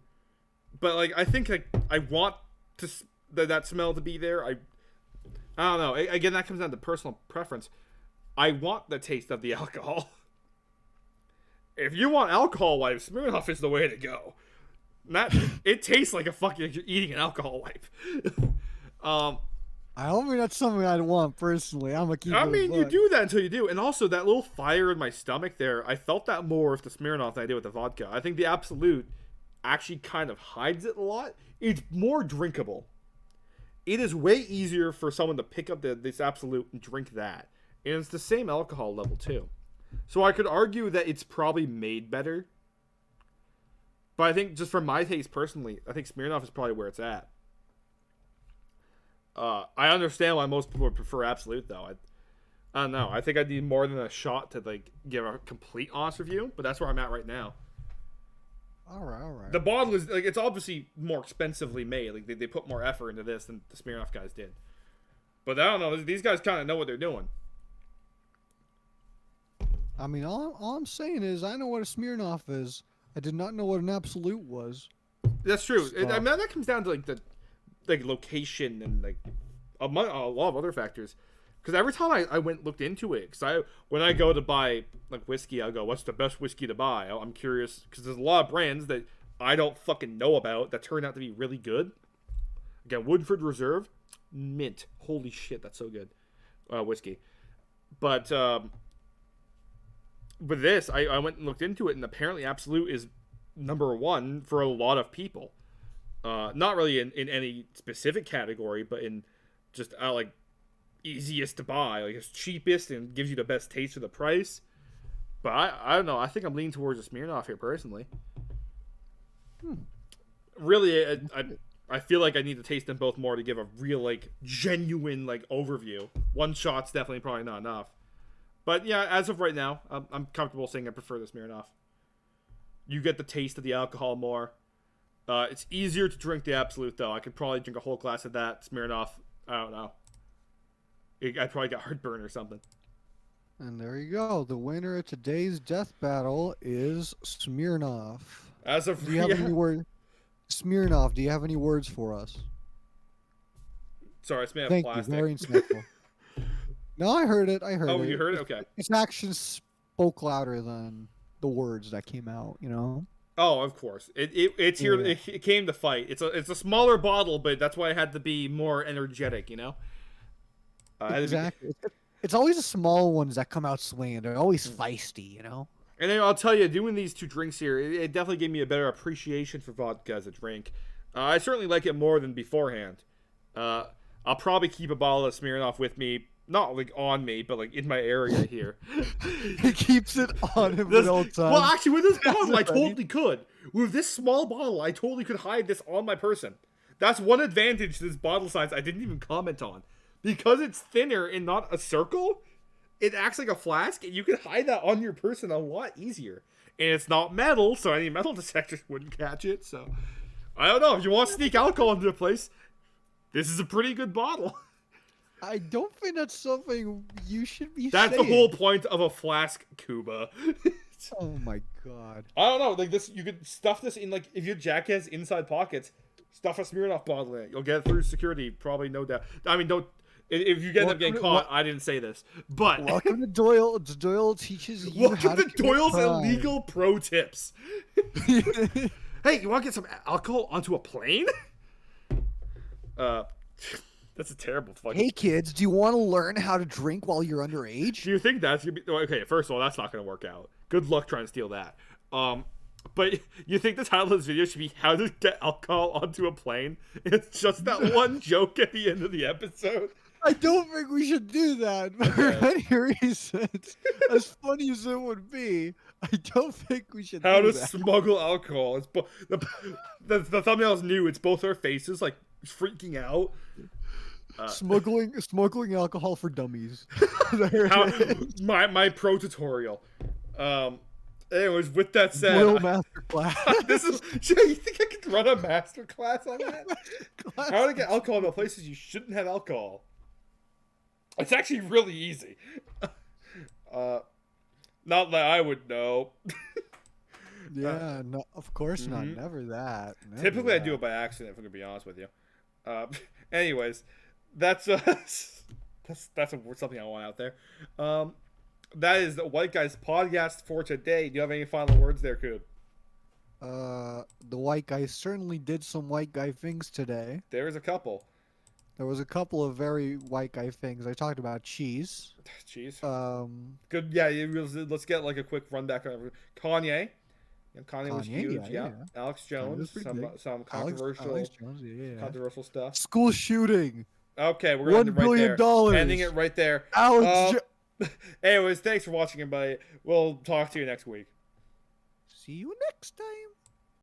but like I think like I want to that smell to be there. I don't know. Again, that comes down to personal preference. I want the taste of the alcohol. If you want alcohol wipes, Smirnoff is the way to go. It tastes like a fucking you're eating an alcohol wipe. I don't mean that's something I'd want personally. I'm a keeper. I mean, you do that until you do. And also, that little fire in my stomach there, I felt that more with the Smirnoff than I did with the vodka. I think the Absolute actually kind of hides it a lot. It's more drinkable. It is way easier for someone to pick up this Absolute and drink that. And it's the same alcohol level, too. So I could argue that it's probably made better. But I think, just for my taste personally, I think Smirnoff is probably where it's at. I understand why most people would prefer Absolute, though. I don't know. I think I need more than a shot to like give a complete honest review, but that's where I'm at right now. All right. The bottle is like it's obviously more expensively made. Like they put more effort into this than the Smirnoff guys did. But I don't know. These guys kind of know what they're doing. I mean, all I'm saying is I know what a Smirnoff is. I did not know what an Absolute was. That's true. I mean, that comes down to like the location and like a lot of other factors. Because every time I looked into it, because when I go to buy like whiskey, I'll go, what's the best whiskey to buy? I'm curious because there's a lot of brands that I don't fucking know about that turn out to be really good. Again, Woodford Reserve, mint. Holy shit, that's so good. Whiskey. But with this, I went and looked into it, and apparently Absolute is number one for a lot of people. Not really in any specific category, but in just like easiest to buy, like it's cheapest and gives you the best taste for the price. But I don't know. I think I'm leaning towards a Smirnoff here personally. Really, I feel like I need to taste them both more to give a real like genuine like overview. One shot's definitely probably not enough. But yeah, as of right now, I'm comfortable saying I prefer the Smirnoff. You get the taste of the alcohol more. It's easier to drink the Absolute though. I could probably drink a whole glass of that Smirnoff. I don't know. I'd probably get heartburn or something. And there you go. The winner of today's death battle is Smirnoff. As of Do you have any word? Smirnoff, do you have any words for us? Sorry, it's made of Thank plastic. you. Very insightful. No, I heard it. I heard it. Oh, you heard it? Okay. Its actions spoke louder than the words that came out, you know? Oh, of course. It's here. Yeah. It came to fight. It's a smaller bottle, but that's why it had to be more energetic, you know? Exactly. It's always the small ones that come out swinging. They're always feisty, you know? And then I'll tell you, doing these two drinks here, it definitely gave me a better appreciation for vodka as a drink. I certainly like it more than beforehand. I'll probably keep a bottle of Smirnoff with me, not like on me, but like in my area here. He keeps it on him at all times. Well, actually, with this bottle, I totally could. With this small bottle, I totally could hide this on my person. That's one advantage to this bottle size I didn't even comment on. Because it's thinner and not a circle, it acts like a flask, and you can hide that on your person a lot easier. And it's not metal, so any metal detectors wouldn't catch it. So, I don't know. If you want to sneak alcohol into a place, this is a pretty good bottle. I don't think that's something you should be That's saying. the whole point of a flask, Kuba. Oh my god. I don't know. Like this, you could stuff this in, like, if your jacket has inside pockets, stuff a Smirnoff bottle in it. You'll get it through security, probably, no doubt. I mean, don't. If you end up getting caught, I didn't say this. But welcome to Doyle. Doyle teaches you how to Doyle's crime. illegal pro tips. Hey, you want to get some alcohol onto a plane? That's a terrible fucking. Hey kids, do you want to learn how to drink while you're underage? Do you think that's gonna be okay? First of all, that's not gonna work out. Good luck trying to steal that. But you think the title of this video should be "How to Get Alcohol Onto a Plane"? It's just that one joke at the end of the episode. I don't think we should do that for any reason. As funny as it would be, I don't think we should How do to that. smuggle alcohol. It's the thumbnail's new. It's both our faces, like, freaking out. Smuggling alcohol for dummies. my pro tutorial. Anyways, with that said, Doyle masterclass. this is. You think I could run a master class on that? How to get alcohol into places you shouldn't have alcohol. It's actually really easy. Not that I would know. Yeah, no, of course not. Never that. Never Typically, that. I do it by accident. If I'm gonna be honest with you. Anyways, that's something I want out there. That is the White Guys podcast for today. Do you have any final words there, Coop? The white guy certainly did some white guy things today. There is a couple. There was a couple of very white guy things. I talked about cheese. Cheese. Um, Good. Yeah. Let's get like a quick runback on everything. Kanye. Kanye was huge. Yeah. Alex Jones. Some controversial. Alex Jones, yeah. Controversial stuff. School shooting. Okay, we're gonna end it right there. Ending it right there. Alex. Anyways, thanks for watching, everybody. We'll talk to you next week. See you next time.